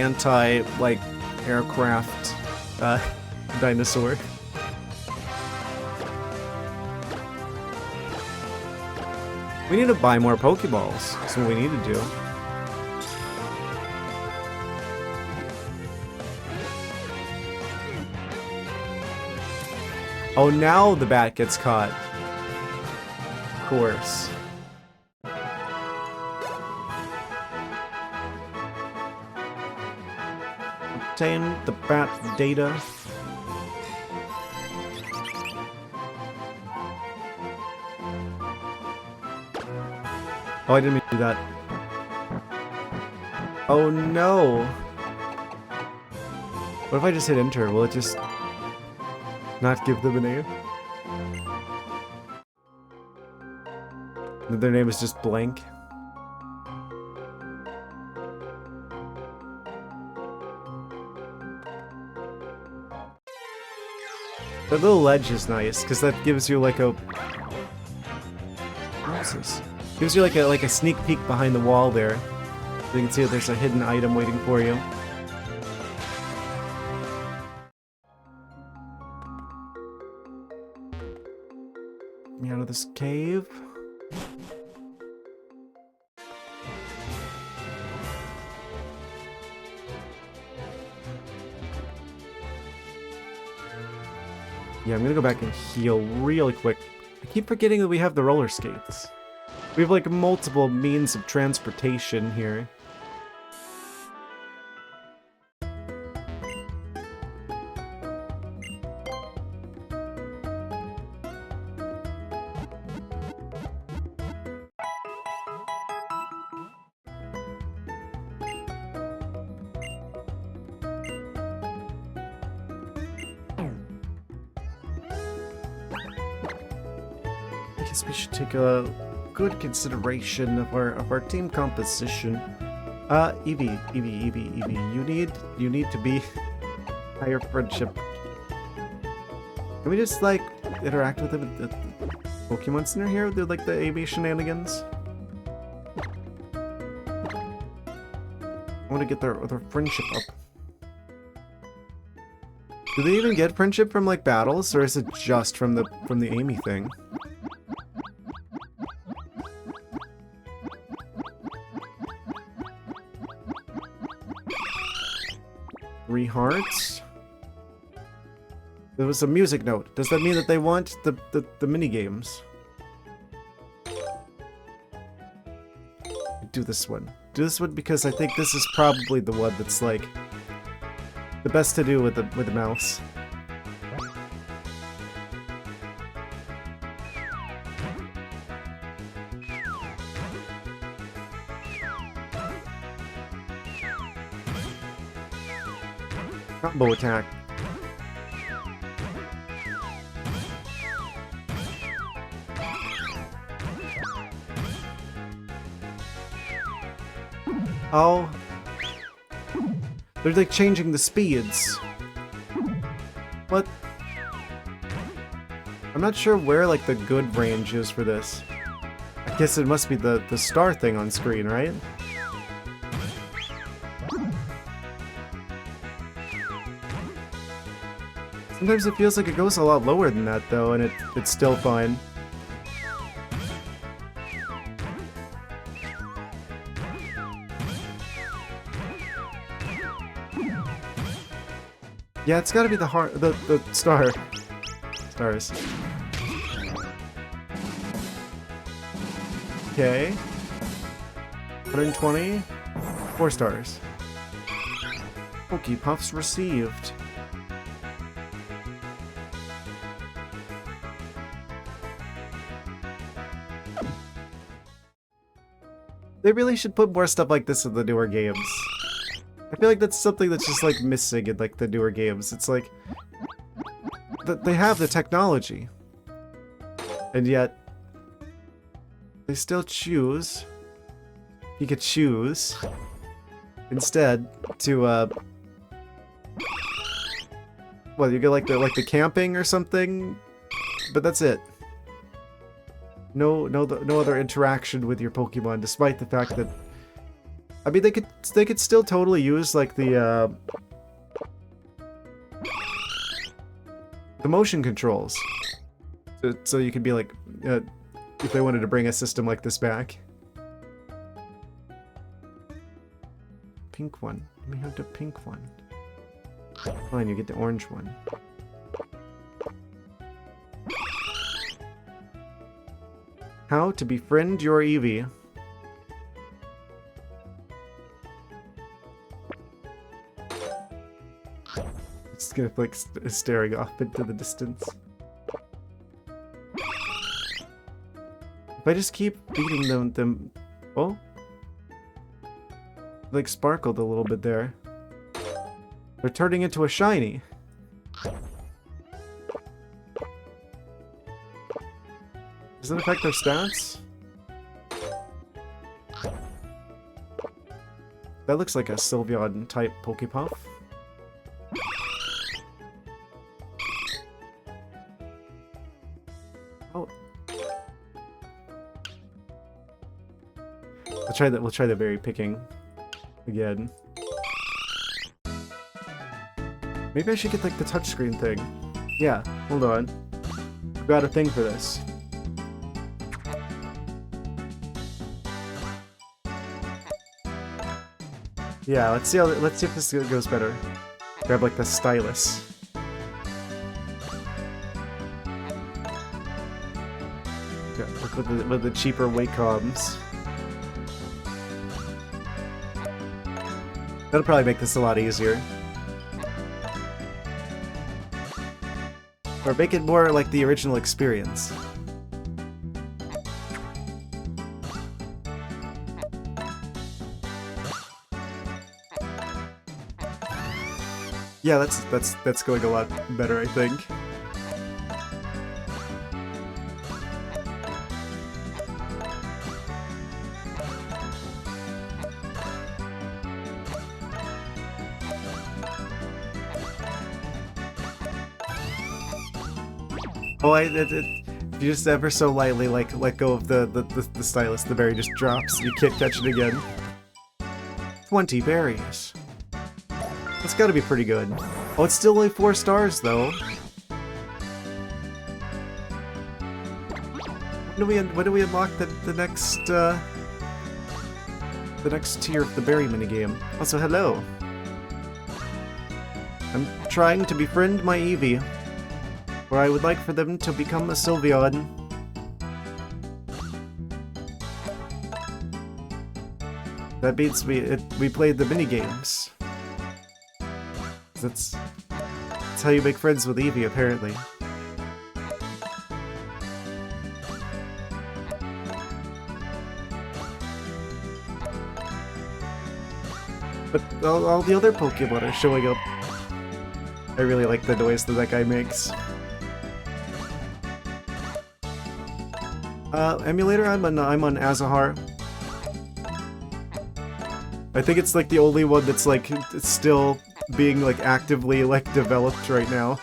aircraft dinosaur. We need to buy more Pokeballs. That's what we need to do. Oh, now the bat gets caught. Of course. Obtain the bat data. Oh, I didn't mean to do that. Oh no! What if I just hit enter? Will it just not give them a name? Their name is just blank. That little ledge is nice, because that gives you like a... What is this? Gives you like a sneak peek behind the wall there. So you can see that there's a hidden item waiting for you. Get me out of this cave. Yeah, I'm gonna go back and heal really quick. I keep forgetting that we have the roller skates. We have like multiple means of transportation here. guess we should take a good consideration of our team composition. Evie, you need to be higher friendship. Can we just like interact with them at the Pokemon Center here? Do like the AB shenanigans? I want to get their friendship up. Do they even get friendship from like battles, or is it just from the Amy thing? Three hearts. There was a music note. Does that mean that they want the mini games? Do this one. Do this one because I think this is probably the one that's like the best to do with the mouse. Combo attack. Oh. They're like changing the speeds. What? I'm not sure where like the good range is for this. I guess it must be the star thing on screen, right? Sometimes it feels like it goes a lot lower than that though, and it's still fine. Yeah, it's gotta be the stars. 'Kay. 120. 4 stars. Pokepuffs received. They really should put more stuff like this in the newer games. I feel like that's something that's just like missing in like the newer games. It's like they have the technology, and yet they still choose. You could choose instead to well, you get like the camping or something, but that's it. No other interaction with your Pokemon, despite the fact that I mean they could still totally use like the motion controls, so you could be like if they wanted to bring a system like this back. Pink one. Let me have the pink one. Fine, you get the orange one. How to befriend your Eevee. It's gonna like staring off into the distance. If I just keep beating them, oh, like sparkled a little bit there. They're turning into a shiny. Does that affect their stats? That looks like a Sylveon type Pokepuff. Oh. We'll try the berry picking again. Maybe I should get like the touchscreen thing. Yeah, hold on. I've got a thing for this. Yeah, let's see if this goes better. Grab like the stylus. Yeah, with the cheaper Wacom's. That'll probably make this a lot easier. Or make it more like the original experience. Yeah, that's going a lot better, I think. Oh, if you just ever so lightly like let go of the stylus, the berry just drops. You can't catch it again. 20 berries. That's gotta be pretty good. Oh, it's still only 4 stars though. When do we unlock the next tier of the berry minigame? Also, hello. I'm trying to befriend my Eevee, or I would like for them to become a Sylveon. That means we played the minigames. That's how you make friends with Eevee, apparently. But all the other Pokemon are showing up. I really like the noise that guy makes. Emulator, I'm on Azahar. I think it's like the only one that's like it's still being like actively like developed right now.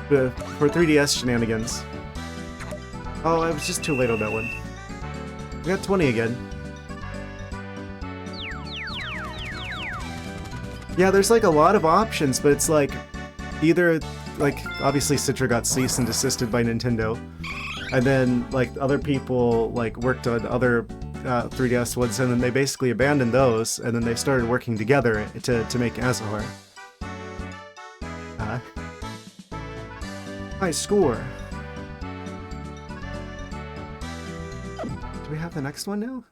For 3DS shenanigans. Oh, I was just too late on that one. We got 20 again. Yeah, there's like a lot of options, but it's like either like obviously Citra got cease and desisted by Nintendo, and then like other people like worked on other 3DS ones, and then they basically abandoned those, and then they started working together to make Azahar. High score. Do we have the next one now?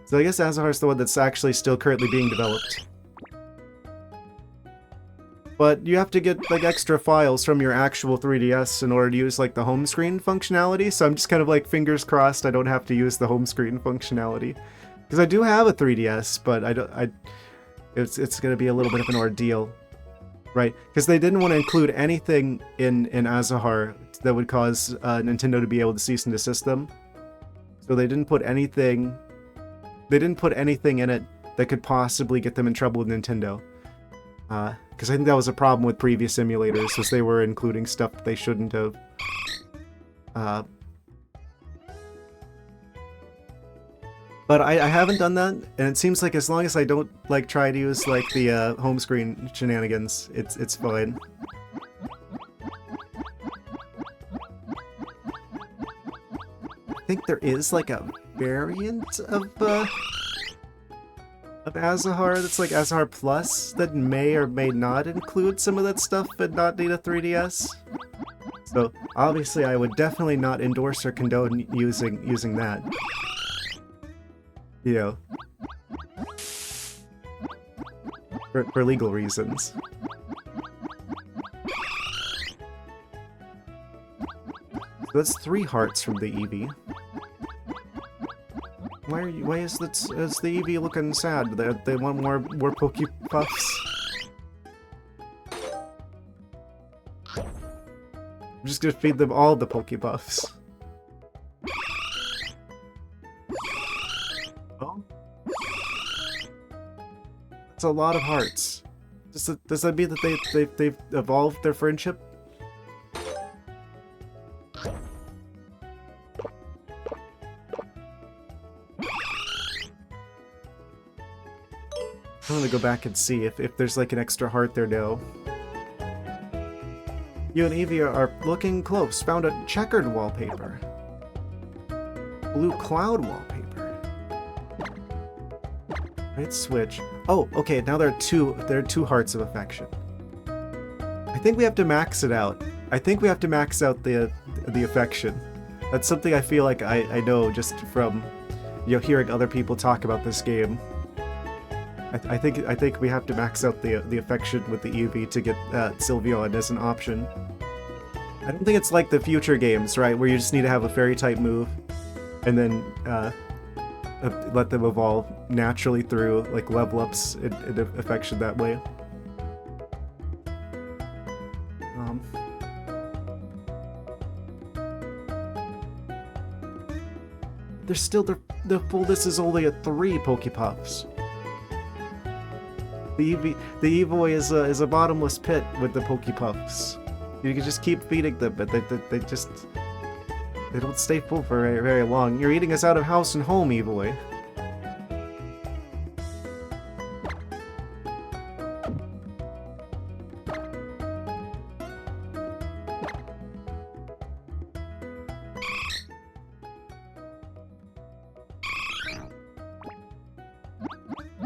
So I guess Azahar's the one that's actually still currently being developed. But you have to get like extra files from your actual 3DS in order to use like the home screen functionality, so I'm just kind of like fingers crossed I don't have to use the home screen functionality. Because I do have a 3DS, but it's gonna be a little bit of an ordeal. Right, because they didn't want to include anything in Azahar that would cause Nintendo to be able to cease and desist them. So they didn't put anything in it that could possibly get them in trouble with Nintendo. Because I think that was a problem with previous emulators, was they were including stuff that they shouldn't have. But I haven't done that, and it seems like as long as I don't like try to use like the home screen shenanigans, it's fine. I think there is like a variant of Azahar that's like Azahar Plus that may or may not include some of that stuff but not need a 3DS. So obviously I would definitely not endorse or condone using that. You know, for legal reasons. So that's 3 hearts from the Eevee. Why is the Eevee looking sad? They want more Pokepuffs? I'm just gonna feed them all the Pokepuffs. Oh? That's a lot of hearts. Does that mean that they've evolved their friendship? I'm gonna go back and see if there's like an extra heart there now. You and Eevee are looking close. Found a checkered wallpaper. Blue cloud wallpaper. Right switch. Oh, okay, now there are two hearts of affection. I think we have to max it out. I think we have to max out the affection. That's something I feel like I know just from, you know, hearing other people talk about this game. I think we have to max out the affection with the Eevee to get Sylveon as an option. I don't think it's like the future games, right, where you just need to have a fairy type move, and then let them evolve naturally through like level ups in affection that way. There's still the fullness is only at 3 Pokepuffs. The Eevee is a bottomless pit with the Pokepuffs. You can just keep feeding them, but they just they don't stay full for very, very long. You're eating us out of house and home, Eevee.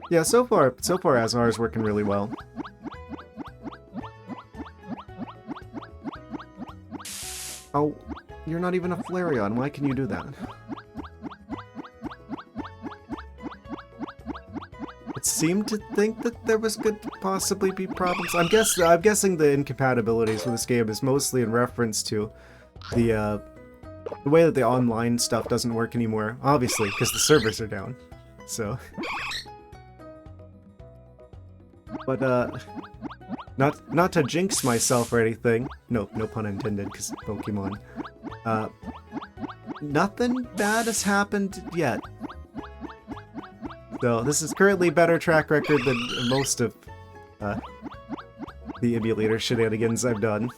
Yeah, so far Azar is working really well. Oh, you're not even a Flareon. Why can you do that? It seemed to think that there could possibly be problems. I'm guessing the incompatibilities for this game is mostly in reference to the way that the online stuff doesn't work anymore. Obviously, because the servers are down. So. But, not to jinx myself or anything. No pun intended, because Pokemon. Nothing bad has happened yet. So, this is currently better track record than most of, the emulator shenanigans I've done.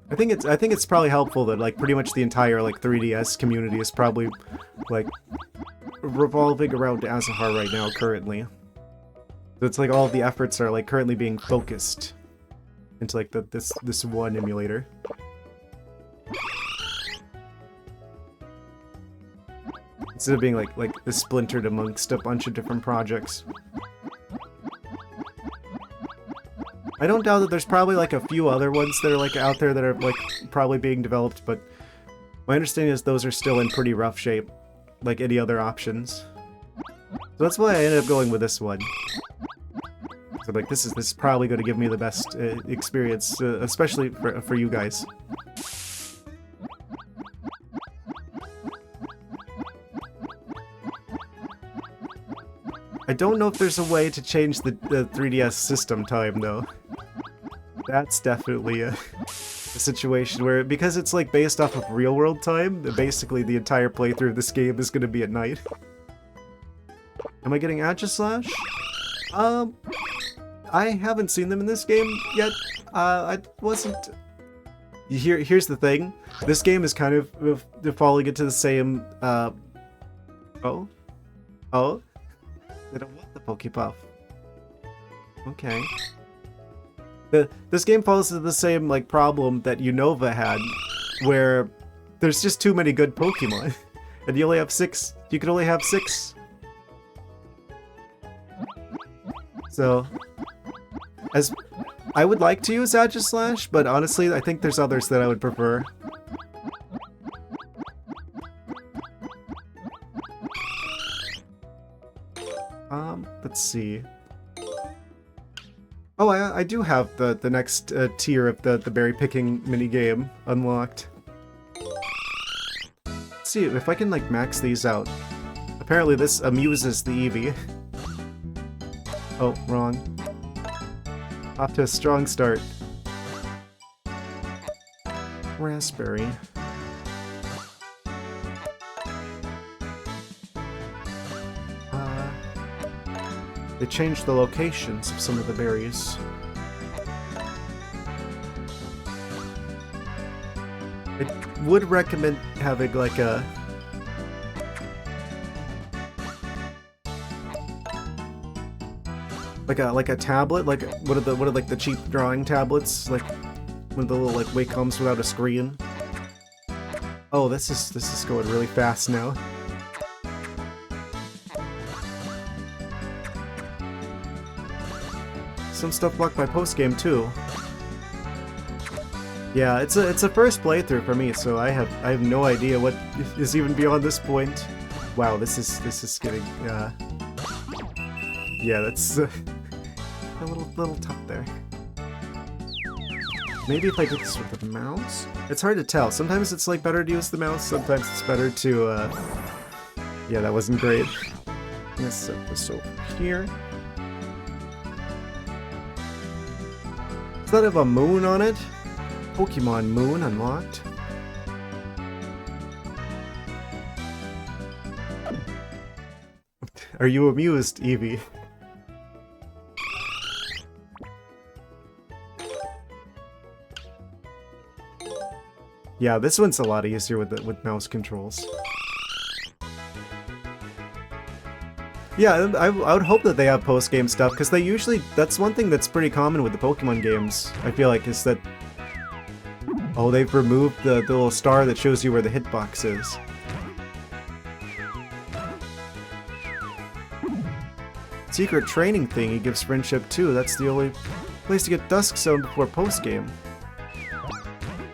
I think it's probably helpful that, like, pretty much the entire, like, 3DS community is probably, like, revolving around Azahar right now, currently. So it's like all the efforts are, like, currently being focused into, like, this one emulator. Instead of being, like splintered amongst a bunch of different projects. I don't doubt that there's probably, like, a few other ones that are, like, out there that are, like, probably being developed, but my understanding is those are still in pretty rough shape. Like any other options. So that's why I ended up going with this one. So like this is probably going to give me the best experience, especially for you guys. I don't know if there's a way to change the 3DS system time though. That's definitely a situation where, because it's like based off of real world time, basically the entire playthrough of this game is going to be at night. Am I getting Agislash? I haven't seen them in this game yet. I wasn't... Here's the thing. This game is kind of falling into the same, Oh? They don't want the Pokepuff. Okay. This game falls into the same, like, problem that Unova had, where there's just too many good Pokemon, and you only have 6. You can only have 6. So, as I would like to use Agislash, but honestly, I think there's others that I would prefer. Let's see. Oh, I do have the next tier of the berry picking minigame unlocked. Let's see if I can, like, max these out. Apparently this amuses the Eevee. Oh, wrong. Off to a strong start. Raspberry. They changed the locations of some of the berries. I would recommend having like a tablet, like what are like the cheap drawing tablets, like when the little like way comes without a screen. Oh, this is going really fast now. Some stuff blocked by post-game too. Yeah, it's a first playthrough for me, so I have no idea what is even beyond this point. Wow, this is getting yeah, that's a little tough there. Maybe if I did this with the mouse? It's hard to tell. Sometimes it's like better to use the mouse, sometimes it's better to yeah, that wasn't great. I'm gonna set this over here. Does that have a moon on it? Pokemon Moon unlocked. Are you amused, Eevee? Yeah, this one's a lot easier with mouse controls. Yeah, I would hope that they have post-game stuff, because they usually... That's one thing that's pretty common with the Pokemon games, I feel like, is that... Oh, they've removed the little star that shows you where the hitbox is. Secret training thing he gives friendship too. That's the only place to get Dusk Stone before post-game.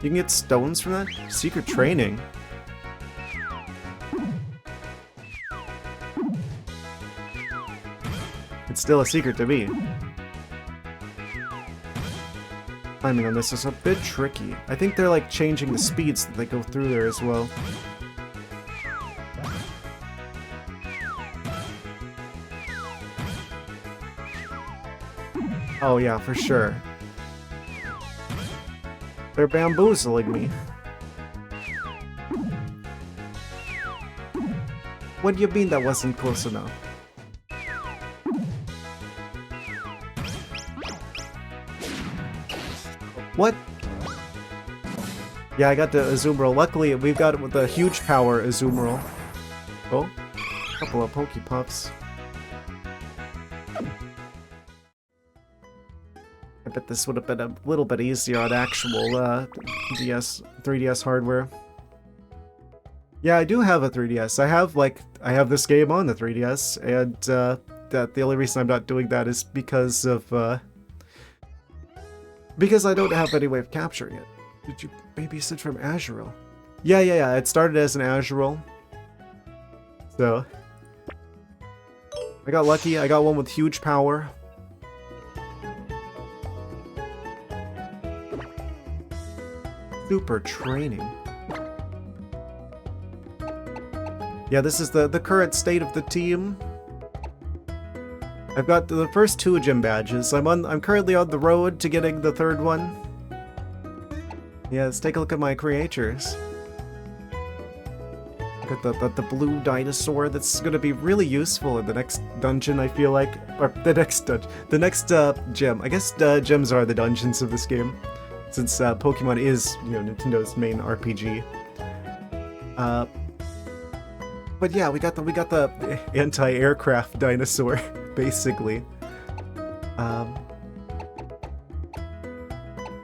You can get stones from that? Secret training? It's still a secret to me. Climbing on this is a bit tricky. I think they're like changing the speeds that they go through there as well. Oh yeah, for sure. They're bamboozling me. What do you mean that wasn't close enough? What? Yeah, I got the Azumarill. Luckily, we've got it with the huge power Azumarill. Oh, a couple of Pokepuffs. I bet this would have been a little bit easier on actual 3DS hardware. Yeah, I do have a 3DS. I have this game on the 3DS, and that the only reason I'm not doing that is because of because I don't have any way of capturing it. Did you babysit from Azurill? Yeah. It started as an Azurill. So I got lucky. I got one with huge power. Super training. Yeah, this is the current state of the team. I've got the first 2 gym badges. I'm currently on the road to getting the 3rd one. Yeah, let's take a look at my creators. Got the blue dinosaur that's gonna be really useful in the next dungeon, I feel like. Or the next gym. I guess gyms are the dungeons of this game, since Pokemon is, you know, Nintendo's main RPG. But yeah, we got the anti-aircraft dinosaur, basically.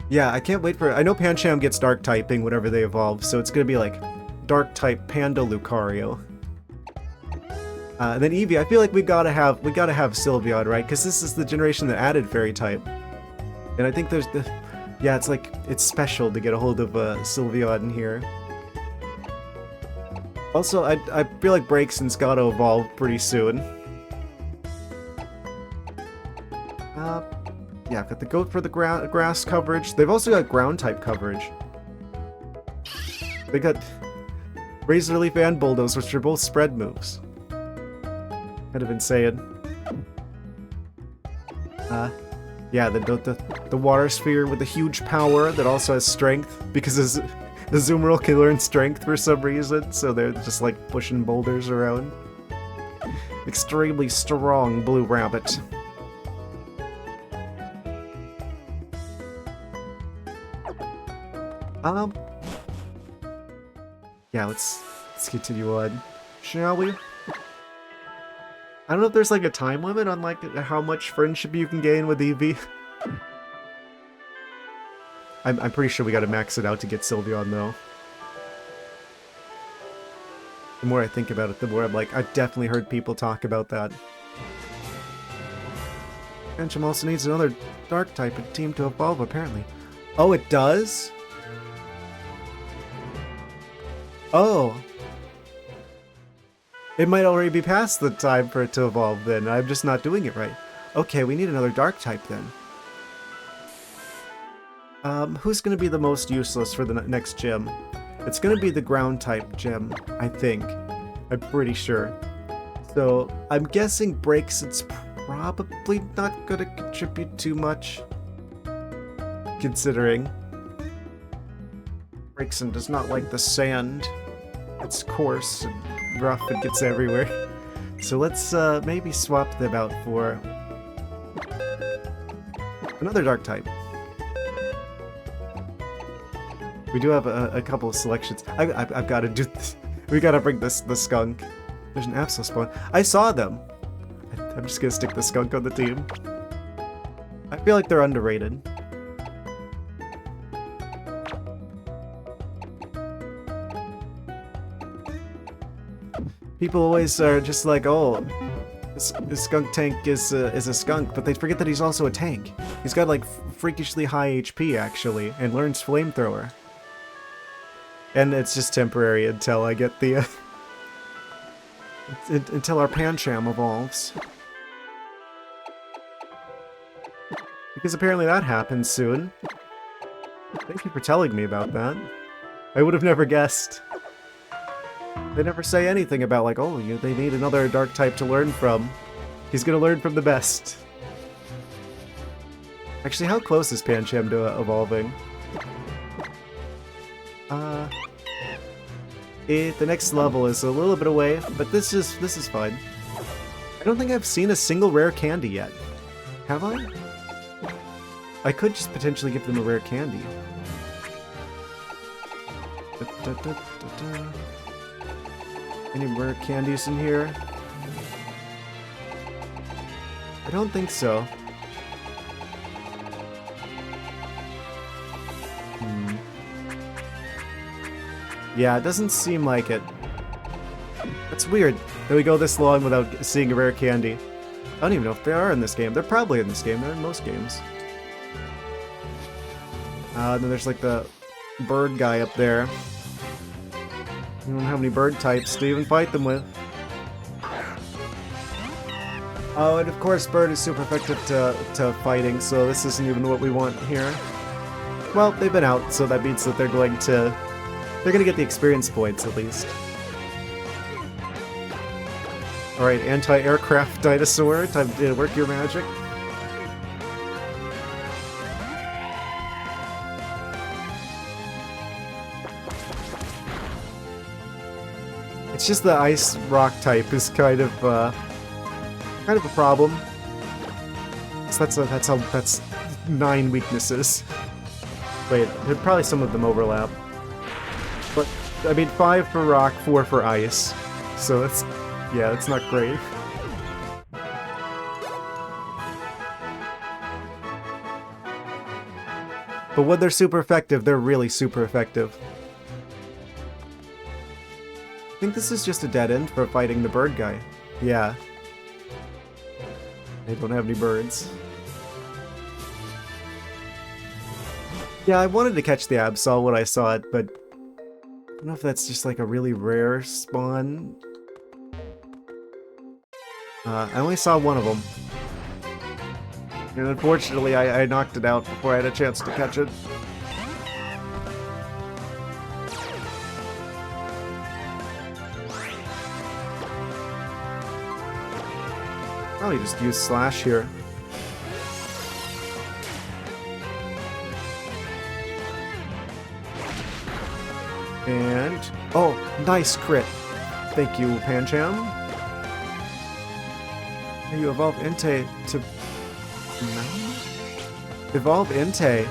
Yeah, I can't wait for... I know Pancham gets dark typing whenever they evolve, so it's gonna be like dark type Panda Lucario. And then Eevee, I feel like we gotta have Sylveon, right? Because this is the generation that added Fairy type, and I think there's the... Yeah, it's like, it's special to get a hold of Sylveon here. Also, I feel like Braixen's gotta evolve pretty soon. Yeah, I've got the goat for the grass coverage. They've also got ground type coverage. They got Razor Leaf and Bulldoze, which are both spread moves. Kind of insane. Yeah, the water sphere with the huge power that also has strength, because the Azumarill can learn strength for some reason, so they're just like pushing boulders around. Extremely strong blue rabbit. Yeah, let's continue on, shall we? I don't know if there's like a time limit on like how much friendship you can gain with Eevee. I'm pretty sure we gotta max it out to get Sylveon though. The more I think about it, the more I'm like, I've definitely heard people talk about that. Pancham also needs another dark type team to evolve, apparently. Oh, it does? Oh. It might already be past the time for it to evolve then. I'm just not doing it right. Okay, we need another dark type then. Who's gonna be the most useless for the next gym? It's gonna be the ground type gym, I think. I'm pretty sure. So, I'm guessing Braixen's probably not gonna contribute too much, considering Braixen does not like the sand. It's coarse and rough and gets everywhere. So let's maybe swap them out for another dark type. We do have a couple of selections. I've got to do this. We got to bring the skunk. There's an Absol spawn. I saw them. I'm just gonna stick the skunk on the team. I feel like they're underrated. People always are just like, oh, this skunk tank is a skunk, but they forget that he's also a tank. He's got like freakishly high HP actually, and learns flamethrower. And it's just temporary until I get the until our Pancham evolves. Because apparently that happens soon. Thank you for telling me about that. I would have never guessed. They never say anything about like, oh, they need another dark type to learn from. He's gonna learn from the best. Actually, how close is Pancham to evolving? The next level is a little bit away, but this is fine. I don't think I've seen a single rare candy yet. Have I? I could just potentially give them a rare candy. Any rare candies in here? I don't think so. Yeah, it doesn't seem like it. That's weird that we go this long without seeing a rare candy. I don't even know if they are in this game. They're probably in this game. They're in most games. And then there's like the bird guy up there. I don't know how many bird types to even fight them with. Oh, and of course bird is super effective to fighting, so this isn't even what we want here. Well, they've been out, so that means that they're gonna get the experience points at least. Alright, anti-aircraft dinosaur, time to work your magic. It's just the ice rock type is kind of a problem. So that's 9 weaknesses. Wait, probably some of them overlap. But I mean 5 for rock, 4 for ice. So it's it's not great. But when they're super effective, they're really super effective. I think this is just a dead end for fighting the bird guy. Yeah. I don't have any birds. Yeah, I wanted to catch the Absol when I saw it, but I don't know if that's just like a really rare spawn. I only saw one of them. And unfortunately, I knocked it out before I had a chance to catch it. Probably just use Slash here. And... oh, nice crit! Thank you, Pancham. You evolve Entei to... no? Evolve Entei.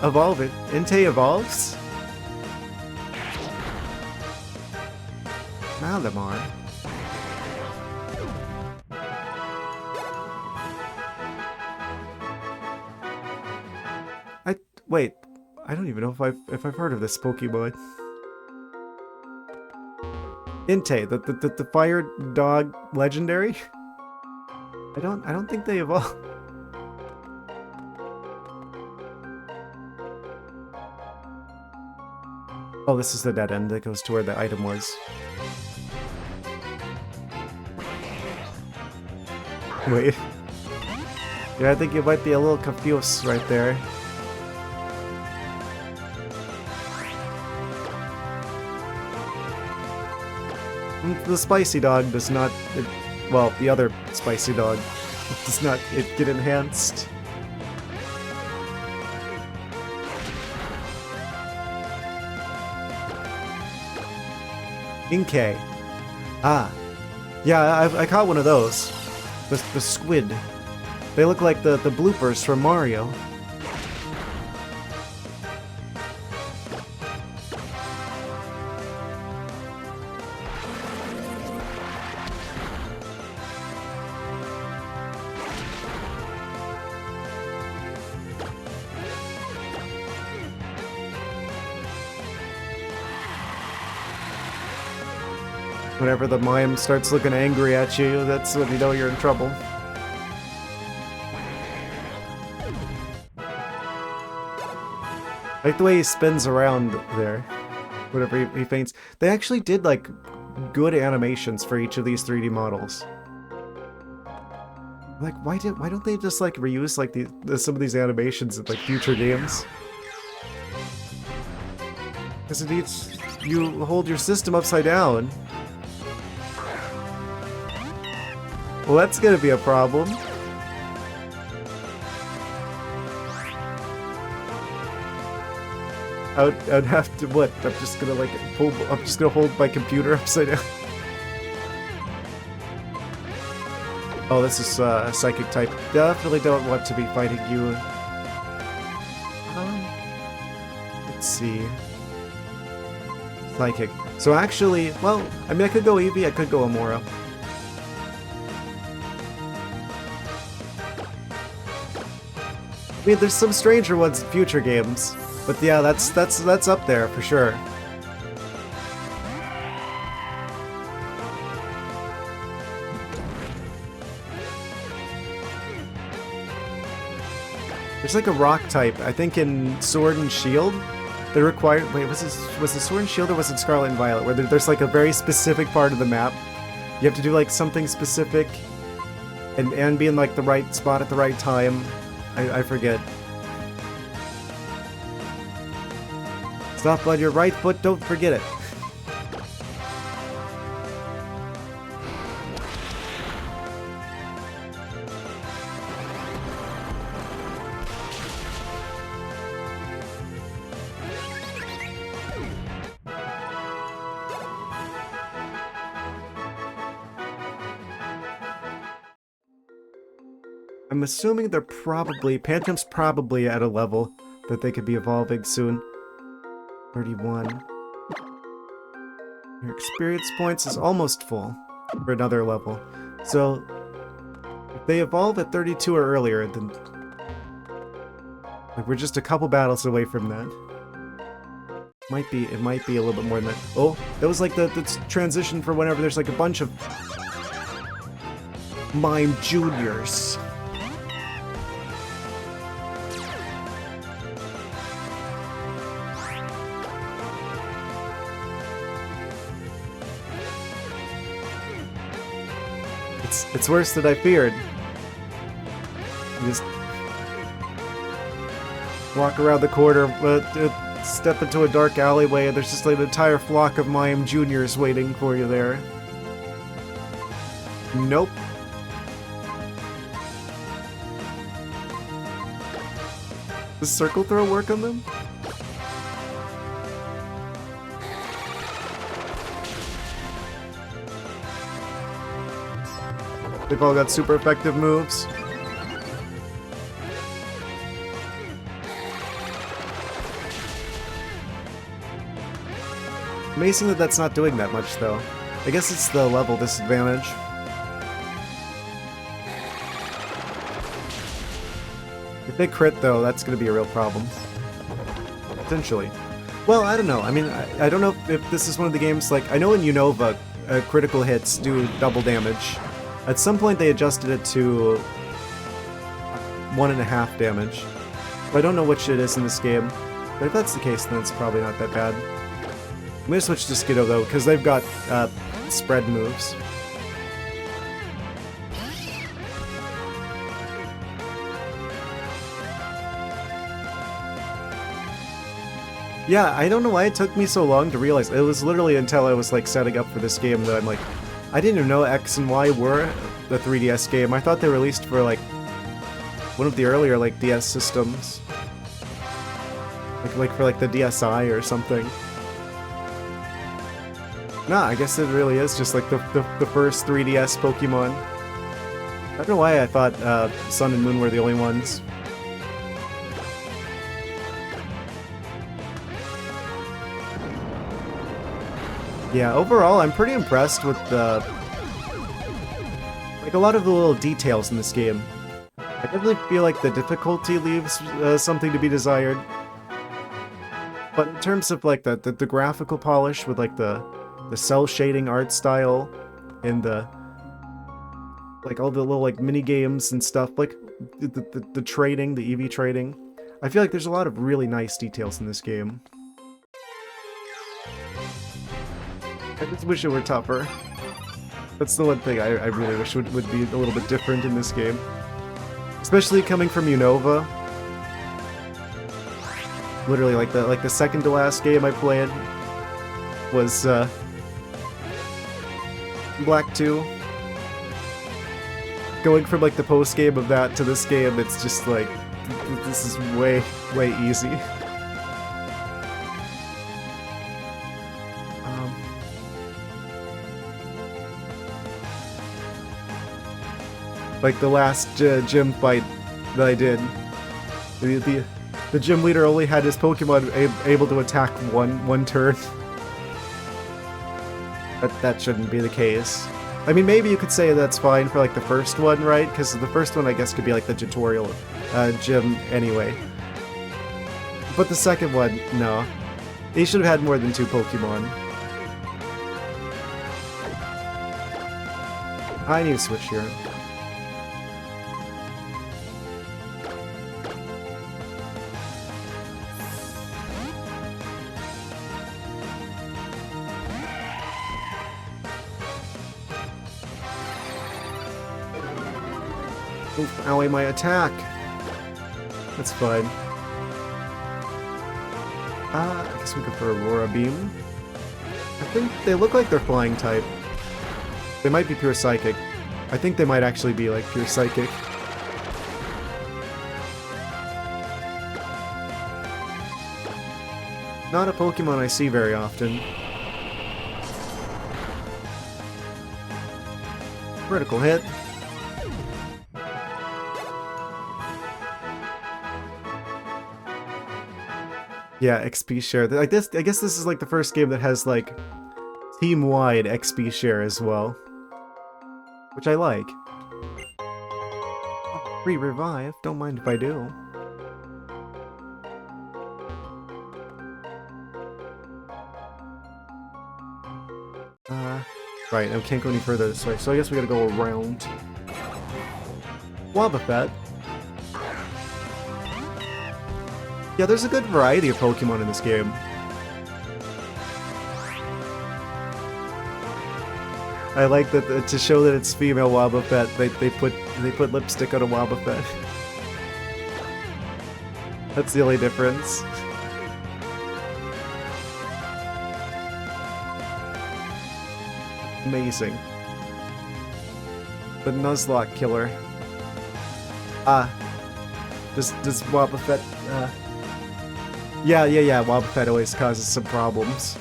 Evolve it. Entei evolves? Malamar. Wait, I don't even know if I've heard of this Pokemon. Entei, the fire dog legendary? I don't think they evolve. Oh, this is the dead end that goes to where the item was. Wait. Yeah, I think you might be a little confused right there. The spicy dog does not... well, the other spicy dog does not get enhanced. Inkay. Ah. Yeah, I caught one of those. The squid. They look like the bloopers from Mario. Whenever the mime starts looking angry at you, that's when you know you're in trouble. I like the way he spins around there, whenever he faints. They actually did, like, good animations for each of these 3D models. Like, why don't they just, like, reuse, like, some of these animations in, like, future games? Because it needs... You hold your system upside down. Well, that's gonna be a problem. I'd have to, what? I'm just gonna, like, I'm just gonna hold my computer upside down. Oh, this is a psychic type. Definitely don't want to be fighting you. Let's see. Psychic. So actually, well, I mean, I could go Eevee, I could go Amora. I mean, there's some stranger ones in future games, but yeah, that's up there for sure. There's like a rock type, I think in Sword and Shield, they require. Wait, was it Sword and Shield or was it Scarlet and Violet? Where there's like a very specific part of the map. You have to do like something specific, and be in like the right spot at the right time. I forget. Stop on your right foot, don't forget it. I'm assuming they're probably... Pantom's probably at a level that they could be evolving soon. 31. Your experience points is almost full for another level. So, if they evolve at 32 or earlier, then... Like, we're just a couple battles away from that. It might be a little bit more than that. Oh, that was like the transition for whenever there's like a bunch of... Mime Juniors. It's worse than I feared. You just walk around the corner, step into a dark alleyway, and there's just like an entire flock of Mime Juniors waiting for you there. Nope. Does circle throw work on them? They've all got super effective moves. Amazing that that's not doing that much, though. I guess it's the level disadvantage. If they crit, though, that's going to be a real problem. Potentially. Well, I don't know. I mean, I don't know if this is one of the games, like, I know in Unova, critical hits do double damage. At some point they adjusted it to 1.5 damage. But I don't know which it is in this game. But if that's the case, then it's probably not that bad. I'm gonna switch to Skiddo though, because they've got spread moves. Yeah, I don't know why it took me so long to realize. It was literally until I was like setting up for this game that I'm like, I didn't even know X and Y were the 3DS game. I thought they were released for like one of the earlier like DS systems, like for like the DSi or something. Nah, I guess it really is just like the first 3DS Pokemon. I don't know why I thought Sun and Moon were the only ones. Yeah, overall, I'm pretty impressed with the... like, a lot of the little details in this game. I definitely feel like the difficulty leaves something to be desired. But in terms of, like, the graphical polish with, like, the cell shading art style and the... like, all the little, like, mini-games and stuff, like, the trading, the EV trading. I feel like there's a lot of really nice details in this game. I just wish it were tougher. That's the one thing I really wish would be a little bit different in this game. Especially coming from Unova. Literally, like the second to last game I played was Black 2. Going from like the post game of that to this game, it's just like this is way easy. Like the last gym fight that I did, the gym leader only had his Pokemon able to attack one turn. That shouldn't be the case. I mean, maybe you could say that's fine for like the first one, right? Because the first one, I guess, could be like the tutorial gym anyway. But the second one, no. He should have had more than 2 Pokemon. I need to switch here. Oof, ally my attack. That's fine. I guess we go for Aurora Beam. I think they look like they're flying type. They might be pure psychic. I think they might actually be like pure psychic. Not a Pokemon I see very often. Critical hit. Yeah, XP share. Like this, I guess this is like the first game that has like team-wide XP share as well, which I like. Oh, free revive. Don't mind if I do. Right. I can't go any further this way, so I guess we gotta go around. Wobbuffet. Yeah, there's a good variety of Pokemon in this game. I like that to show that it's female Wobbuffet, they put lipstick on a Wobbuffet. That's the only difference. Amazing. The Nuzlocke killer. Does Wobbuffet Yeah, Wobbuffet always causes some problems.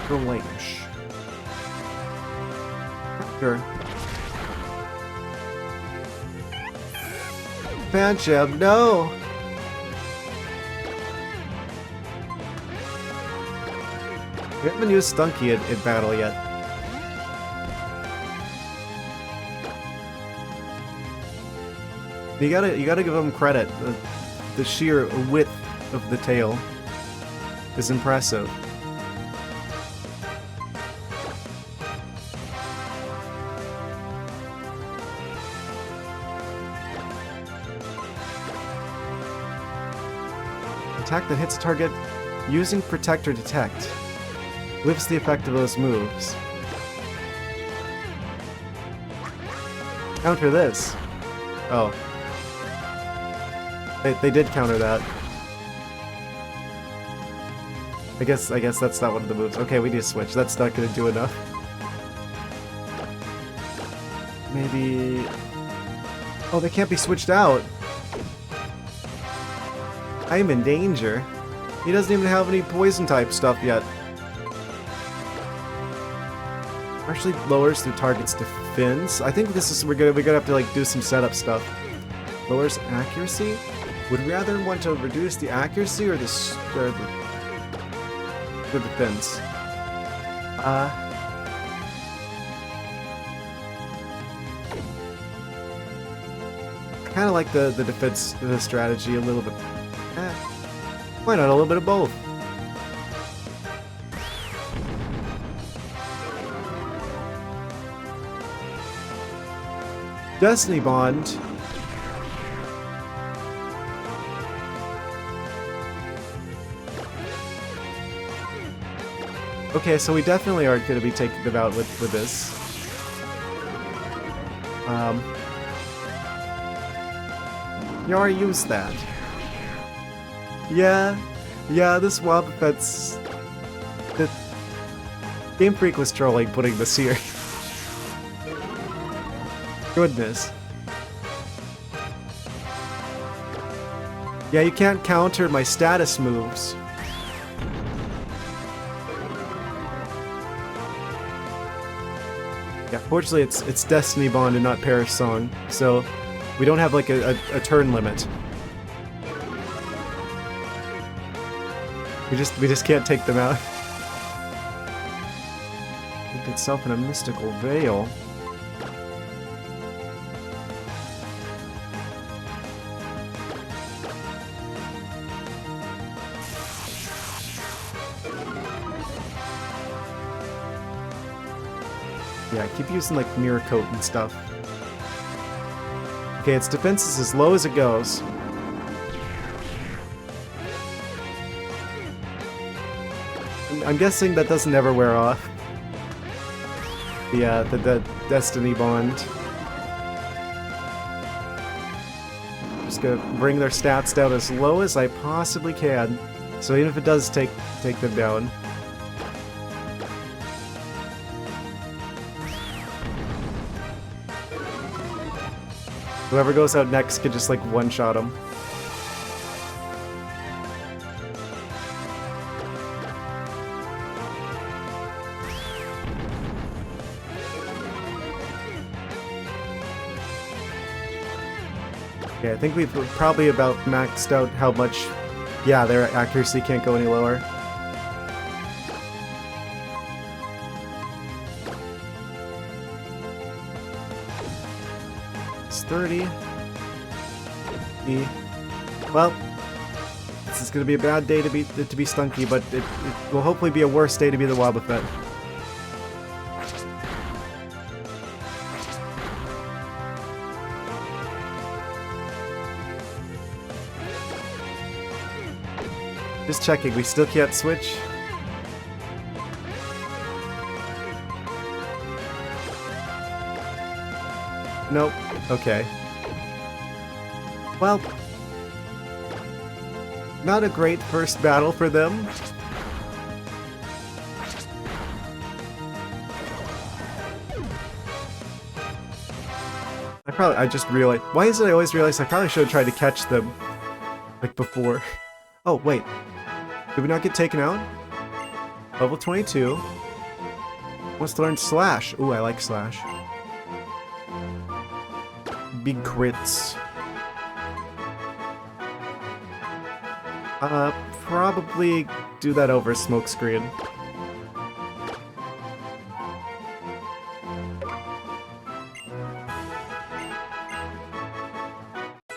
Range. Sure. Pancham, no! We haven't used Stunky in battle yet. You gotta give him credit. The sheer width of the tail is impressive. Attack that hits a target using Protect or Detect. Lifts the effect of those moves. Counter this. Oh. They did counter that. I guess that's not one of the moves. Okay, we need to switch. That's not gonna do enough. Maybe... Oh, they can't be switched out. I am in danger. He doesn't even have any poison type stuff yet. Actually lowers the target's defense. I think this is we're gonna have to like do some setup stuff. Lowers accuracy. Would we rather want to reduce the accuracy or the defense? Kind of like the defense strategy a little bit. Why not a little bit of both? Destiny Bond. Okay, so we definitely aren't going to be taking them out with this. You already used that. Yeah, this Wobbuffet's... The Game Freak was trolling putting this here. Goodness. Yeah, you can't counter my status moves. Yeah, fortunately it's Destiny Bond and not Perish Song, so we don't have like a turn limit. We just can't take them out. Look itself in a mystical veil. Yeah, I keep using like Mirror Coat and stuff. Okay, its defense is as low as it goes. I'm guessing that doesn't ever wear off. Yeah, the Destiny Bond. Just gonna bring their stats down as low as I possibly can. So even if it does take them down. Whoever goes out next can just like one-shot them. Okay, I think we've probably about maxed out how much... Yeah, their accuracy can't go any lower. It's 30. Well, this is going to be a bad day to be Stunky, but it will hopefully be a worse day to be the Wobbuffet. Just checking, we still can't switch? Nope. Okay. Well, not a great first battle for them. I just realized, why is it I always realize I probably should have tried to catch them, like before. Oh, wait. Did we not get taken out? Level 22. Wants to learn Slash. Ooh, I like Slash. Big crits. Probably do that over Smokescreen.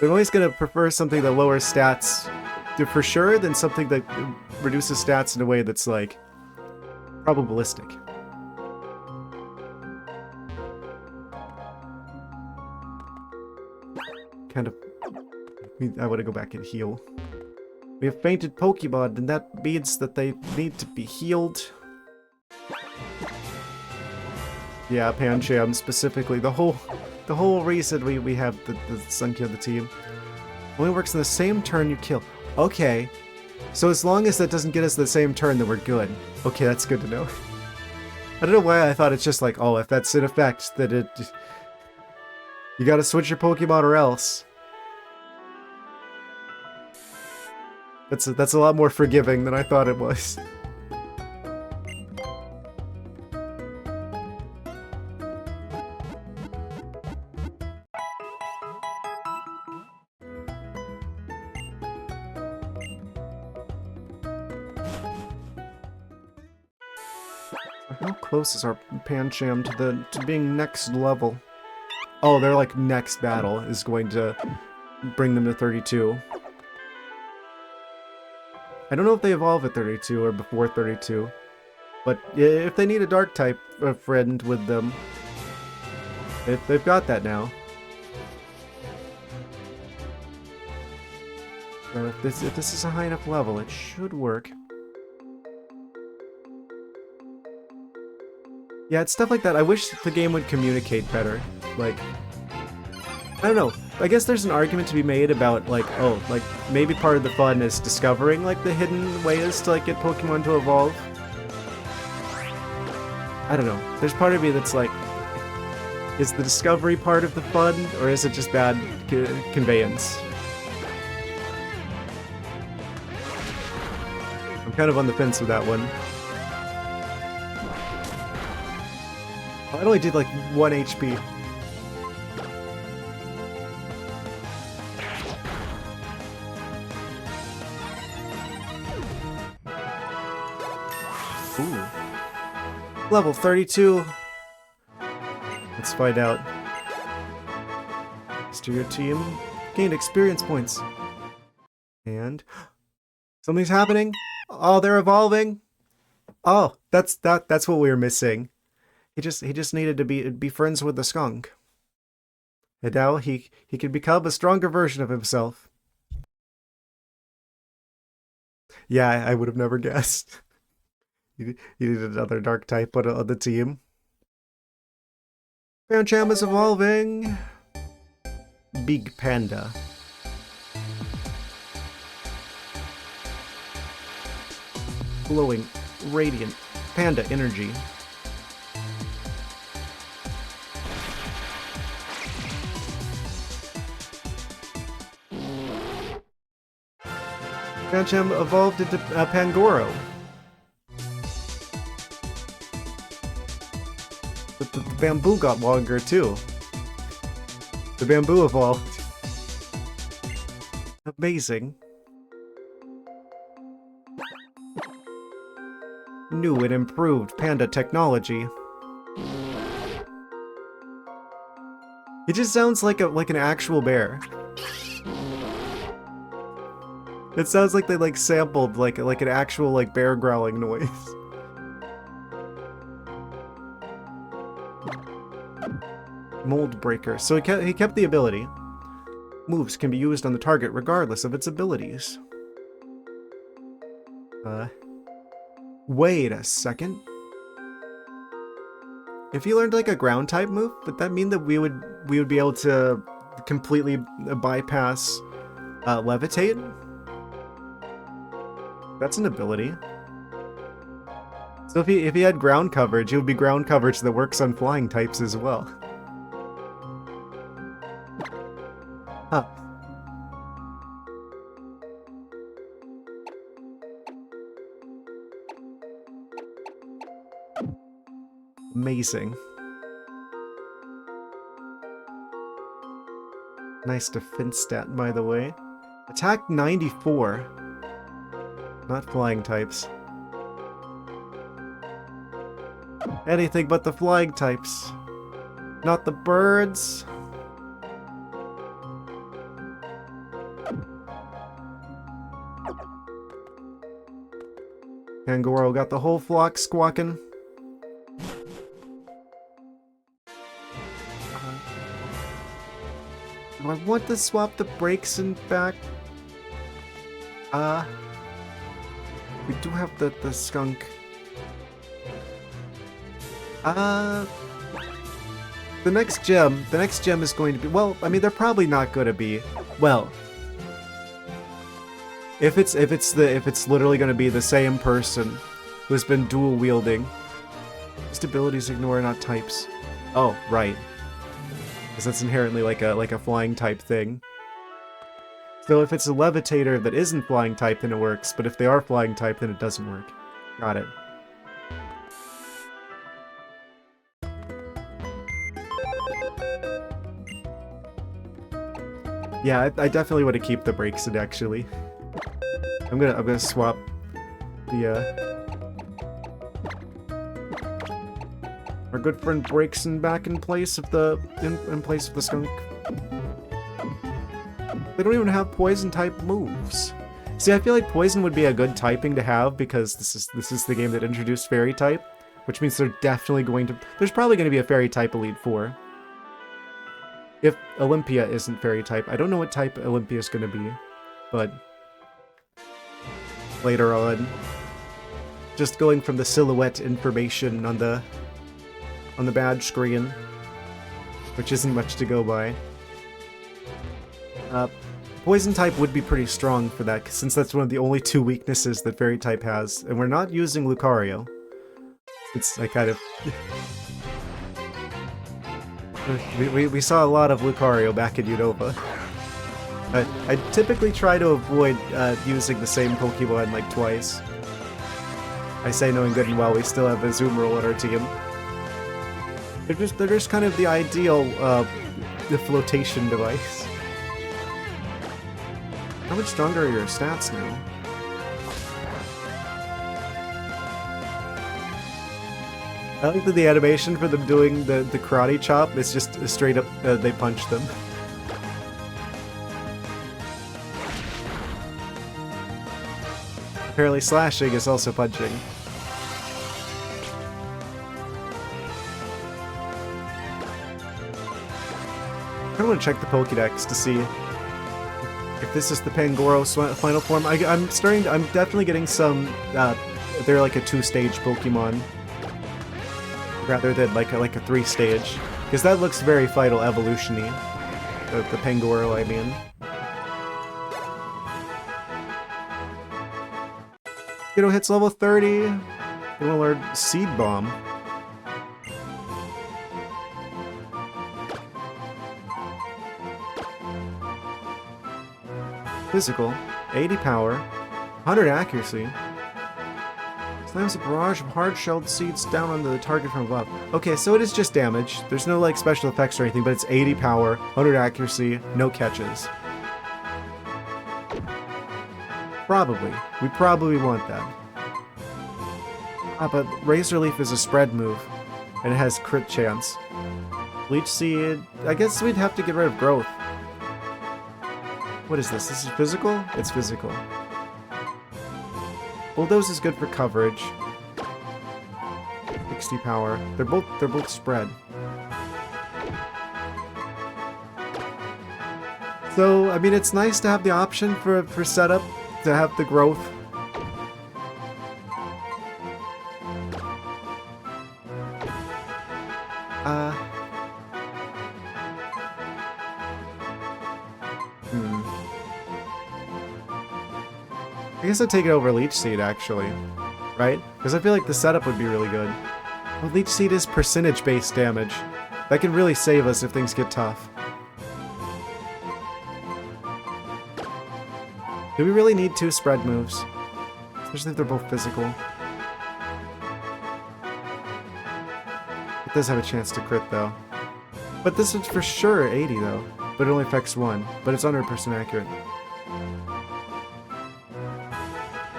I'm always gonna prefer something that lowers stats for sure than something that reduces stats in a way that's like probabilistic. Kind of. I want to go back and heal. We have fainted Pokemon, and that means that they need to be healed. Yeah, Pancham specifically. The whole reason we have the Sunky on the team. Only works in the same turn you kill. Okay. So as long as that doesn't get us the same turn, then we're good. Okay, that's good to know. I don't know why I thought it's just like, oh, if that's in effect, that it... You gotta switch your Pokemon or else. That's a lot more forgiving than I thought it was. How close is our Pancham to being next level? Oh, their like next battle is going to bring them to 32. I don't know if they evolve at 32 or before 32, but if they need a dark type friend with them, they've got that now. If this is a high enough level, it should work. Yeah, it's stuff like that. I wish the game would communicate better. Like, I don't know. I guess there's an argument to be made about, like, oh, like, maybe part of the fun is discovering, like, the hidden ways to, like, get Pokemon to evolve. I don't know. There's part of me that's like, is the discovery part of the fun, or is it just bad conveyance? I'm kind of on the fence with that one. I only did like 1 HP. Ooh. Level 32. Let's find out. To your team. Gained experience points. And something's happening. Oh, they're evolving. Oh, that's what we were missing. He just needed to be friends with the skunk. And now he can become a stronger version of himself. Yeah, I would have never guessed. You needed another dark type on the team. Pancham is evolving. Big Panda. Glowing, radiant panda energy. Pancham evolved into Pangoro. But the bamboo got longer too. The bamboo evolved. Amazing. New and improved panda technology. It just sounds like an actual bear. It sounds like they like sampled like an actual like bear growling noise. Mold Breaker. So he kept the ability. Moves can be used on the target regardless of its abilities. Wait a second. If he learned like a ground type move, would that mean that we would be able to completely bypass levitate? That's an ability. So if he had ground coverage, it would be ground coverage that works on flying types as well. Huh. Amazing. Nice defense stat, by the way. Attack 94. Not flying types. Anything but the flying types. Not the birds. Pangoro got the whole flock squawking. Do I want to swap the brakes in back? We do have the skunk. The next gem is going to be, well, I mean, they're probably not going to be, well, if it's literally going to be the same person who's been dual wielding. Just abilities ignore, not types. Oh, right. Because that's inherently like a flying type thing. So if it's a Levitator that isn't flying type, then it works, but if they are flying type, then it doesn't work. Got it. Yeah, I definitely want to keep the brakes in, actually. I'm gonna swap the our good friend Brakeson back in place of the in place of the skunk. They don't even have poison type moves. See, I feel like poison would be a good typing to have because this is the game that introduced fairy type, which means they're definitely going to. There's probably going to be a fairy type Elite Four. If Olympia isn't fairy type, I don't know what type Olympia is going to be, but later on, just going from the silhouette information on the badge screen, which isn't much to go by. Poison type would be pretty strong for that, since that's one of the only two weaknesses that fairy type has, and we're not using Lucario. It's I kind of. We saw a lot of Lucario back in Unova. I typically try to avoid using the same Pokemon like twice. I say knowing good and well we still have a Azumarill on our team. They're just kind of the ideal the flotation device. How much stronger are your stats now? I like that the animation for them doing the karate chop is just straight up, they punch them. Apparently slashing is also punching. I want to check the Pokédex to see if this is the Pangoro's final form. I'm definitely getting some, they're like a 2-stage Pokemon. Rather than like a 3-stage. Because that looks very Vital Evolution-y. The Pangoro, I mean. Skiddo hits level 30. We want to learn Seed Bomb. Physical, 80 power, 100 accuracy. Slams a barrage of hard-shelled seeds down onto the target from above. Okay, so it is just damage. There's no like special effects or anything, but it's 80 power, 100 accuracy, no catches. Probably. We probably want that. But Razor Leaf is a spread move, and it has crit chance. Leech Seed... I guess we'd have to get rid of Growth. What is this? This is physical? It's physical. Bulldoze is good for coverage. 60 power. They're both spread. So, I mean, it's nice to have the option for setup to have the growth. I guess I'd take it over Leech Seed, actually. Right? Because I feel like the setup would be really good. Well, Leech Seed is percentage-based damage. That can really save us if things get tough. Do we really need 2 spread moves? Especially if they're both physical. It does have a chance to crit, though. But this is for sure 80, though. But it only affects 1. But it's 100% accurate.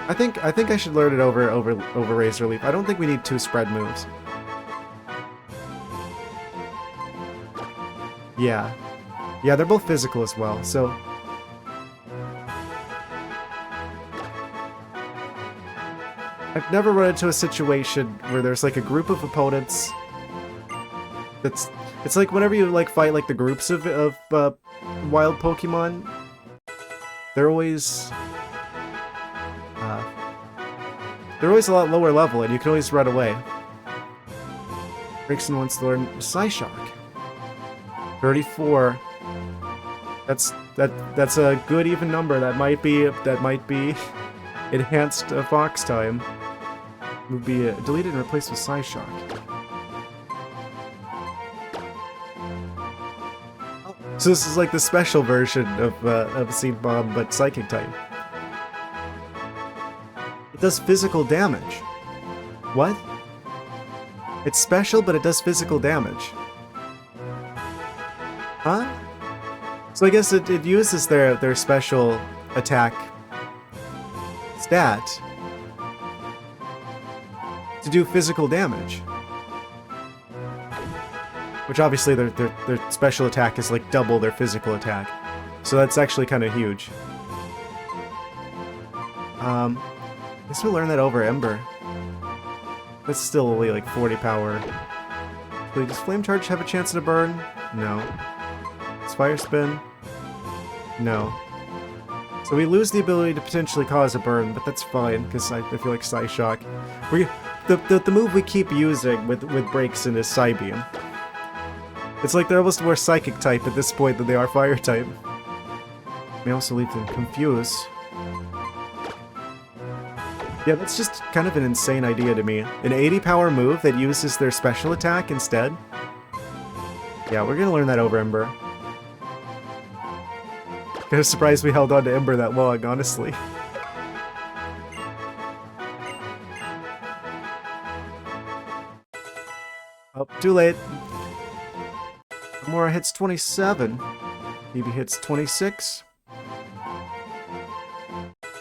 I think I should learn it over Razor Leaf. I don't think we need 2 spread moves. Yeah. Yeah, they're both physical as well, so... I've never run into a situation where there's like a group of opponents that's... It's like whenever you like fight like the groups of wild Pokemon, they're always a lot lower level, and you can always run away. Rickson wants to learn Psyshock. 34. That's a good even number. That might be enhanced Fox time. It would be deleted and replaced with Psyshock. So this is like the special version of Seed Bomb, but Psychic type. It does physical damage. What? It's special, but it does physical damage. Huh? So I guess it uses their special attack stat to do physical damage. Which obviously their special attack is like double their physical attack. So that's actually kind of huge. I guess we'll learn that over Ember. That's still only like 40 power. Does Flame Charge have a chance to burn? No. Does Fire Spin? No. So we lose the ability to potentially cause a burn, but that's fine, because I feel like Psyshock. The move we keep using with breaks in is Psybeam. It's like they're almost more Psychic type at this point than they are Fire type. May also leave them confused. Yeah, that's just kind of an insane idea to me. An 80 power move that uses their special attack instead? Yeah, we're gonna learn that over Ember. Kind of surprised we held on to Ember that long, honestly. Oh, too late. Gamora hits 27. Phoebe hits 26.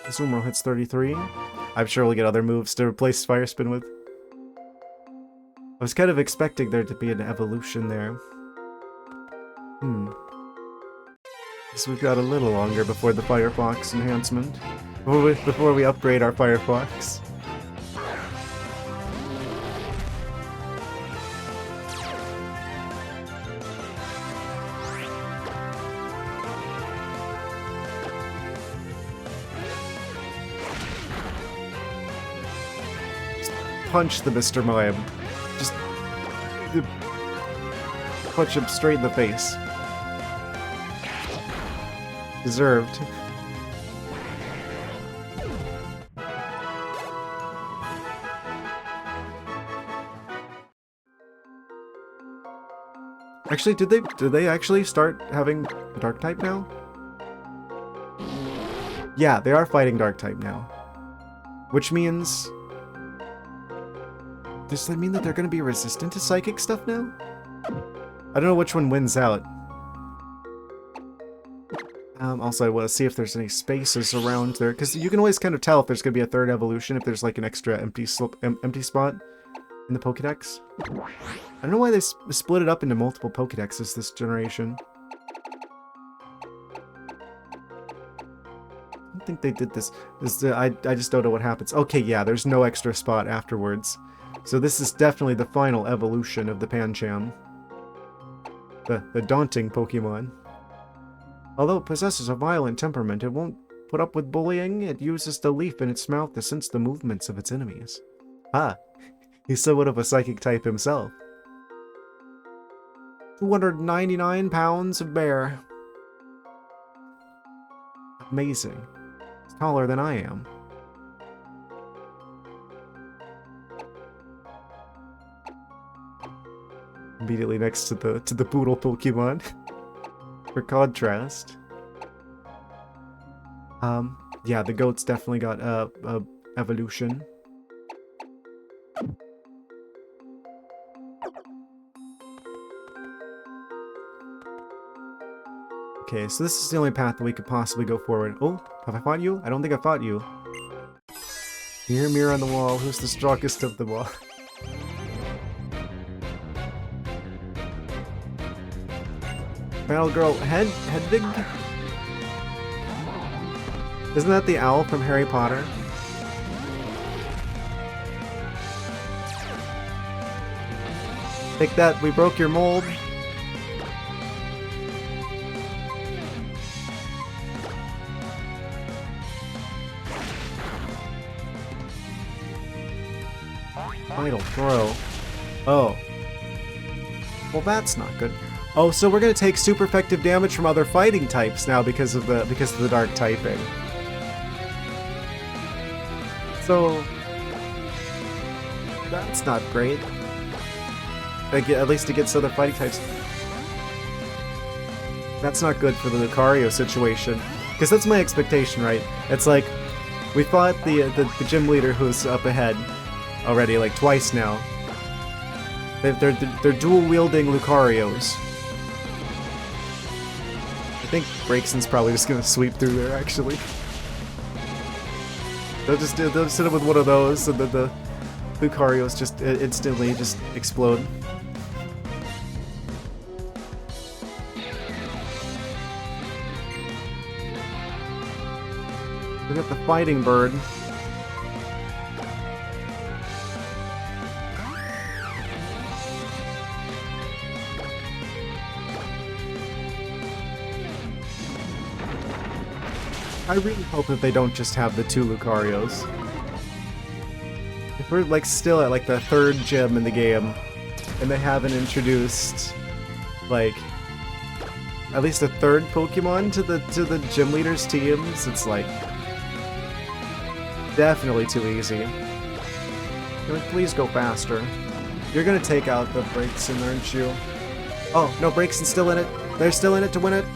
Azumarill hits 33. I'm sure we'll get other moves to replace Fire Spin with. I was kind of expecting there to be an evolution there. Guess we've got a little longer before the Firefox enhancement. Before we upgrade our Firefox. Punch the Mr. Mime. Just punch him straight in the face. Deserved. Actually, did they actually start having Dark type now? Yeah, they are fighting Dark type now. Which means... does that mean that they're going to be resistant to Psychic stuff now? I don't know which one wins out. Also, I want to see if there's any spaces around there, because you can always kind of tell if there's going to be a third evolution, if there's like an extra empty spot in the Pokédex. I don't know why they split it up into multiple Pokédexes this generation. I don't think they did this. I just don't know what happens. Okay, yeah, there's no extra spot afterwards. So this is definitely the final evolution of the Pancham. The daunting Pokemon. Although it possesses a violent temperament, it won't put up with bullying. It uses the leaf in its mouth to sense the movements of its enemies. Ah, he's somewhat of a Psychic type himself. 299 pounds of bear. Amazing. It's taller than I am. Immediately next to the poodle Pokemon. For contrast. Yeah, the goat's definitely got a evolution. Okay, so this is the only path that we could possibly go forward. Oh, have I fought you? I don't think I fought you. Mirror, mirror on the wall, who's the strongest of them all? Battle Girl Hedwig? Isn't that the owl from Harry Potter? Take that, we broke your mold. Vital throw. Oh. Well, that's not good. Oh, so we're gonna take super effective damage from other fighting types now because of the dark typing. So that's not great. At least against other fighting types. That's not good for the Lucario situation. Because that's my expectation, right? It's like, we fought the gym leader who's up ahead already, like, twice now. They're dual-wielding Lucarios. I think Breakson's probably just gonna sweep through there, actually. They'll just hit him with one of those, and then the Lucarios just instantly just explode. We got the Fighting Bird. I really hope that they don't just have the 2 Lucarios. If we're like still at like the 3rd gym in the game, and they haven't introduced like at least a 3rd Pokemon to the gym leaders' teams, it's like definitely too easy. Can we please go faster? You're gonna take out the Breakson, aren't you? Oh no, Breakson's still in it. They're still in it to win it.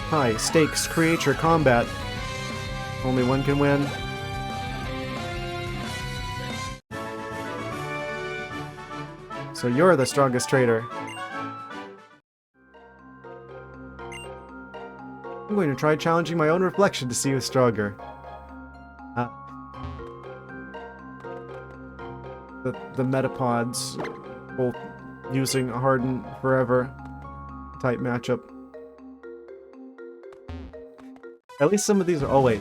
High stakes creature combat. Only one can win. So you're the strongest trader. I'm going to try challenging my own reflection to see who's stronger. The Metapods, both using a Harden Forever type matchup. At least some of these are— oh wait,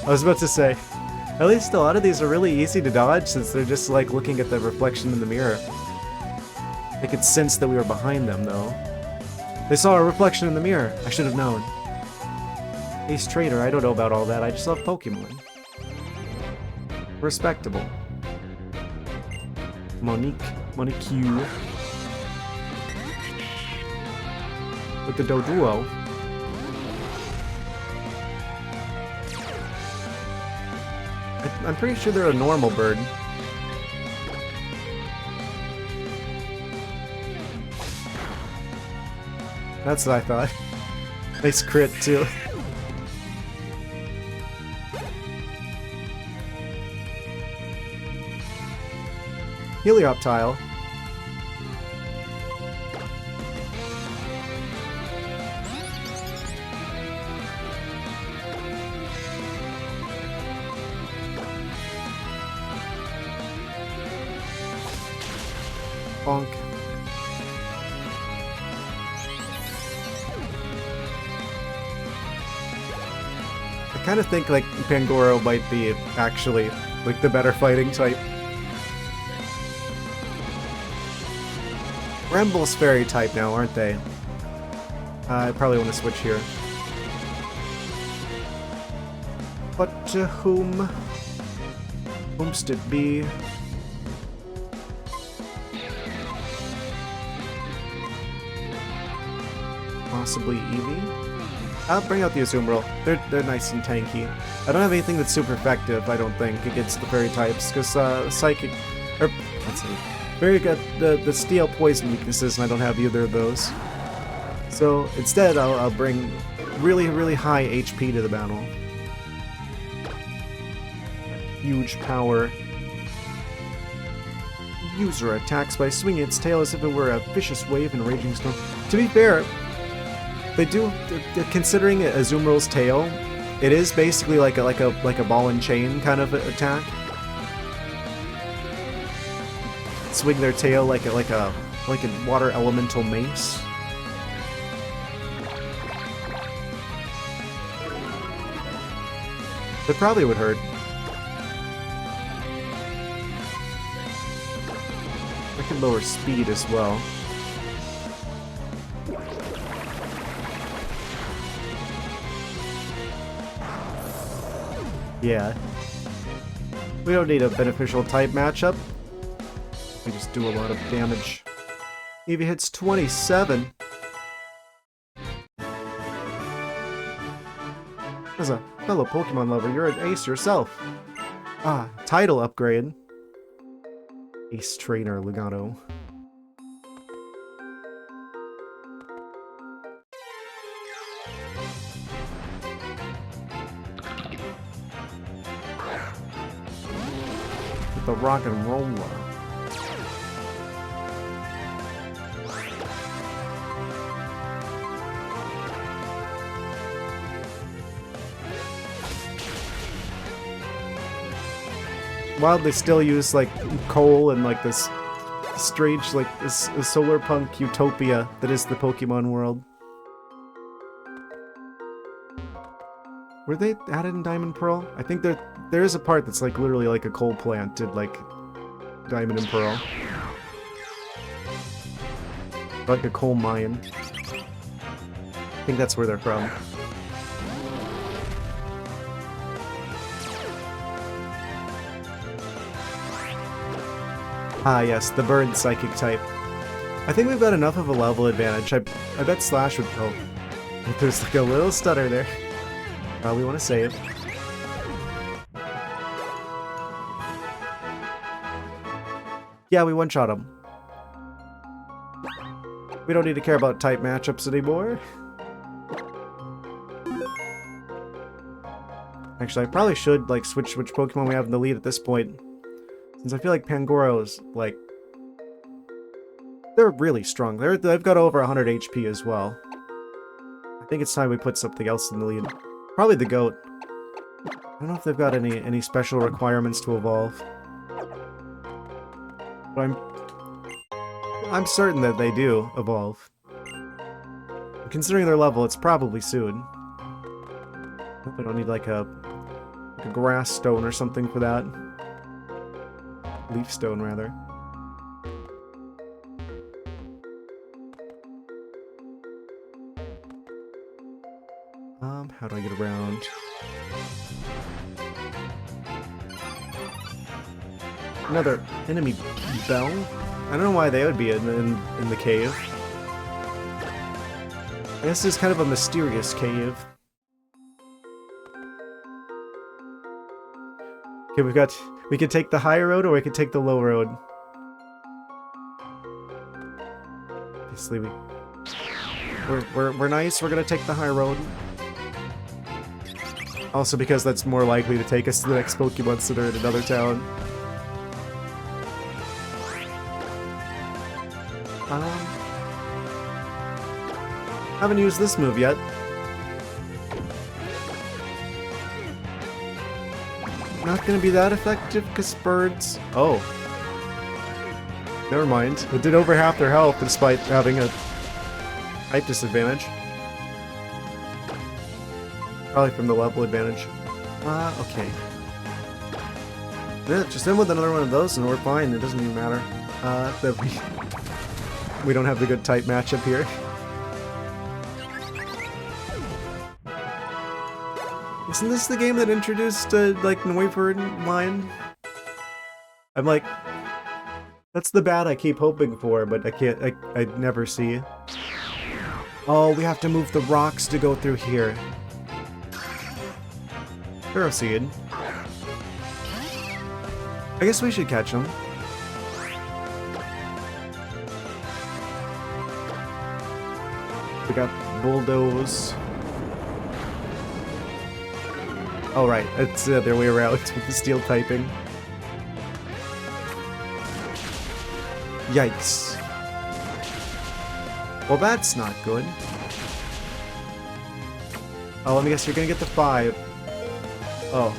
I was about to say, at least a lot of these are really easy to dodge since they're just like looking at the reflection in the mirror. They could sense that we were behind them though. They saw a reflection in the mirror. I should have known. Ace Trader, I don't know about all that, I just love Pokemon. Respectable. Monique with the Doduo. I'm pretty sure they're a normal bird. That's what I thought. Nice crit too. Helioptile. Bonk. I kind of think like Pangoro might be actually like the better fighting type. Remble's fairy type now, aren't they? I probably want to switch here. But to whom? Whomst it be? Possibly Eevee? I'll bring out the Azumarill. They're nice and tanky. I don't have anything that's super effective, I don't think, against the fairy types, because Psychic... or, let's see. Fairy got the Steel Poison weaknesses, and I don't have either of those. So, instead, I'll bring really, really high HP to the battle. Huge power. User attacks by swinging its tail as if it were a vicious wave in a raging storm. To be fair, considering Azumarill's tail, it is basically like a ball and chain kind of attack. Swing their tail like a water elemental mace. It probably would hurt. I can lower speed as well. Yeah. We don't need a beneficial type matchup. We just do a lot of damage. Eevee hits 27. As a fellow Pokemon lover, you're an ace yourself. Ah, title upgrade. Ace Trainer Legato. With the rock and roller. While they still use like coal and like this strange like this solar punk utopia that is the Pokemon world. Were they added in Diamond Pearl? I think there is a part that's like literally like a coal plant in like Diamond and Pearl. Like a coal mine. I think that's where they're from. Ah yes, the bird psychic type. I think we've got enough of a level advantage. I bet Slash would... Oh, there's like a little stutter there. Probably want to save. Yeah, we one-shot him. We don't need to care about type matchups anymore. Actually, I probably should like switch which Pokemon we have in the lead at this point. Since I feel like Pangoro's, like... They're really strong. They've got over 100 HP as well. I think it's time we put something else in the lead. Probably the goat. I don't know if they've got any special requirements to evolve. But I'm certain that they do evolve. Considering their level, it's probably soon. Hope I don't need like a grass stone or something for that. Leaf stone, rather. How do I get around? Another enemy bell? I don't know why they would be in the cave. I guess it's kind of a mysterious cave. Okay, we could take the high road or we could take the low road. Obviously we're nice, we're gonna take the high road. Also because that's more likely to take us to the next Pokemon Center in another town. Haven't used this move yet. Not gonna be that effective because birds... Oh. Never mind. It did over half their health despite having a height disadvantage. Probably from the level advantage. Okay. Yeah, just in with another one of those and we're fine. It doesn't even matter. That we don't have the good type matchup here. Isn't this the game that introduced, like, Noivern line? I'm like... That's the bat I keep hoping for, but I never see. Oh, we have to move the rocks to go through here. Ferroseed. I guess we should catch him. We got Bulldoze. Oh right, it's the other way around with the steel typing. Yikes. Well, that's not good. Oh, let me guess, you're gonna get the 5. Oh,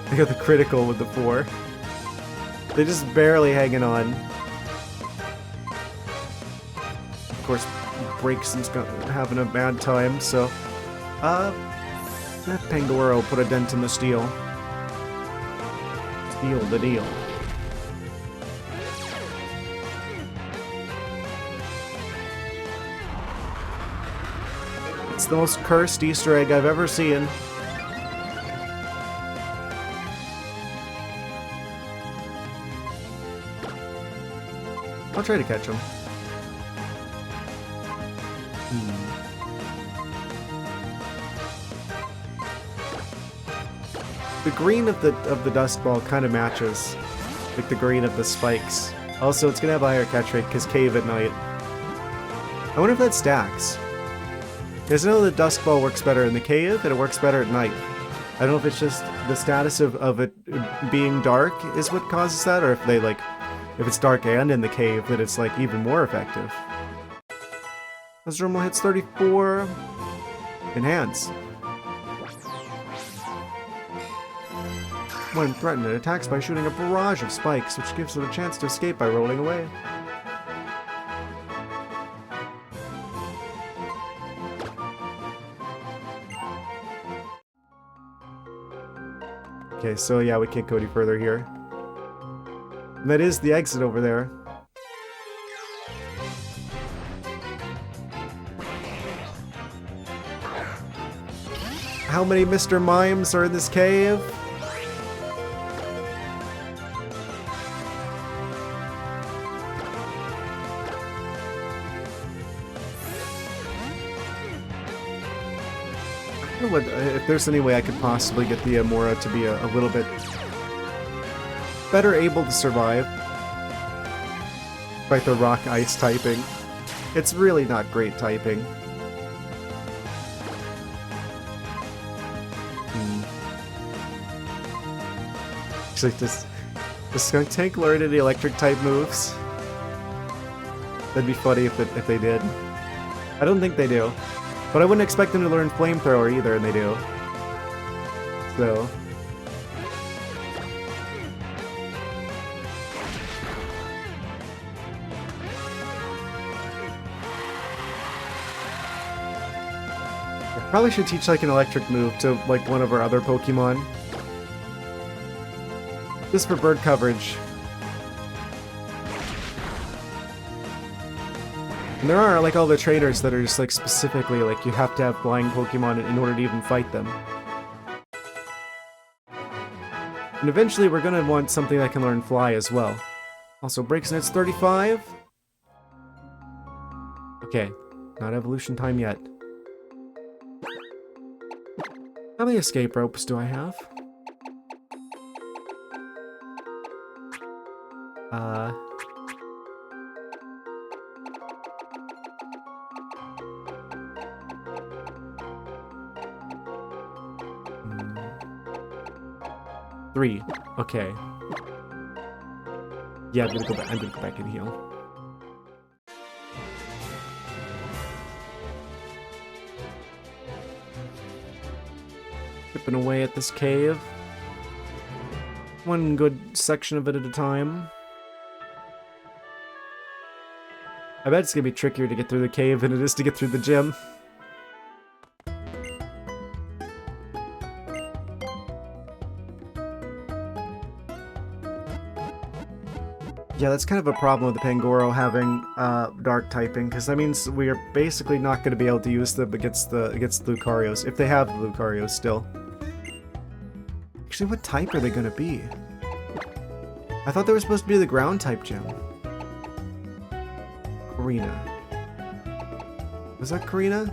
I got the critical with the 4. They're just barely hanging on. Of course, Breakson's having a bad time, so... that Pangoro put a dent in the steel. Steal the deal. It's the most cursed Easter egg I've ever seen. I'll try to catch him. The green of the dust ball kind of matches, like the green of the spikes. Also, it's gonna have a higher catch rate because cave at night. I wonder if that stacks. Because I know the Dusk Ball works better in the cave and it works better at night. I don't know if it's just the status of it being dark is what causes that, or if they like, if it's dark and in the cave, that it's like even more effective. Azurmal hits 34. Enhance. When threatened, it attacks by shooting a barrage of spikes, which gives it a chance to escape by rolling away. Okay, so yeah, we can't go any further here. And that is the exit over there. How many Mr. Mimes are in this cave? I don't know if there's any way I could possibly get the Amora to be a little bit better able to survive. Like the rock ice typing. It's really not great typing. Actually, does the Skunk Tank learn any electric type moves? That'd be funny if they did. I don't think they do. But I wouldn't expect them to learn Flamethrower either, and they do. So... I probably should teach like an electric move to like one of our other Pokemon. Just for bird coverage. And there are like all the trainers that are just like specifically like you have to have flying Pokemon in order to even fight them. And eventually we're gonna want something that can learn Fly as well. Also, Breaks Net's 35. Okay, not evolution time yet. How many escape ropes do I have? Three. Okay. Yeah, I'm gonna go back and heal. Chipping away at this cave. One good section of it at a time. I bet it's gonna be trickier to get through the cave than it is to get through the gym. Yeah, that's kind of a problem with the Pangoro having dark typing, because that means we are basically not going to be able to use them against the Lucarios, if they have the Lucarios still. Actually, what type are they going to be? I thought they were supposed to be the ground type gym. Karina. Was that Karina?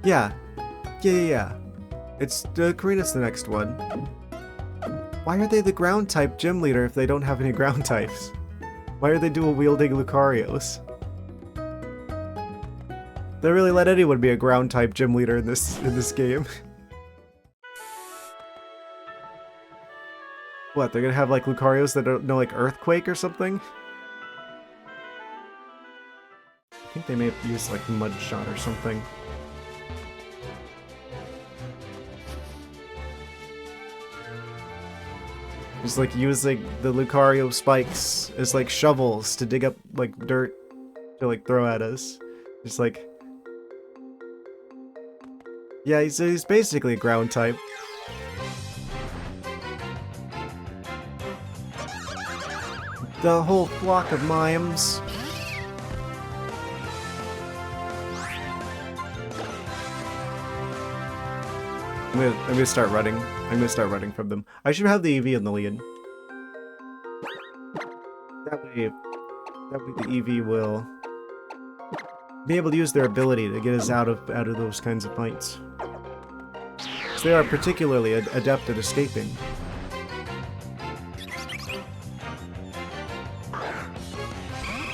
Yeah. Yeah. It's Karina's the next one. Why are they the ground type gym leader if they don't have any ground types? Why are they dual wielding Lucarios? They really let anyone be a ground type gym leader in this game. What, they're gonna have like Lucarios that don't know like Earthquake or something? I think they may have used like Mud Shot or something. Just like using the Lucario spikes as like shovels to dig up like dirt to like throw at us. Just like... Yeah, he's basically a ground type. The whole flock of Mimes. I'm gonna start running. I'm gonna start running from them. I should have the EV in the lead. That way the EV will Be able to use their ability to get us out of those kinds of fights. So they are particularly adept at escaping.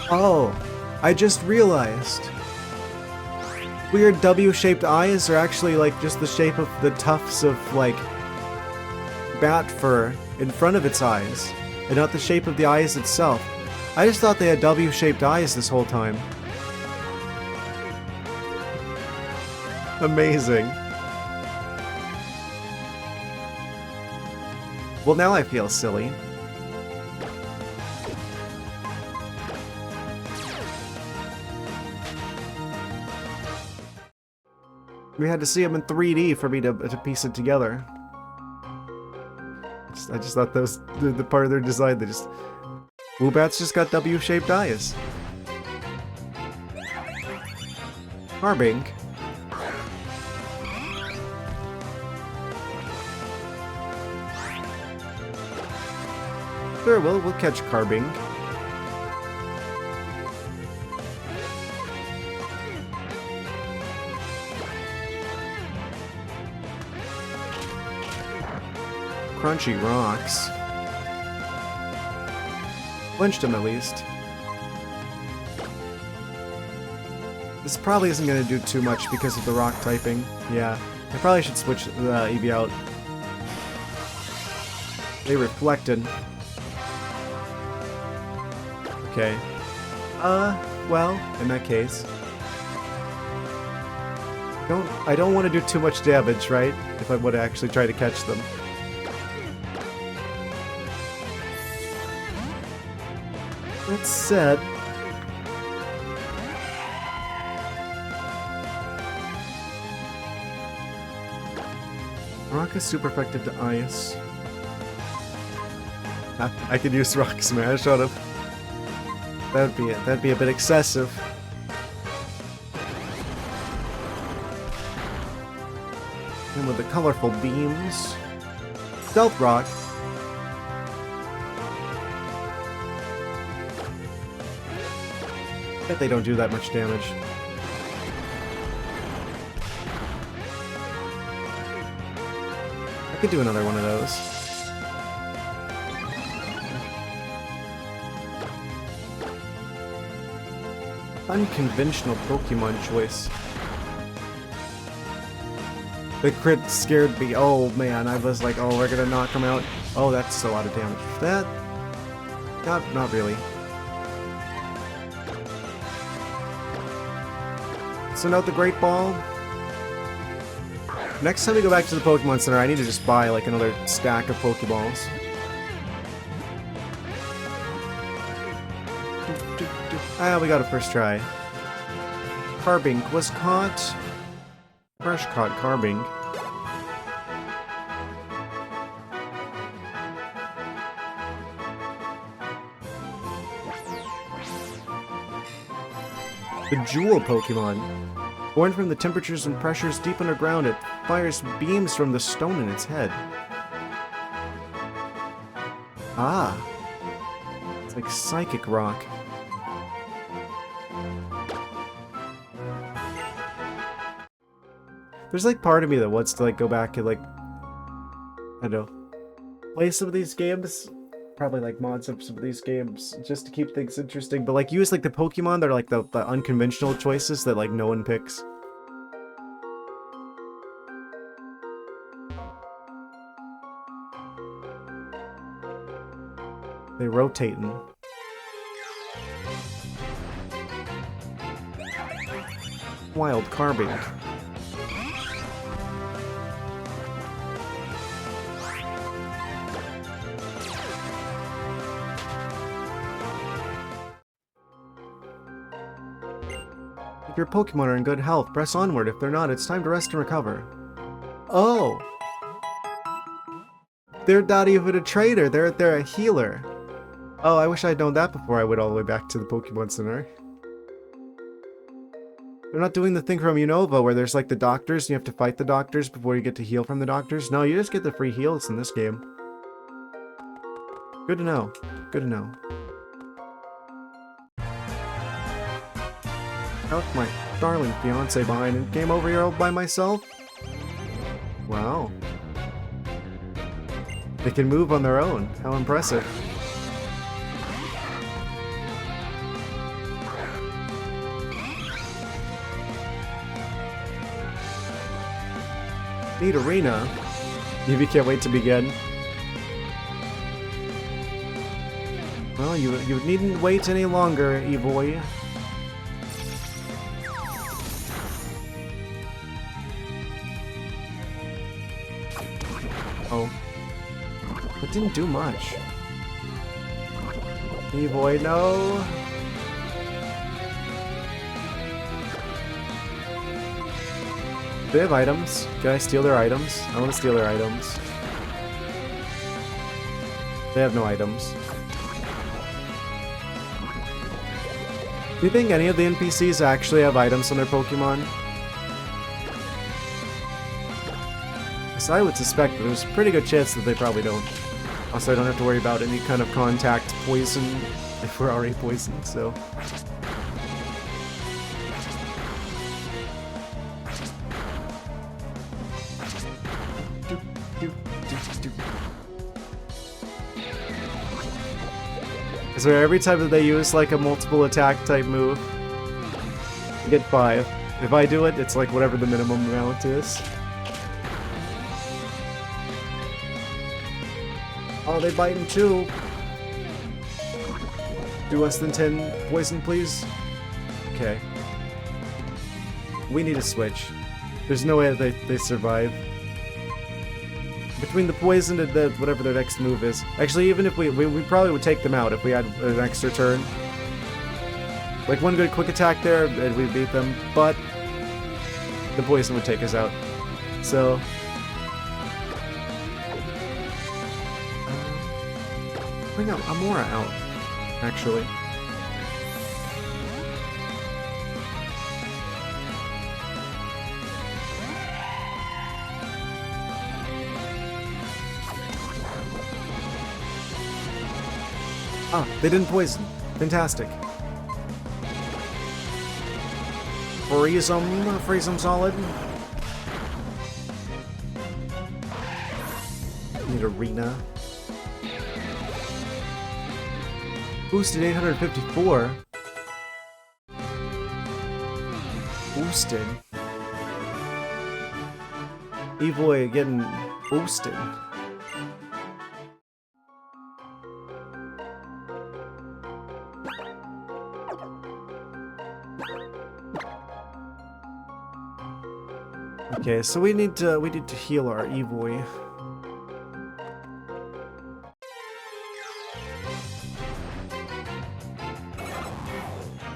Oh, I just realized. Weird W-shaped eyes are actually like just the shape of the tufts of like bat fur in front of its eyes, and not the shape of the eyes itself. I just thought they had W-shaped eyes this whole time. Amazing. Well, now I feel silly. We had to see them in 3D for me to piece it together. I just thought that was the part of their design. They just... Woobats just got W-shaped eyes. Carbink. Sure, we'll catch Carbink. Crunchy rocks. Flinched him at least. This probably isn't going to do too much because of the rock typing. Yeah, I probably should switch the Eevee out. They reflected. Okay. Well, in that case. I don't want to do too much damage, right? If I would actually try to catch them. That said... Rock is super effective to ice. I could use Rock Smash on him. That'd be a bit excessive. And with the colorful beams. Stealth Rock. I bet they don't do that much damage. I could do another one of those. Unconventional Pokemon choice. The crit scared me. Oh man, I was like, oh, we're gonna knock him out. Oh, that's a lot of damage. That... Not really. Send out the Great Ball. Next time we go back to the Pokemon Center, I need to just buy like another stack of Pokeballs. Ah, we got a first try. Carbink was caught. Fresh caught Carbink. The Jewel Pokemon. Born from the temperatures and pressures deep underground, it fires beams from the stone in its head. Ah. It's like Psychic Rock. There's like part of me that wants to like go back and like, I don't know, play some of these games. Probably like mods up some of these games just to keep things interesting, but like use like the Pokemon that are like the unconventional choices that like no one picks. They rotating. Wild Carbink. If your Pokemon are in good health, press onward. If they're not, it's time to rest and recover. Oh! They're not even a trainer, they're a healer. Oh, I wish I'd known that before I went all the way back to the Pokemon Center. They're not doing the thing from Unova where there's like the doctors and you have to fight the doctors before you get to heal from the doctors. No, you just get the free heals in this game. Good to know. Good to know. I left my darling fiance behind and came over here all by myself? Wow. They can move on their own. How impressive. Neat arena. Eevee can't wait to begin. Well, you needn't wait any longer, Evoy. Oh. It didn't do much. Evoy, no! They have items. Can I steal their items? I want to steal their items. They have no items. Do you think any of the NPCs actually have items on their Pokemon? So I would suspect that there's a pretty good chance that they probably don't. Also, I don't have to worry about any kind of contact poison if we're already poisoned, so... So every time that they use like a multiple attack type move, you get 5. If I do it, it's like whatever the minimum amount is. Oh, they bite in 2. Do less than 10 poison, please. Okay. We need a switch. There's no way that they survive. Between the poison and the whatever their next move is. Actually, even if we probably would take them out if we had an extra turn. Like one good quick attack there and we'd beat them, but the poison would take us out. So bring out Amora out, actually. Ah, they didn't poison. Fantastic. Freeze them solid. Need arena. Boosted 854. Boosted. Evoy getting boosted. Okay, so we need to heal our Evoy.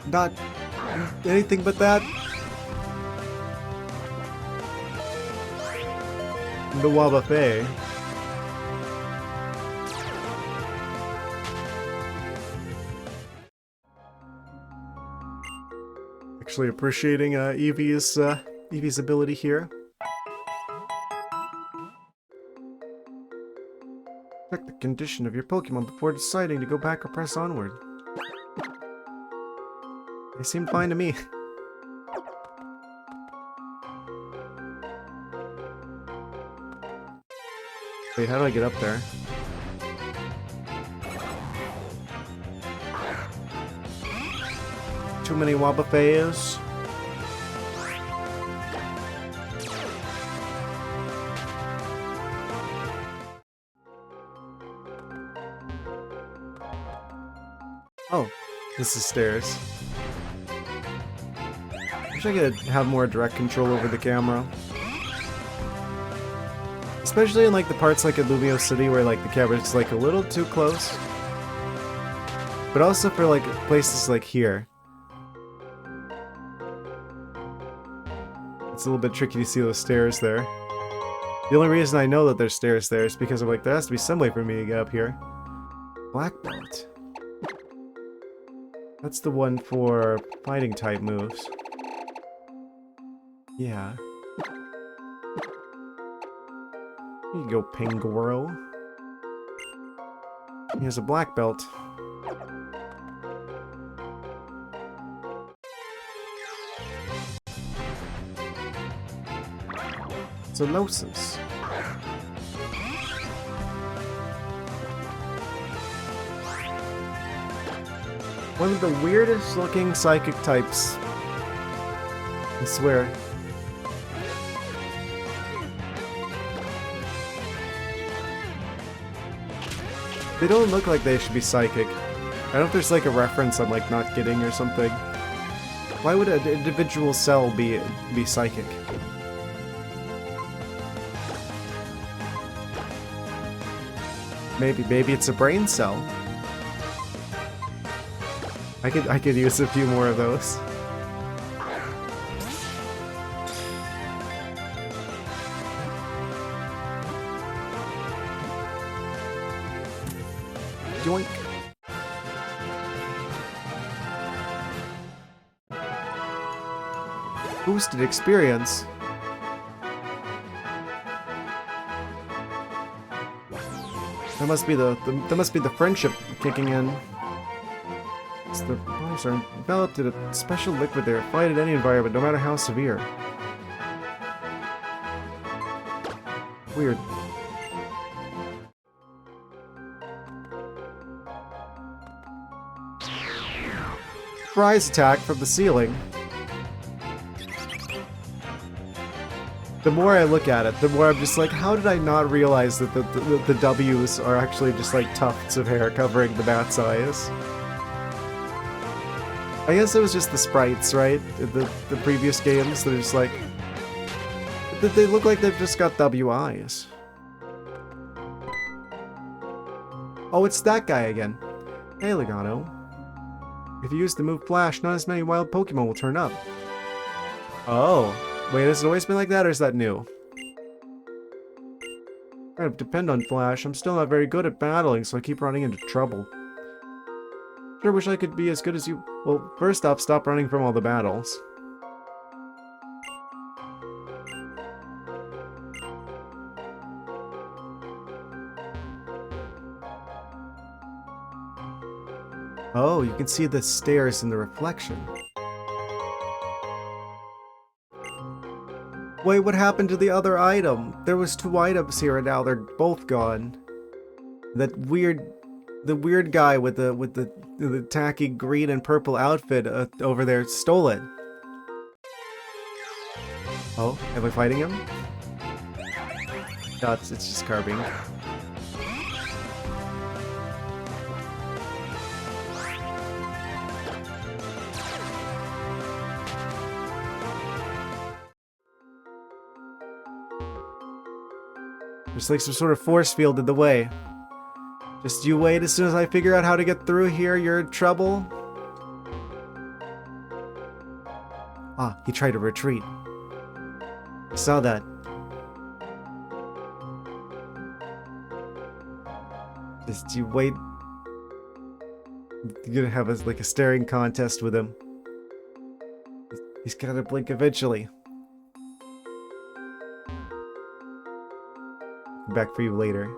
Not anything but that. The Wabafay. Actually appreciating Eevee's ability here. Check the condition of your Pokemon before deciding to go back or press onward. They seem fine to me. Wait, how do I get up there? Too many Wabafayas. Oh, this is stairs. Wish I could have more direct control over the camera. Especially in like the parts like at Lumio City where like the camera's like a little too close. But also for like places like here. It's a little bit tricky to see those stairs there. The only reason I know that there's stairs there is because I'm like, there has to be some way for me to get up here. Black belt. That's the one for fighting type moves. Yeah. Here you go, Pangoro. He has a black belt. Solosis. One of the weirdest looking psychic types. I swear. They don't look like they should be psychic. I don't know if there's like a reference I'm like not getting or something. Why would an individual cell be psychic? Maybe it's a brain cell. I could use a few more of those. Yoink. Boosted experience. That must be the friendship kicking in. The bodies are enveloped in a special liquid that are fight in any environment, no matter how severe. Weird. Surprise attack from the ceiling. The more I look at it, the more I'm just like, how did I not realize that the W's are actually just like tufts of hair covering the bat's eyes? I guess it was just the sprites, right? The previous games, they're just like... They look like they've just got W eyes. Oh, it's that guy again. Hey, Legato. If you use the move Flash, not as many wild Pokemon will turn up. Oh. Wait, has it always been like that, or is that new? I depend on Flash. I'm still not very good at battling, so I keep running into trouble. Sure wish I could be as good as you. Well, first off, stop running from all the battles. Oh, you can see the stairs in the reflection. Wait, what happened to the other item? There was 2 items here and now they're both gone. The weird guy with the tacky green and purple outfit over there stole it. Oh, am I fighting him? No, it's just carving. There's like some sort of force field in the way. Just you wait, as soon as I figure out how to get through here, you're in trouble. Ah, he tried to retreat. I saw that. Just you wait. You're gonna have like a staring contest with him. He's gotta blink eventually. Back for you later.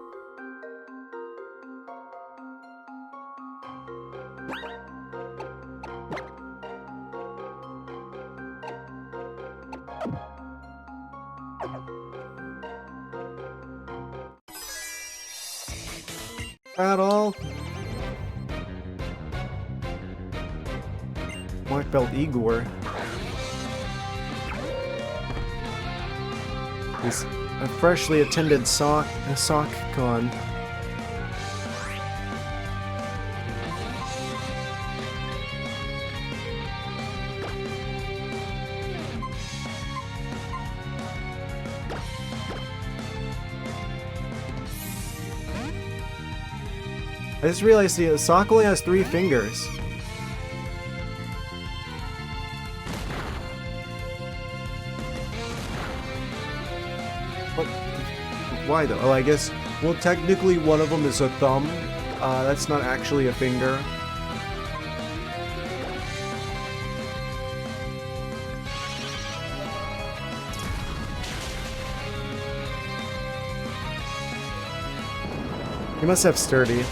Battle. Black Belt Igor. He's a freshly attended sock con. I just realized the sock only has 3 fingers. Why though? Oh, I guess, well, technically one of them is a thumb. That's not actually a finger. He must have sturdy.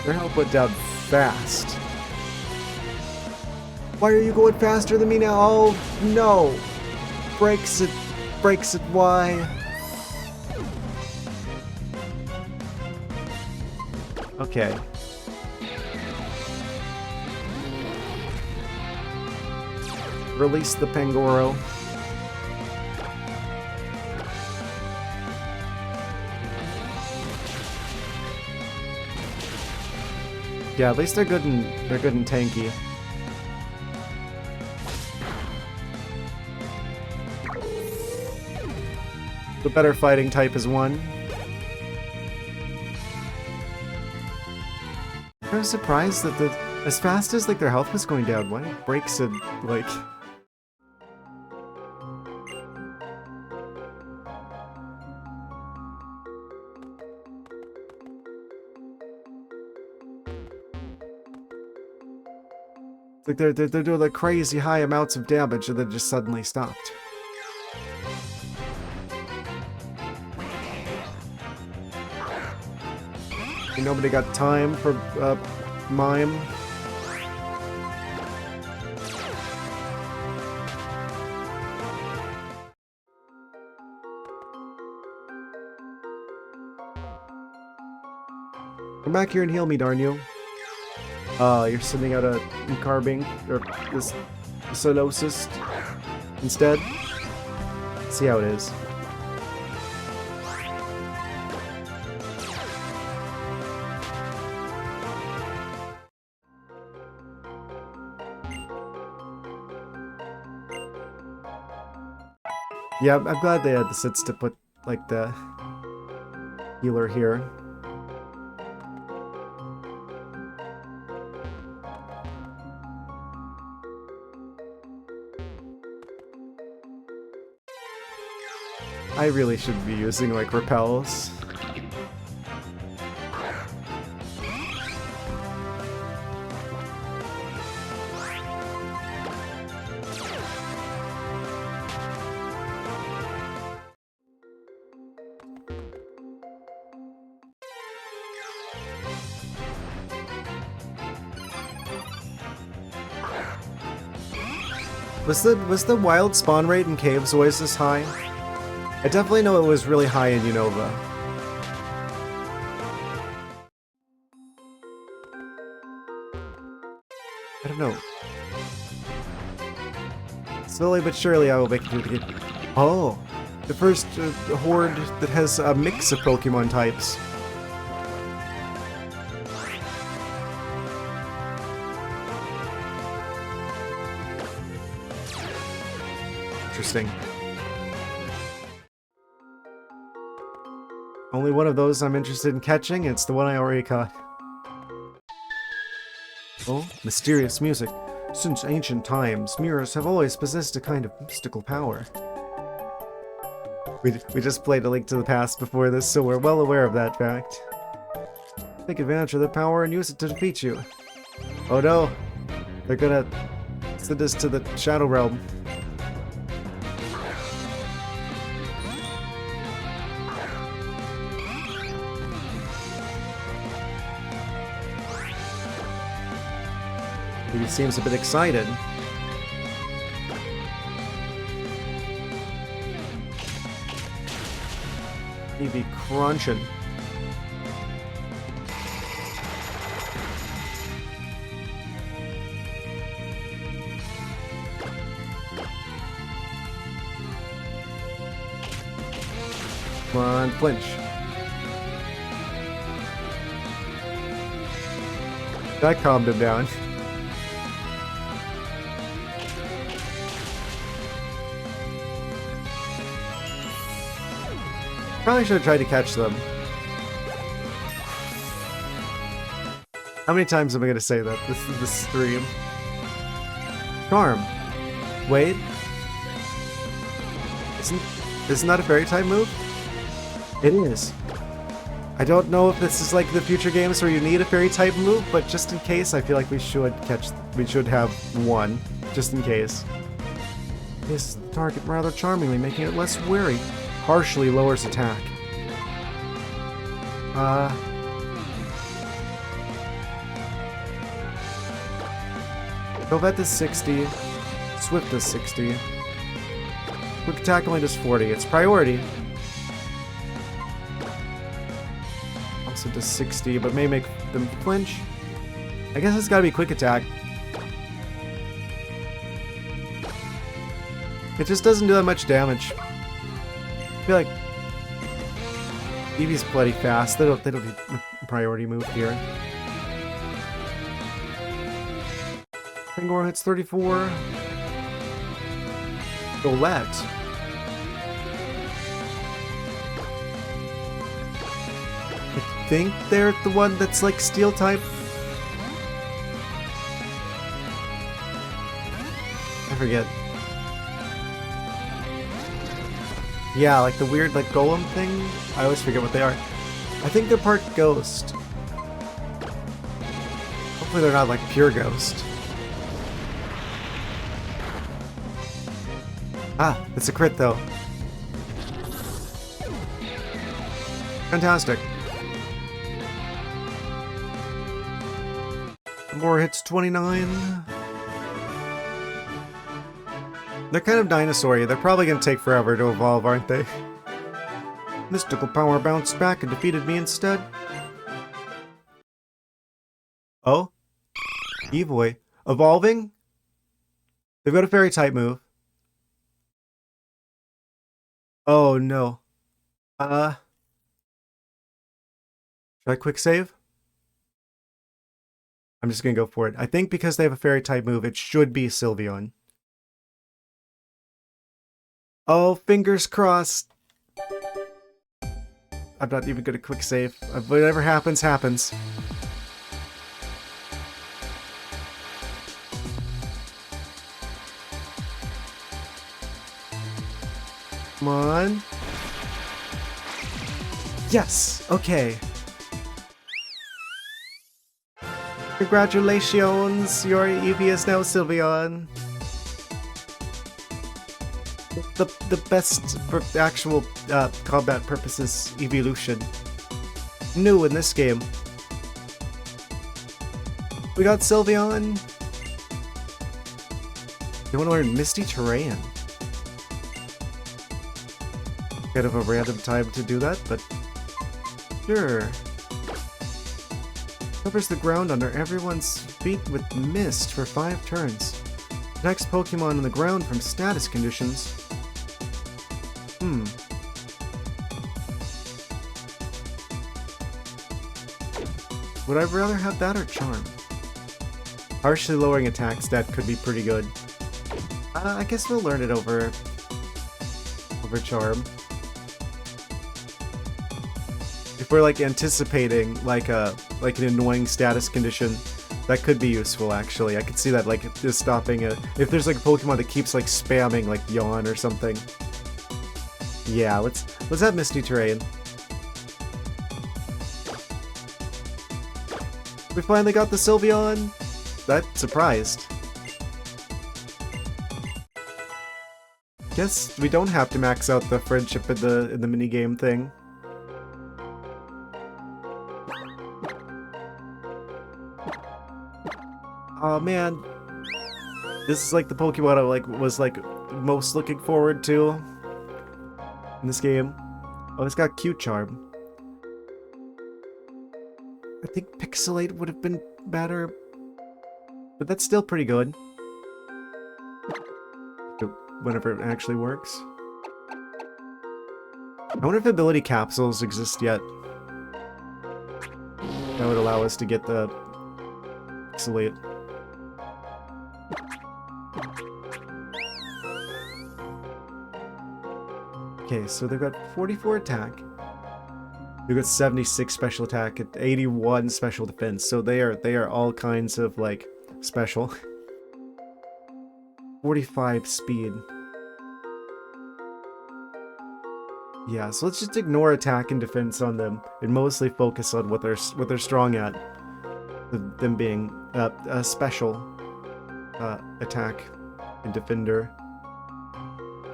Their health went down fast. Why are you going faster than me now? Oh, no. Breaks it. Breaks it. Why? Okay. Release the Pangoro. Yeah, at least they're good and tanky. The better fighting type is one. I was surprised that as fast as like their health was going down, why breaks it like. Like they're doing like crazy high amounts of damage and then just suddenly stopped. Ain't nobody got time for mime. Come back here and heal me, darn you. You're sending out a carbing or this Solosis instead. Let's see how it is. Yeah, I'm glad they had the sits to put like the healer here. I really should be using, like, repels. Was the wild spawn rate in caves always this high? I definitely know it was really high in Unova. I don't know. Slowly but surely I will make it through the game. Oh! The first horde that has a mix of Pokemon types. Interesting. Only one of those I'm interested in catching, it's the one I already caught. Oh, mysterious music. Since ancient times, mirrors have always possessed a kind of mystical power. We just played A Link to the Past before this, so we're well aware of that fact. Take advantage of the power and use it to defeat you. Oh no! They're gonna send us to the Shadow Realm. He seems a bit excited. He'd be crunching. Come on, flinch. That calmed him down. Probably should have tried to catch them. How many times am I going to say that this stream? Charm. Wait. Isn't that a fairy type move? It is. I don't know if this is like the future games where you need a fairy type move, but just in case, I feel like we should have one, just in case. This the target rather charmingly, making it less wary. Harshly lowers attack. Covet does 60. Swift does 60. Quick attack only does 40. It's priority. Also does 60, but may make them flinch. I guess it's gotta be quick attack. It just doesn't do that much damage. I feel like Eevee's bloody fast. They don't need a priority move here. Fingor hits 34. Golette. I think they're the one that's like steel type. I forget. Yeah, like the weird like golem thing. I always forget what they are. I think they're part ghost. Hopefully they're not like pure ghost. Ah, it's a crit though. Fantastic. More hits 29. They're kind of dinosaur-y. They're probably going to take forever to evolve, aren't they? Mystical power bounced back and defeated me instead. Oh? Evoy. Evolving? They've got a fairy type move. Oh no. Should I quick save? I'm just gonna go for it. I think because they have a fairy type move, it should be Sylveon. Oh, fingers crossed. I'm not even gonna quick save. Whatever happens, happens. Come on. Yes! Okay. Congratulations! Your Eevee is now Sylveon. The best for actual combat purposes evolution. New in this game. We got Sylveon. You want to learn Misty Terrain? Kind of a random time to do that, but sure. Covers the ground under everyone's feet with mist for 5 turns. Next Pokemon on the ground from status conditions. Would I rather have that or Charm? Harshly lowering attack stat could be pretty good. I guess we'll learn it over Charm. If we're like anticipating like an annoying status condition, that could be useful actually. I could see that like just stopping it. If there's like a Pokemon that keeps like spamming like Yawn or something. Yeah, let's have Misty Terrain. We finally got the Sylveon. That surprised. Guess we don't have to max out the friendship in the minigame thing. Oh man, this is like the Pokemon I was most looking forward to in this game. Oh, it's got Cute Charm. I think Pixelate would have been better, but that's still pretty good. Whenever it actually works. I wonder if ability capsules exist yet. That would allow us to get the Pixelate. Okay, so they've got 44 attack. They've got 76 special attack and 81 special defense. So they are all kinds of like special. 45 speed. Yeah, so let's just ignore attack and defense on them and mostly focus on what they're strong at. Them being a special attack and defender.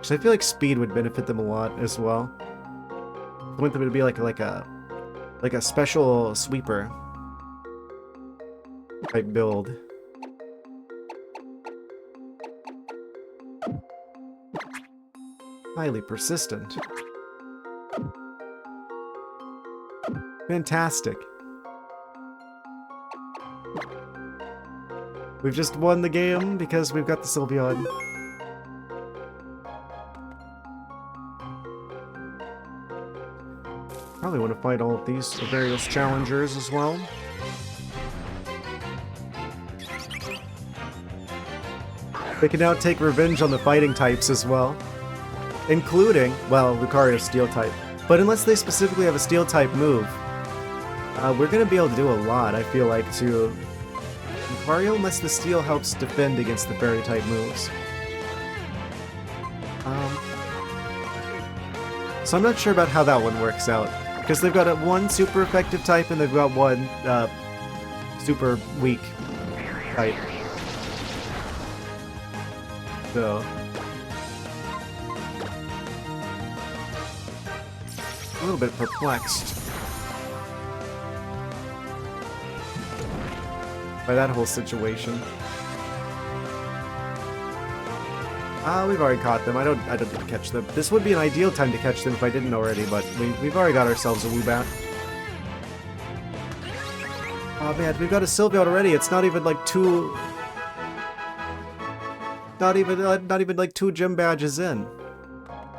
So I feel like speed would benefit them a lot as well. I want them to be like a special sweeper type build. Highly persistent. Fantastic. We've just won the game because we've got the Sylveon. Probably want to fight all of these various challengers as well. They can now take revenge on the fighting types as well. Including, well, Lucario's Steel type. But unless they specifically have a Steel type move, we're going to be able to do a lot, I feel like, to Lucario, unless the Steel helps defend against the Fairy type moves. So I'm not sure about how that one works out. Because they've got one super effective type and they've got one super weak type. So a little bit perplexed by that whole situation. We've already caught them. I don't need to catch them. This would be an ideal time to catch them if I didn't already, but we've already got ourselves a Woobat. Oh man, we've got a Sylveon already. It's not even like two. Not even like 2 gym badges in.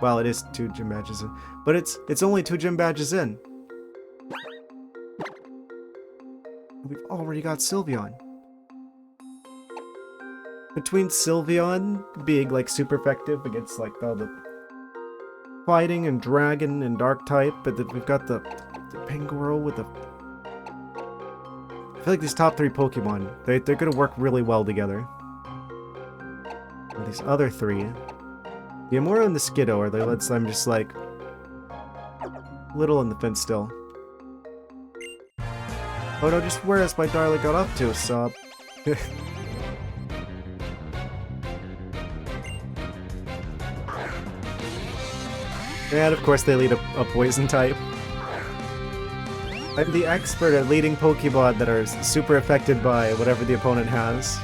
Well, it is 2 gym badges in, but it's only 2 gym badges in. We've already got Sylveon. Between Sylveon being like super effective against like all the fighting and dragon and dark type, but then we've got the Pangoro with the. I feel like these top 3 Pokemon, they're gonna work really well together. And these other 3, the Amora and the Skiddo are the ones I'm just like little on the fence still. Oh no, just where has my darling got up to, Sob? And of course they lead a poison type. I'm the expert at leading Pokemon that are super affected by whatever the opponent has.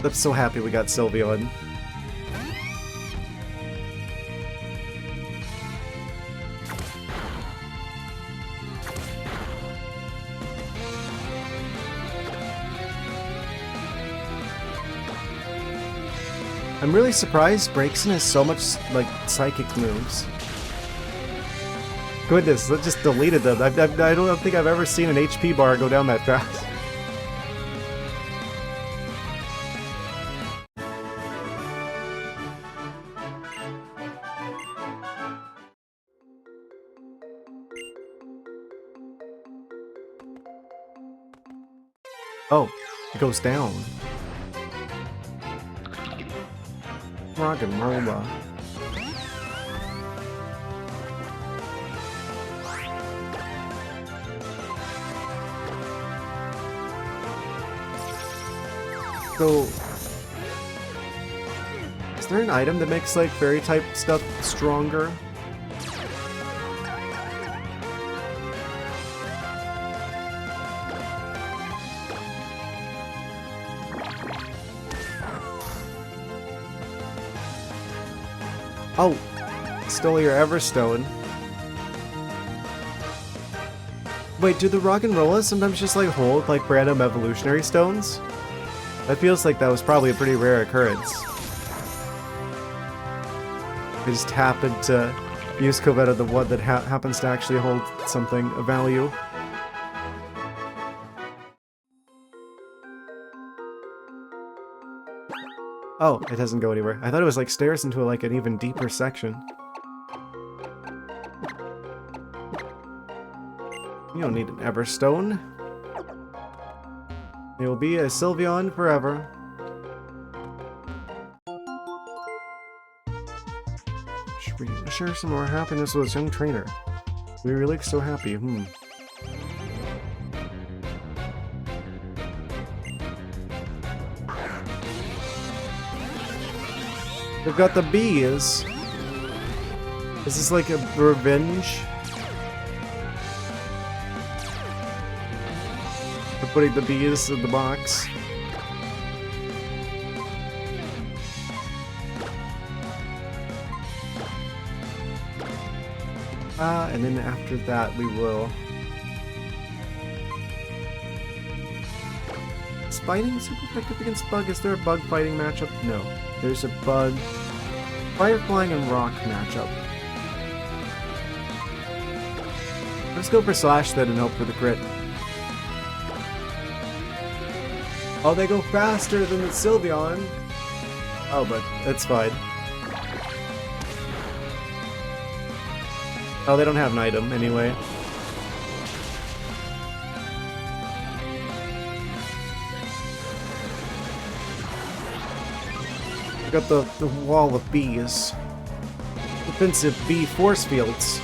I'm so happy we got Sylveon. I'm really surprised Braixen has so much, like, psychic moves. Goodness, that just deleted them. I don't think I've ever seen an HP bar go down that fast. Oh, it goes down. Rock and roll. So, is there an item that makes like fairy type stuff stronger? Oh, stole your Everstone. Wait, do the Roggenrola sometimes just like hold like random evolutionary stones? That feels like that was probably a pretty rare occurrence. I just happened to use Covetta, the one that happens to actually hold something of value. Oh, it doesn't go anywhere. I thought it was like stairs into like an even deeper section. You don't need an Everstone. It will be a Sylveon forever. Should we share some more happiness with this young trainer? We really look so happy. They've got the bees. Is this like a revenge putting the bees in the box. And then after that we will... Is fighting super effective against bug? Is there a bug fighting matchup? No. There's a bug, fire flying, and rock matchup. Let's go for slash then and hope for the crit. Oh, they go faster than the Sylveon. Oh, but it's fine. Oh, they don't have an item anyway. We got the wall of bees. Defensive bee force fields.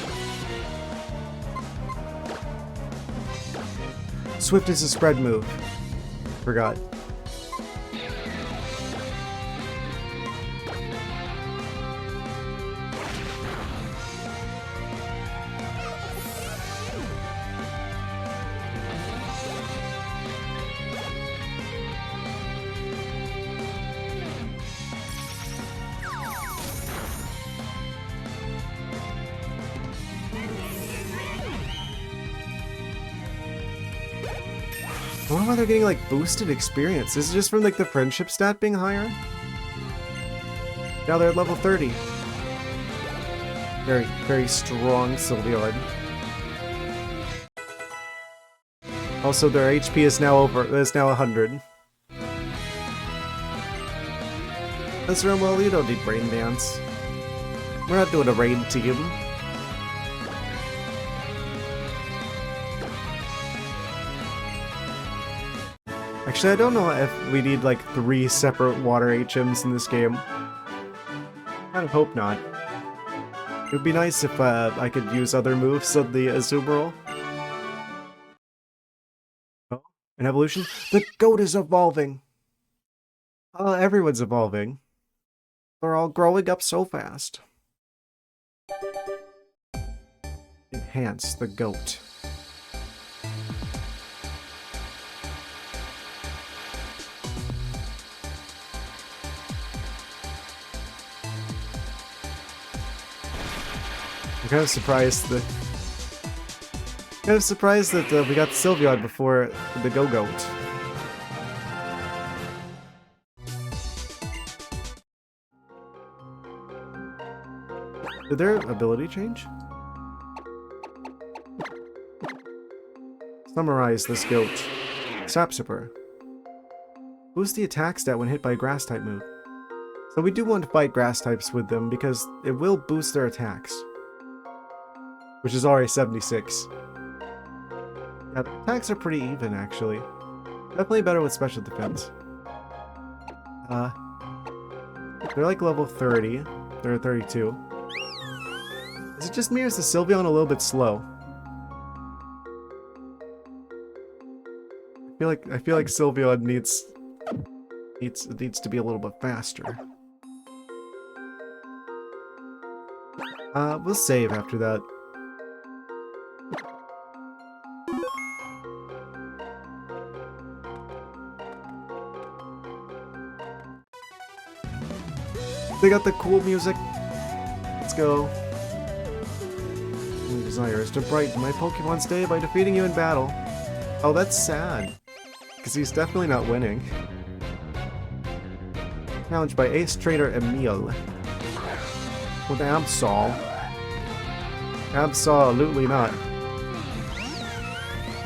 Swift is a spread move. Forgot. I wonder why they're getting like boosted experience. Is it just from like the friendship stat being higher? Now they're at level 30. Very, very strong Sylveon. Also, their HP is now 100. That's right, well, you don't need Brain Dance. We're not doing a raid team. Actually, I don't know if we need like 3 separate water HMs in this game. I kind of hope not. It would be nice if I could use other moves on the Azumarill. Oh, an evolution? The goat is evolving! Everyone's evolving. They're all growing up so fast. Enhance the goat. I'm kind of surprised that we got the Sylveon before the Go-Goat. Did their ability change? Summarize this goat. Sapsiper. Boost the attack stat when hit by a grass type move. So we do want to fight grass types with them because it will boost their attacks. Which is already 76. Yeah, the attacks are pretty even, actually. Definitely better with special defense. They're like level 30. They're at 32. Is it just me or is the Sylveon a little bit slow? I feel like Sylveon needs to be a little bit faster. We'll save after that. They got the cool music. Let's go. My desire is to brighten my Pokemon's day by defeating you in battle. Oh, that's sad. Because he's definitely not winning. Challenged by Ace Trainer Emil. With Absol. Absolutely not.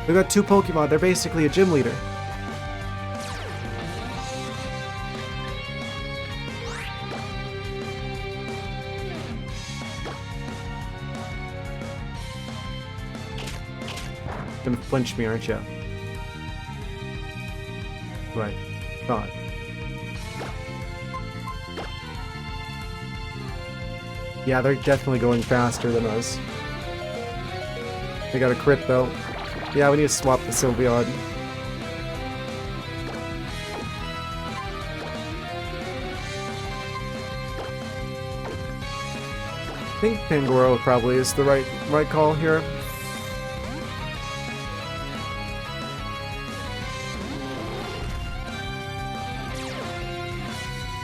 We got 2 Pokemon, they're basically a gym leader. Gonna flinch me, aren't you? Right. Thought. Yeah, they're definitely going faster than us. They got a crit though. Yeah, we need to swap the Sylveon. I think Pangoro probably is the right call here.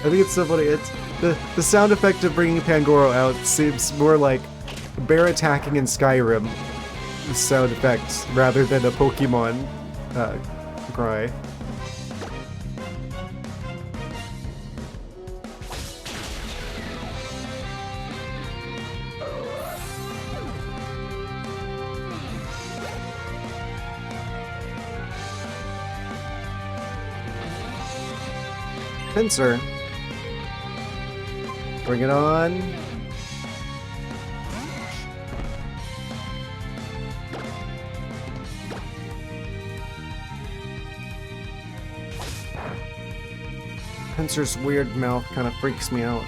I think it's so funny. It's the sound effect of bringing Pangoro out seems more like bear attacking in Skyrim sound effects rather than a Pokemon cry. Pincer. Bring it on. Pincer's weird mouth kind of freaks me out.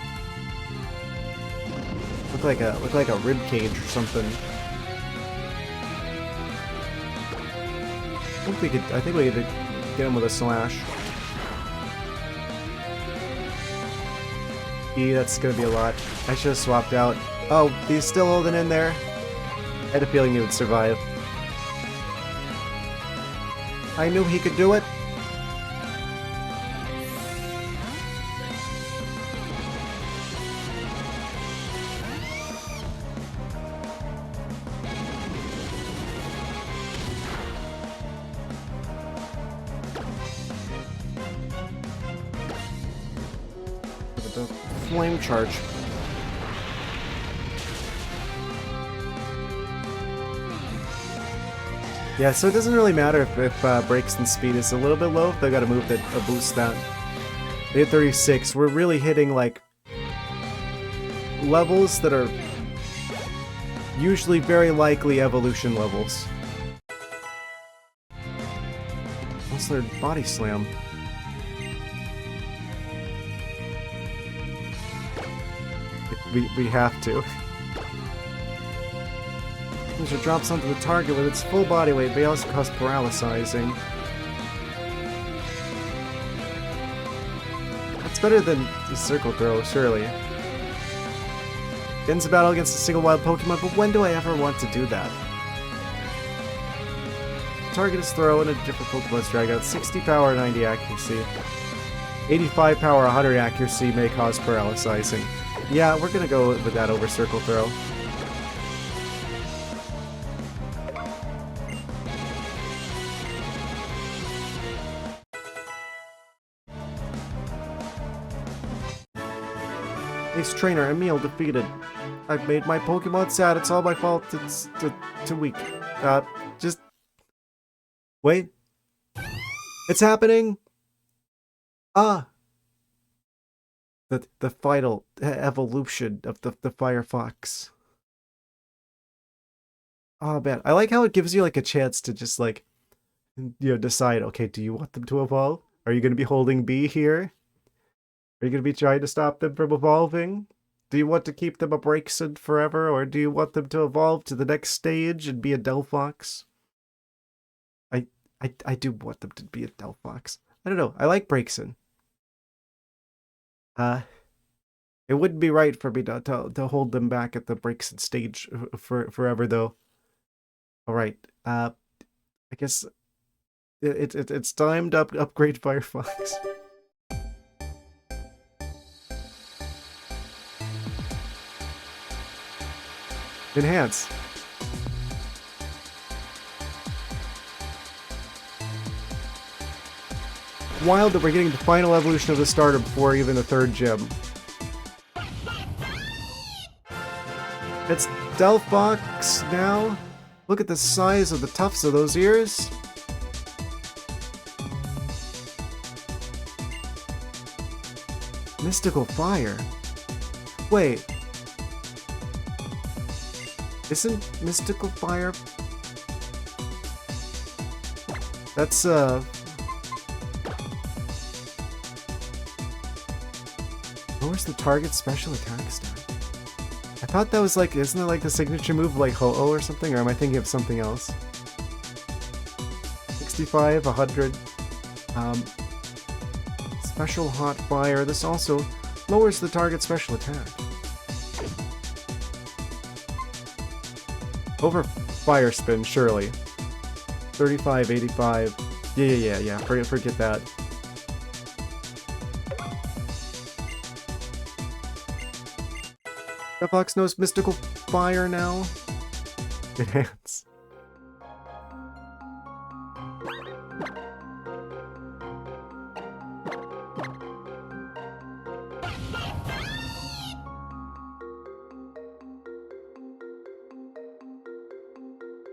Look like a rib cage or something. I think we could get him with a slash. That's gonna be a lot. I should have swapped out. Oh, he's still holding in there. I had a feeling he would survive. I knew he could do it. Flame charge. Yeah, so it doesn't really matter if brakes and speed is a little bit low. They've got a move that boosts that. They hit 36. We're really hitting like levels that are usually very likely evolution levels. What's their body slam? We have to. Pincer drops onto the target with its full body weight, but it also causes paralyzing. That's better than the circle throw, surely. Ends the battle against a single wild Pokemon, but when do I ever want to do that? Target is throw and a different Pokemon's drag out. 60 power, 90 accuracy. 85 power, 100 accuracy may cause paralyzing. Yeah, we're gonna go with that over circle throw. Ace Trainer, Emil defeated. I've made my Pokemon sad, it's all my fault, it's too weak. Just... Wait. It's happening! Ah! The final evolution of the Firefox. Oh man, I like how it gives you like a chance to just like, decide, okay, do you want them to evolve? Are you going to be holding B here? Are you going to be trying to stop them from evolving? Do you want to keep them a Braixen forever, or do you want them to evolve to the next stage and be a Delphox? I do want them to be a Delphox. I don't know, I like Braixen. It wouldn't be right for me to hold them back at the Braixen stage forever, though. Alright, I guess it's time to upgrade Firefox. Enhance. Wild that we're getting the final evolution of the starter before even the third gym. It's Delphox now. Look at the size of the tufts of those ears. Mystical Fire. Wait. Isn't Mystical Fire... That's, lowers the target's special attack stat. I thought that was like, isn't it like the signature move like Ho-Oh or something? Or am I thinking of something else? 65, 100. Special Hot Fire. This also lowers the target's special attack. Over Fire Spin, surely. 35, 85. Yeah. Forget that. The fox knows mystical fire now. Enhance.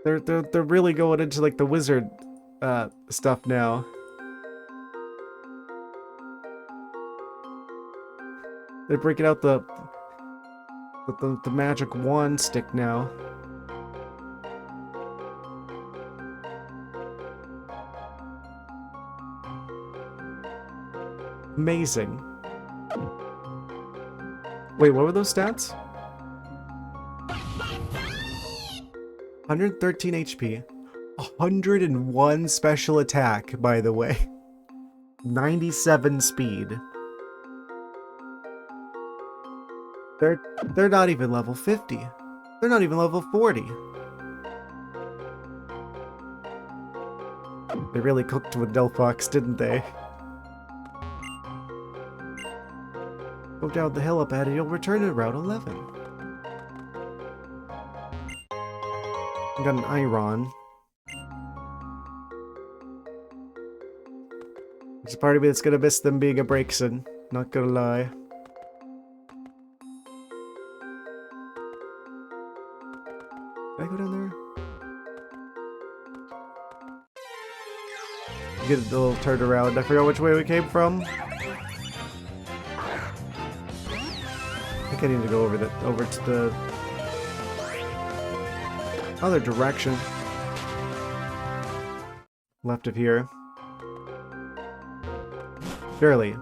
They're really going into like the wizard stuff now. They're breaking out the magic wand stick now. Amazing. Wait, what were those stats? 113 HP. 101 special attack, by the way. 97 speed. They're not even level 50. They're not even level 40. They really cooked with Delphox, didn't they? Go down the hill up ahead and you'll return to Route 11. I got an Iron. There's a part of me that's gonna miss them being a Braixen, not gonna lie. Did I go down there? Get a little turned around. I forgot which way we came from. I think I need to go over to the other direction. Left of here. Surely.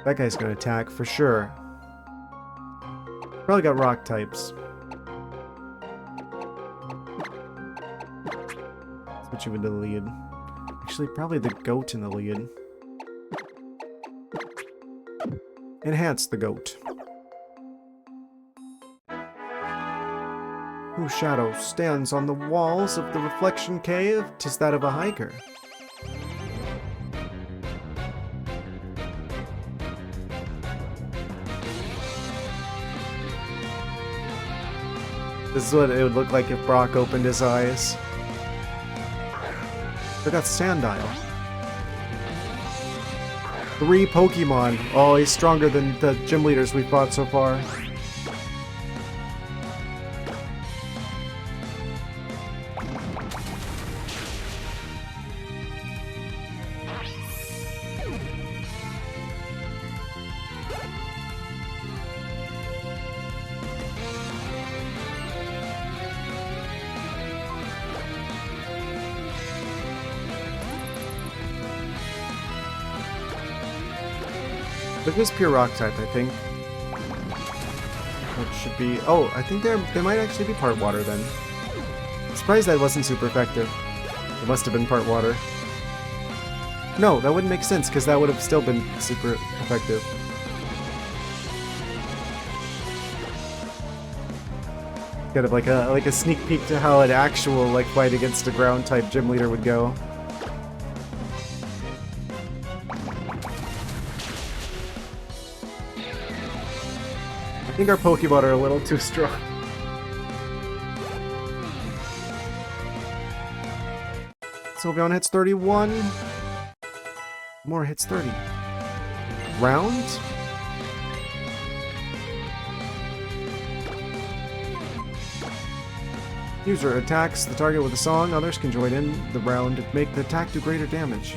That guy's gonna attack for sure. Probably got rock types. Switch you into the lead. Actually, probably the goat in the lead. Enhance the goat. Whose shadow stands on the walls of the reflection cave? 'Tis that of a hiker. This is what it would look like if Brock opened his eyes. They got Sandile. 3 Pokemon. Oh, he's stronger than the gym leaders we fought so far. But this pure rock type, I think. It should be. Oh, I think they might actually be part water then. I'm surprised that wasn't super effective. It must have been part water. No, that wouldn't make sense because that would have still been super effective. Kind of like a sneak peek to how an actual like fight against a ground type gym leader would go. I think our Pokemon are a little too strong. Sylveon hits 31. More hits 30. Round? User attacks the target with a song. Others can join in the round to make the attack do greater damage.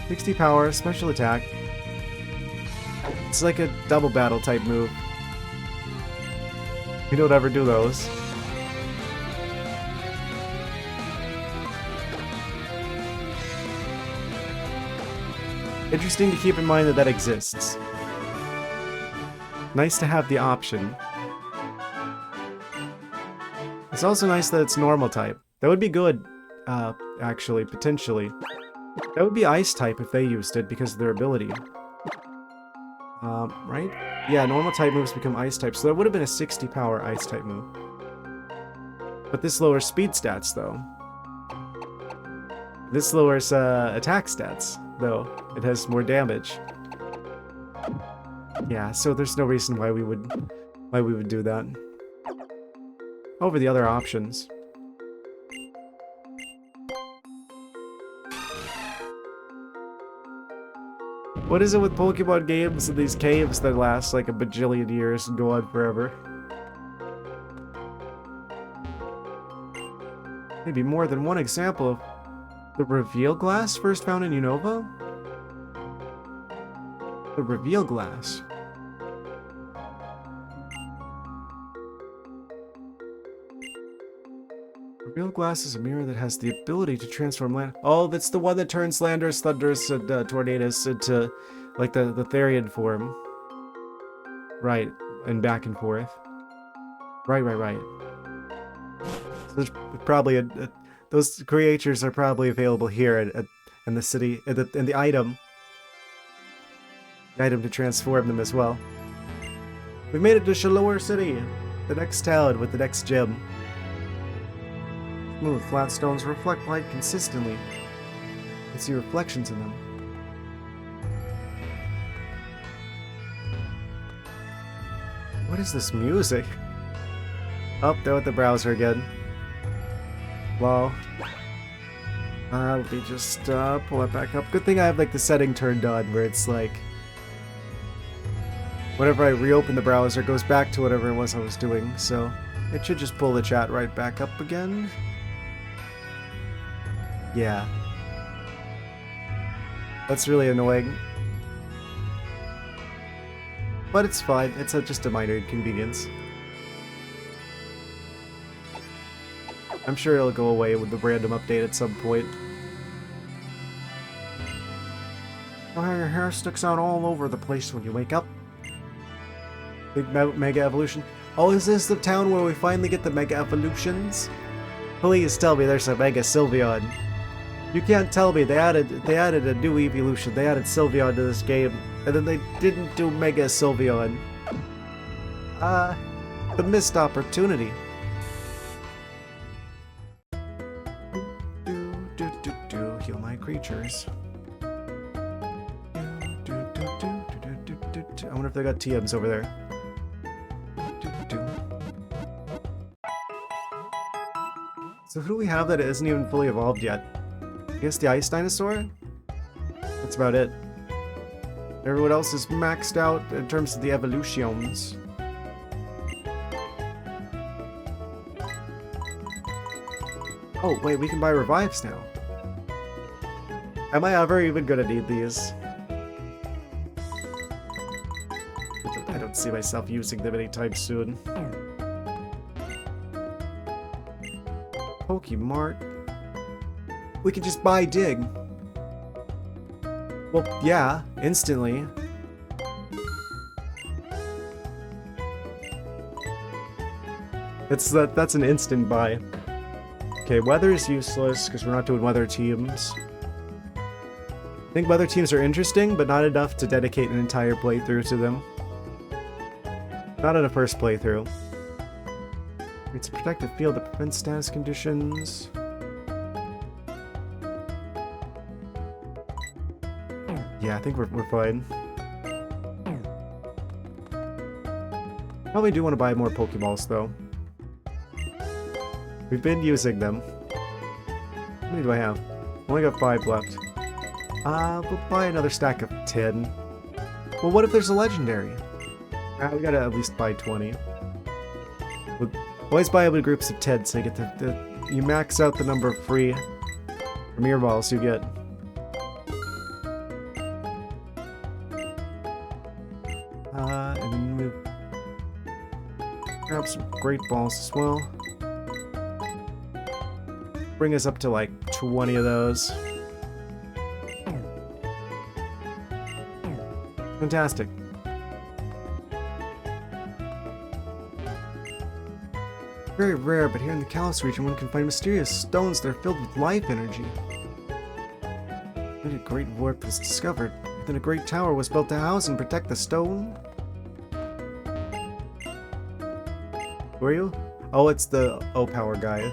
60 power, special attack. It's like a double battle type move. We don't ever do those. Interesting to keep in mind that exists. Nice to have the option. It's also nice that it's normal type. That would be good, actually, potentially. That would be ice type if they used it because of their ability. Right? Yeah, normal type moves become ice type, so that would have been a 60 power ice type move. But this lowers speed stats, though. This lowers attack stats, though. It has more damage. Yeah, so there's no reason why we would do that over the other options. What is it with Pokemon games and these caves that last like a bajillion years and go on forever? Maybe more than one example of the reveal glass first found in Unova? The reveal glass. Reveal glass is a mirror that has the ability to transform land. Oh, that's the one that turns Landers, Thunders, and Tornadoes into like the Therian form. Right, and back and forth. Right. So there's probably those creatures are probably available here in the city, in the item. The item to transform them as well. We made it to Shalour City, the next town with the next gym. Smooth, flat stones reflect light consistently. You can see reflections in them. What is this music? Oh, there with the browser again. Well, let me just pull it back up. Good thing I have like the setting turned on where it's like whenever I reopen the browser, it goes back to whatever it was I was doing, so it should just pull the chat right back up again. Yeah. That's really annoying. But it's fine, it's just a minor inconvenience. I'm sure it'll go away with the random update at some point. Oh, your hair sticks out all over the place when you wake up. Big Mega Evolution. Oh, is this the town where we finally get the Mega Evolutions? Please tell me there's a Mega Sylveon. You can't tell me they added a new evolution. They added Sylveon to this game, and then they didn't do Mega Sylveon. The missed opportunity. Heal my creatures. I wonder if they got TMs over there. So who do we have that isn't even fully evolved yet? I guess the Ice Dinosaur? That's about it. Everyone else is maxed out in terms of the evolutions. Oh, wait, we can buy revives now. Am I ever even gonna need these? I don't see myself using them anytime soon. Pokemart. We can just buy Dig. Well, yeah, instantly. That's an instant buy. Okay, weather is useless because we're not doing weather teams. I think weather teams are interesting, but not enough to dedicate an entire playthrough to them. Not in a first playthrough. It's a protective field that prevents status conditions. Yeah, I think we're fine. Probably do want to buy more Pokeballs, though. We've been using them. How many do I have? Only got 5 left. We'll buy another stack of 10. Well, what if there's a legendary? We gotta at least buy 20. We'll always buy them in groups of 10, so you get you max out the number of free Premier Balls you get. And then we grab some Great Balls as well. Bring us up to like 20 of those. Fantastic. Very rare, but here in the Kalos region one can find mysterious stones that are filled with life energy. When a great warp was discovered, then a great tower was built to house and protect the stone. Who are you? Oh, it's the O-Power guy.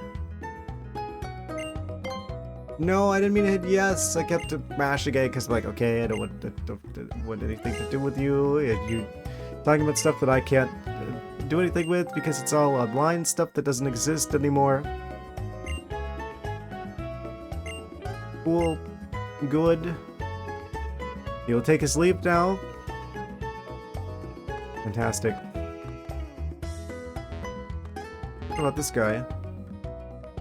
No, I didn't mean to hit yes. I kept mashing A because I'm like, okay, I don't want anything to do with you. And you talking about stuff that I can't do anything with because it's all online stuff that doesn't exist anymore. Cool. Good. He'll take his leave now. Fantastic. What about this guy?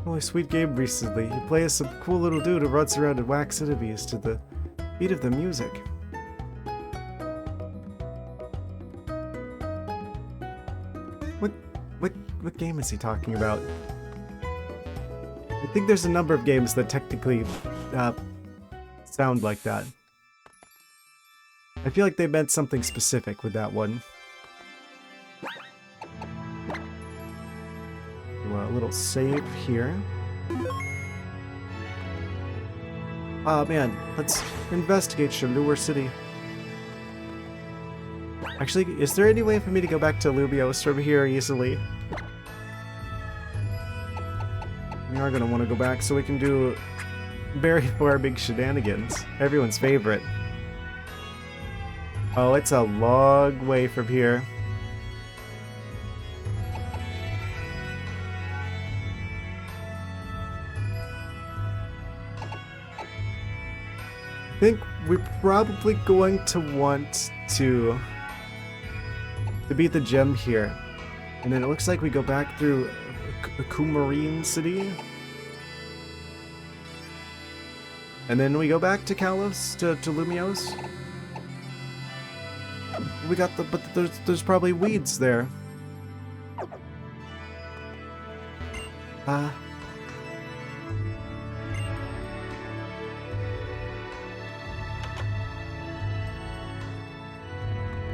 Really sweet game recently. You play as some cool little dude who runs around and whacks enemies to the beat of the music. What game is he talking about? I think there's a number of games that technically sound like that. I feel like they meant something specific with that one. A little save here. Ah, man, let's investigate Shalour City. Actually, is there any way for me to go back to Lumios from here easily? We are gonna want to go back so we can do berry farming shenanigans. Everyone's favorite. Oh, it's a long way from here. I think we're probably going to want to beat the gem here. And then it looks like we go back through Coumarine City. And then we go back to Kalos, to Lumios. We got the, but there's probably weeds there.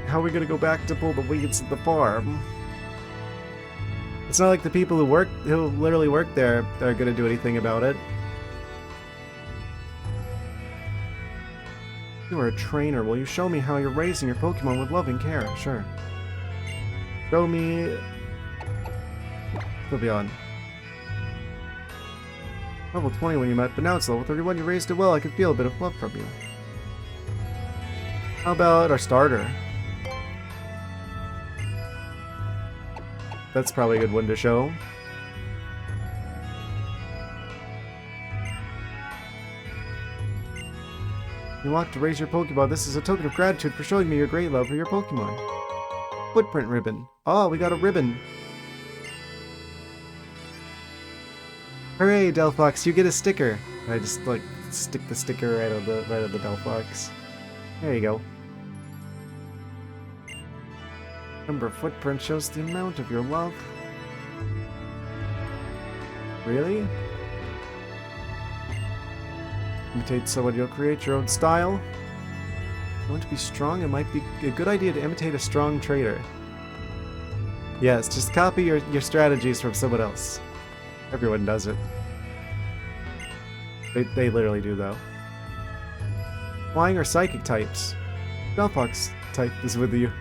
How are we gonna go back to pull the weeds at the farm? It's not like the people who literally work there are gonna do anything about it. You are a trainer. Will you show me how you're raising your Pokemon with loving care? Sure. Show me... Still beyond. Level 20 when you met, but now it's level 31. You raised it well. I can feel a bit of love from you. How about our starter? That's probably a good one to show. You want to raise your Pokemon. This is a token of gratitude for showing me your great love for your Pokemon. Footprint ribbon. Oh, we got a ribbon. Hooray, Delphox, you get a sticker. I just like stick the sticker right on the Delphox. There you go. Number of footprints shows the amount of your love. Really? Imitate someone, you'll create your own style. You want to be strong? It might be a good idea to imitate a strong trader. Yes, just copy your strategies from someone else. Everyone does it. They literally do, though. Flying or psychic types? Delphox type is with you.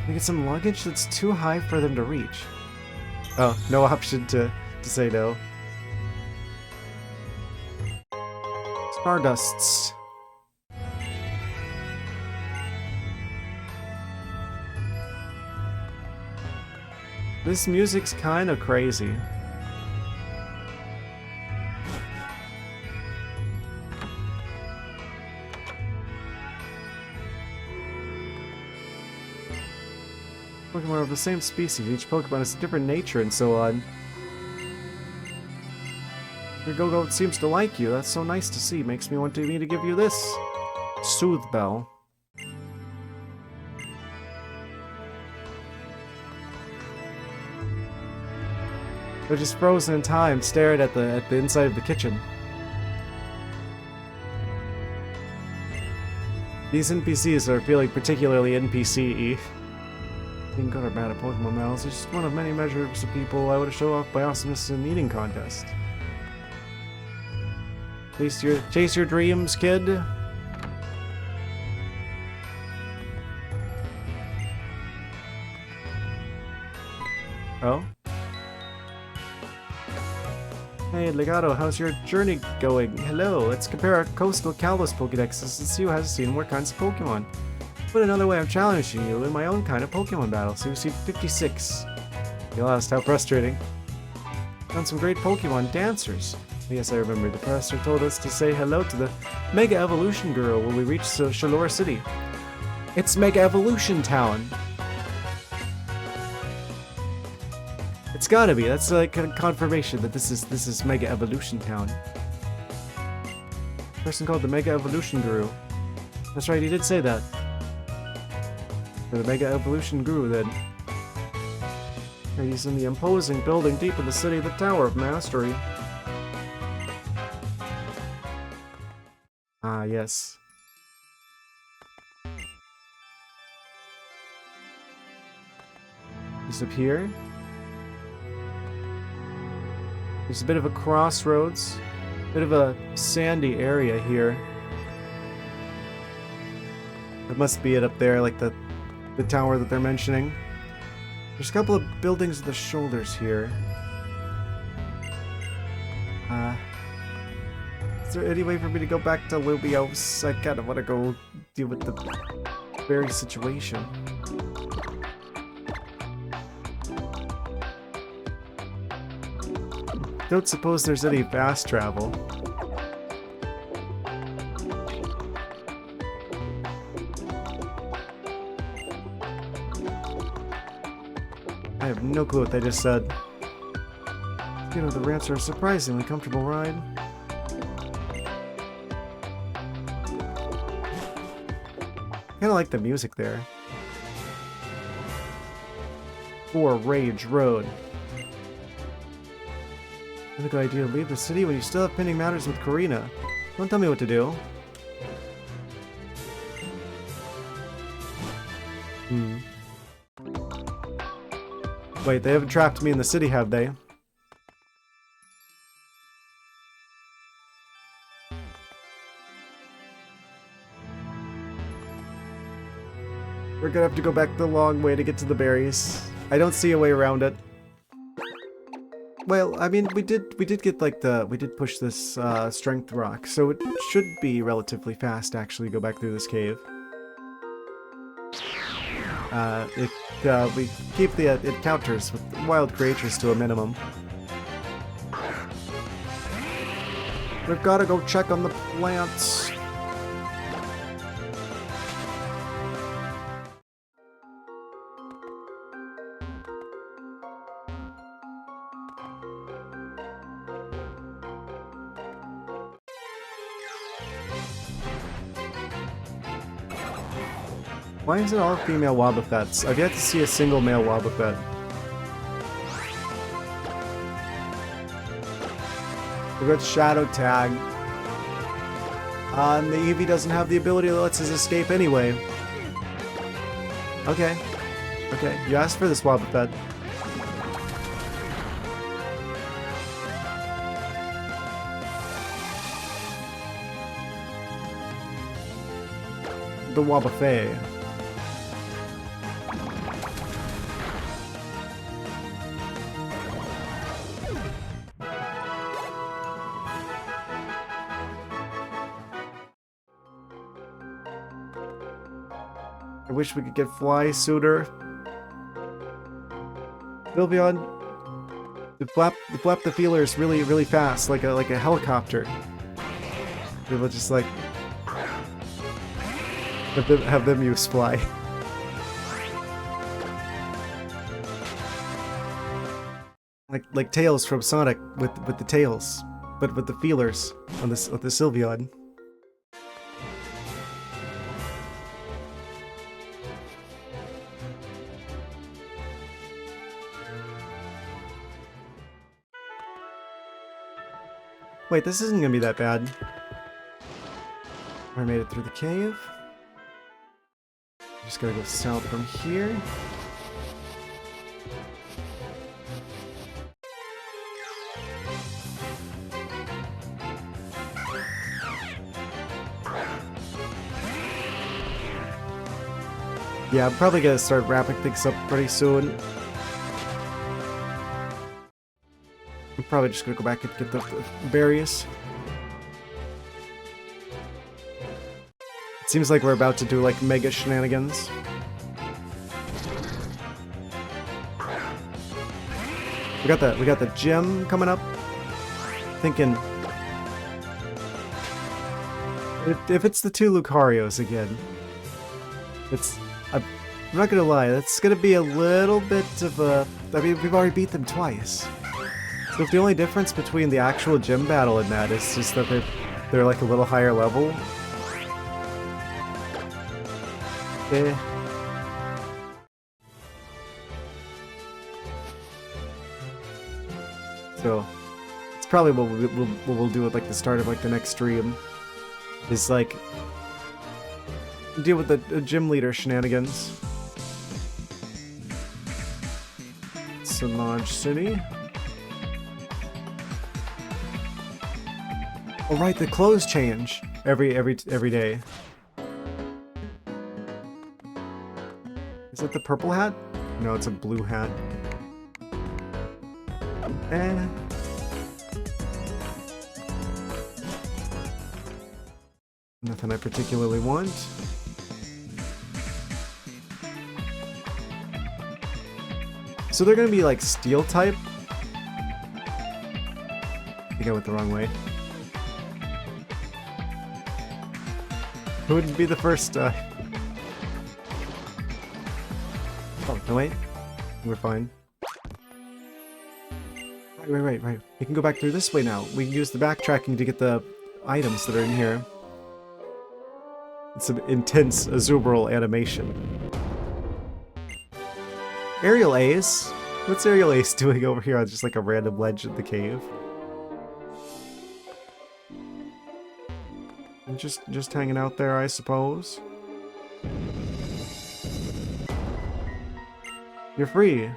You get some luggage that's too high for them to reach. Oh, no option to say no. Stardusts. This music's kind of crazy. Pokemon of the same species. Each Pokemon has a different nature and so on. Your Go-Go seems to like you. That's so nice to see. Makes me want me to give you this. Soothe Bell. They're just frozen in time, staring at the inside of the kitchen. These NPCs are feeling particularly NPC-y. Being good or bad at Pokemon battles is just one of many measures of people I would show off by awesomeness in an eating contest. Chase your dreams, kid. Oh? Hey, Legato, how's your journey going? Hello, let's compare our coastal Kalos Pokédexes and see who has seen more kinds of Pokemon. Put another way, I'm challenging you in my own kind of Pokemon battle, so you received 56. You lost, how frustrating. Found some great Pokemon dancers. Yes, I remember. The professor told us to say hello to the Mega Evolution Girl when we reach Shalour City. It's Mega Evolution Town! It's gotta be. That's like a confirmation that this is Mega Evolution Town. Person called the Mega Evolution Guru. That's right, he did say that. The Mega Evolution Guru, then. He's in the imposing building deep in the city, the Tower of Mastery. Ah, yes. He's up here. There's a bit of a crossroads. Bit of a sandy area here. That must be it up there, like the tower that they're mentioning. There's a couple of buildings with the shoulders here. Is there any way for me to go back to Lubios? I kind of want to go deal with the berry situation. Don't suppose there's any fast travel. I have no clue what they just said. You know, the ramps are a surprisingly comfortable ride. Kinda like the music there. For Rage Road. What a good idea to leave the city when you still have pending matters with Karina. Don't tell me what to do. Wait, they haven't trapped me in the city, have they? We're gonna have to go back the long way to get to the berries. I don't see a way around it. Well, I mean, we did get like we did push this strength rock, so it should be relatively fast to actually go back through this cave. If we keep the encounters with wild creatures to a minimum. We've got to go check on the plants. Why is it all female Wobbuffets? I've yet to see a single male Wobbuffet. We've got Shadow Tag. And the Eevee doesn't have the ability that lets us escape anyway. Okay. Okay, you asked for this Wobbuffet. The Wobbuffet. I wish we could get Fly sooner. Sylveon, you flap the feelers really fast, like a helicopter. People just like have them use Fly. like Tails from Sonic with the tails, but with the feelers on the Sylveon. Wait, this isn't gonna be that bad. I made it through the cave. Just gotta go south from here. Yeah, I'm probably gonna start wrapping things up pretty soon. I'm probably just gonna go back and get the berries. It seems like we're about to do like mega shenanigans. We got the gym coming up. Thinking if it's the 2 Lucarios again, I'm not gonna lie, that's gonna be a little bit of a. I mean, we've already beat them twice. So if the only difference between the actual gym battle and that is just that they're like a little higher level. Eh. So it's probably what we'll do at like the start of like the next stream. Is like deal with the gym leader shenanigans. Salage City. Oh right, the clothes change every day. Is it the purple hat? No, it's a blue hat. Nothing I particularly want. So they're gonna be like steel type. I think I went the wrong way. Who would be the first? Oh no, wait. We're fine. Right. We can go back through this way now. We can use the backtracking to get the items that are in here. It's an intense Azubral animation. Aerial Ace? What's Aerial Ace doing over here on just like a random ledge in the cave? And just hanging out there, I suppose. You're free.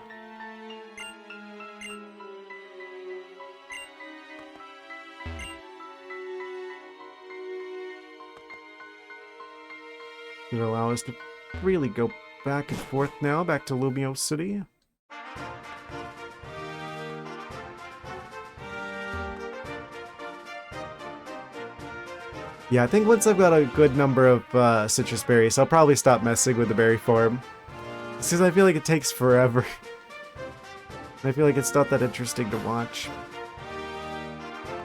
It'll allow us to really go back and forth now, back to Lumio City. Yeah, I think once I've got a good number of citrus berries, I'll probably stop messing with the berry farm. It's because I feel like it takes forever. I feel like it's not that interesting to watch.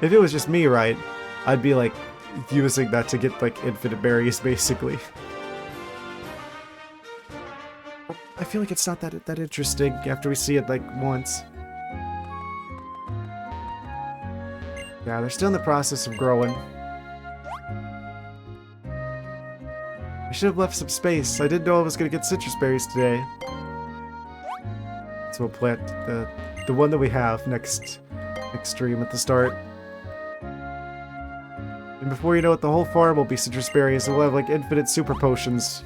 If it was just me, right, I'd be like using that to get like infinite berries, basically. I feel like it's not that interesting after we see it like once. Yeah, they're still in the process of growing. I should have left some space. I didn't know I was gonna get citrus berries today. So we'll plant the one that we have next stream at the start. And before you know it, the whole farm will be citrus berries, and we'll have like infinite super potions.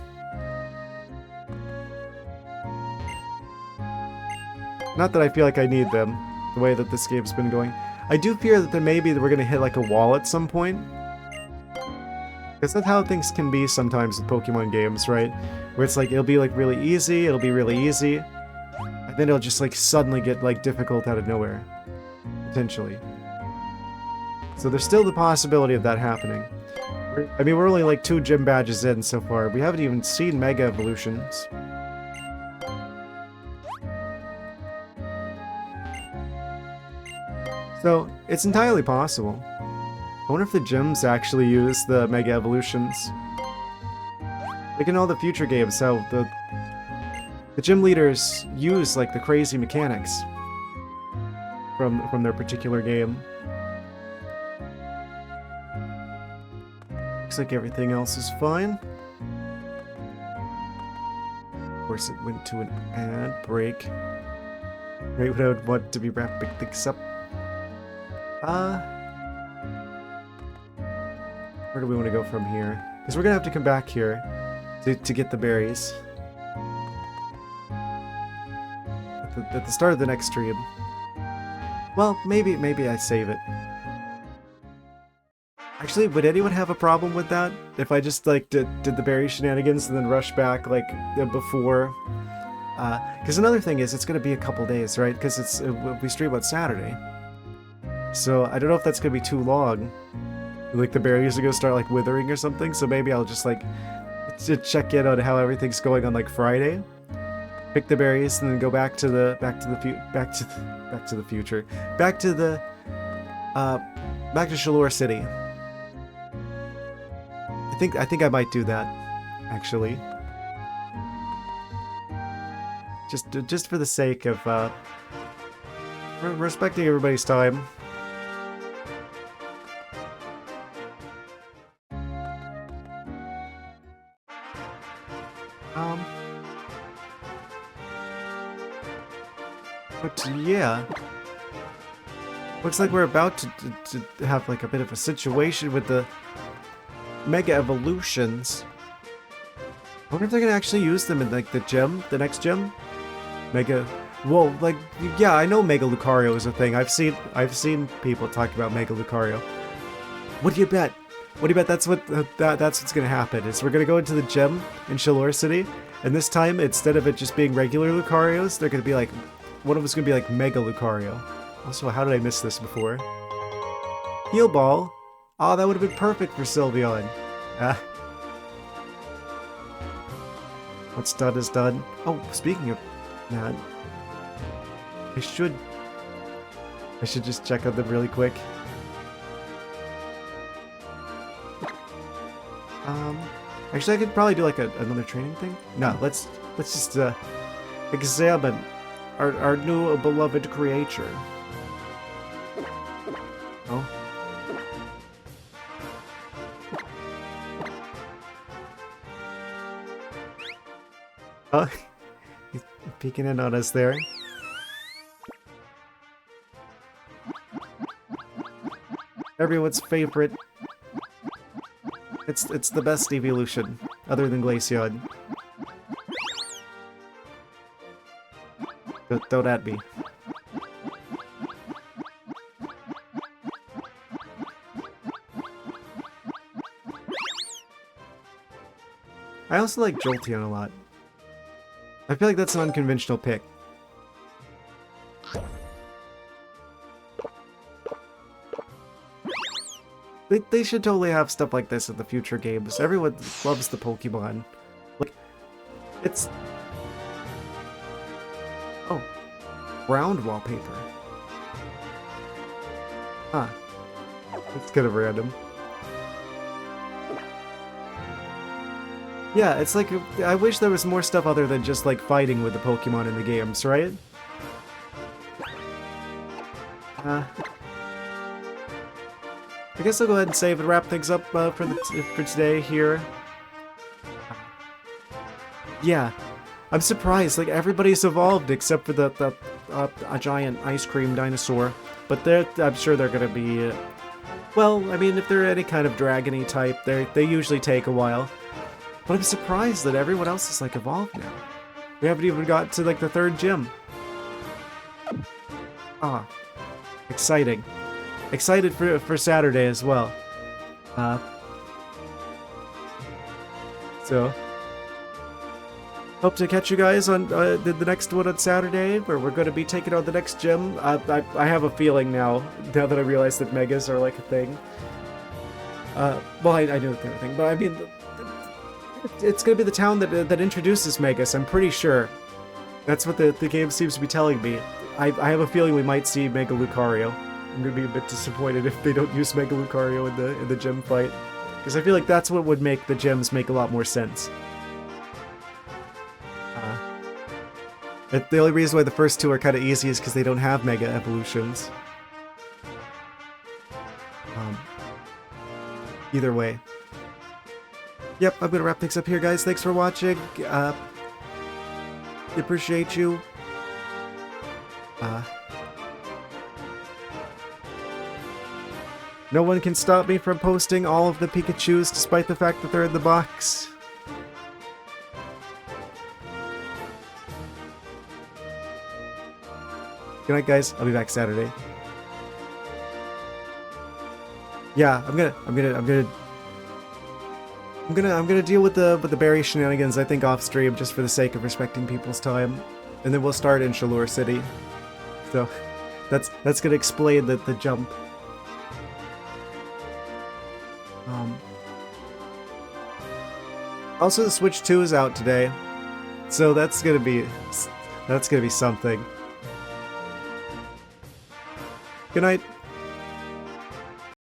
Not that I feel like I need them, the way that this game's been going. I do fear that maybe we're gonna hit like a wall at some point. Because that's how things can be sometimes with Pokemon games, right? Where it's like, it'll be like really easy, and then it'll just like suddenly get like difficult out of nowhere. Potentially. So there's still the possibility of that happening. I mean, we're only like 2 gym badges in so far. We haven't even seen Mega Evolutions. So, it's entirely possible. I wonder if the gyms actually use the Mega Evolutions. Like in all the future games, how the gym leaders use like the crazy mechanics from their particular game. Looks like everything else is fine. Of course, it went to an ad break. Right when I would want to be wrapping things up. Where do we want to go from here? Because we're gonna have to come back here to get the berries. At the start of the next stream. Well, maybe I save it. Actually, would anyone have a problem with that? If I just like did the berry shenanigans and then rush back like before? Because another thing is it's gonna be a couple days, right? Because we stream on Saturday. So I don't know if that's gonna be too long. Like the berries are gonna start like withering or something. So maybe I'll just like check in on how everything's going on like Friday. Pick the berries and then go back to the future. Back to Shalour City. I think I might do that, actually. Just for the sake of respecting everybody's time. But yeah, looks like we're about to have like a bit of a situation with the Mega Evolutions. I wonder if they're gonna actually use them in like the next gym. Mega, whoa, like yeah, I know Mega Lucario is a thing. I've seen people talk about Mega Lucario. What do you bet? What do you bet? That's what's gonna happen. Is we're gonna go into the gym in Shalour City, and this time instead of it just being regular Lucarios, they're gonna be like, one of us gonna be like Mega Lucario. Also, how did I miss this before? Heal Ball. Oh, that would have been perfect for Sylveon. Ah. What's done is done. Oh, speaking of that, I should just check on them really quick. Actually, I could probably do like another training thing. No, let's just examine our new beloved creature. Oh. Oh, he's peeking in on us there. Everyone's favorite. It's the best evolution, other than Glaceon. Don't at me. I also like Jolteon a lot. I feel like that's an unconventional pick. They should totally have stuff like this in the future games. Everyone loves the Pokemon. Like, it's... Oh. Round wallpaper. Huh. It's kind of random. Yeah, it's like, I wish there was more stuff other than just like fighting with the Pokemon in the games, right? I guess I'll go ahead and save and wrap things up for today here. Yeah, I'm surprised. Like everybody's evolved except for a giant ice cream dinosaur. But I'm sure they're gonna be. Well, I mean, if they're any kind of dragony type, they usually take a while. But I'm surprised that everyone else is like evolved now. We haven't even got to like the third gym. Ah, exciting. Excited for Saturday as well. So hope to catch you guys on the next one on Saturday, where we're going to be taking on the next gym. I have a feeling now that I realize that Megas are like a thing. Well, I know that they're a thing, but I mean, it's going to be the town that introduces Megas. I'm pretty sure. That's what the game seems to be telling me. I have a feeling we might see Mega Lucario. I'm gonna be a bit disappointed if they don't use Mega Lucario in the gym fight, because I feel like that's what would make the gyms make a lot more sense. The only reason why the first two are kind of easy is because they don't have Mega Evolutions. Either way. Yep, I'm gonna wrap things up here, guys. Thanks for watching. Appreciate you. No one can stop me from posting all of the Pikachus despite the fact that they're in the box. Good night, guys. I'll be back Saturday. Yeah, I'm gonna deal with the berry shenanigans, I think, off stream, just for the sake of respecting people's time, and then we'll start in Shalour City. So, That's gonna explain the jump. Also, the Switch 2 is out today, so that's gonna be something. Good night.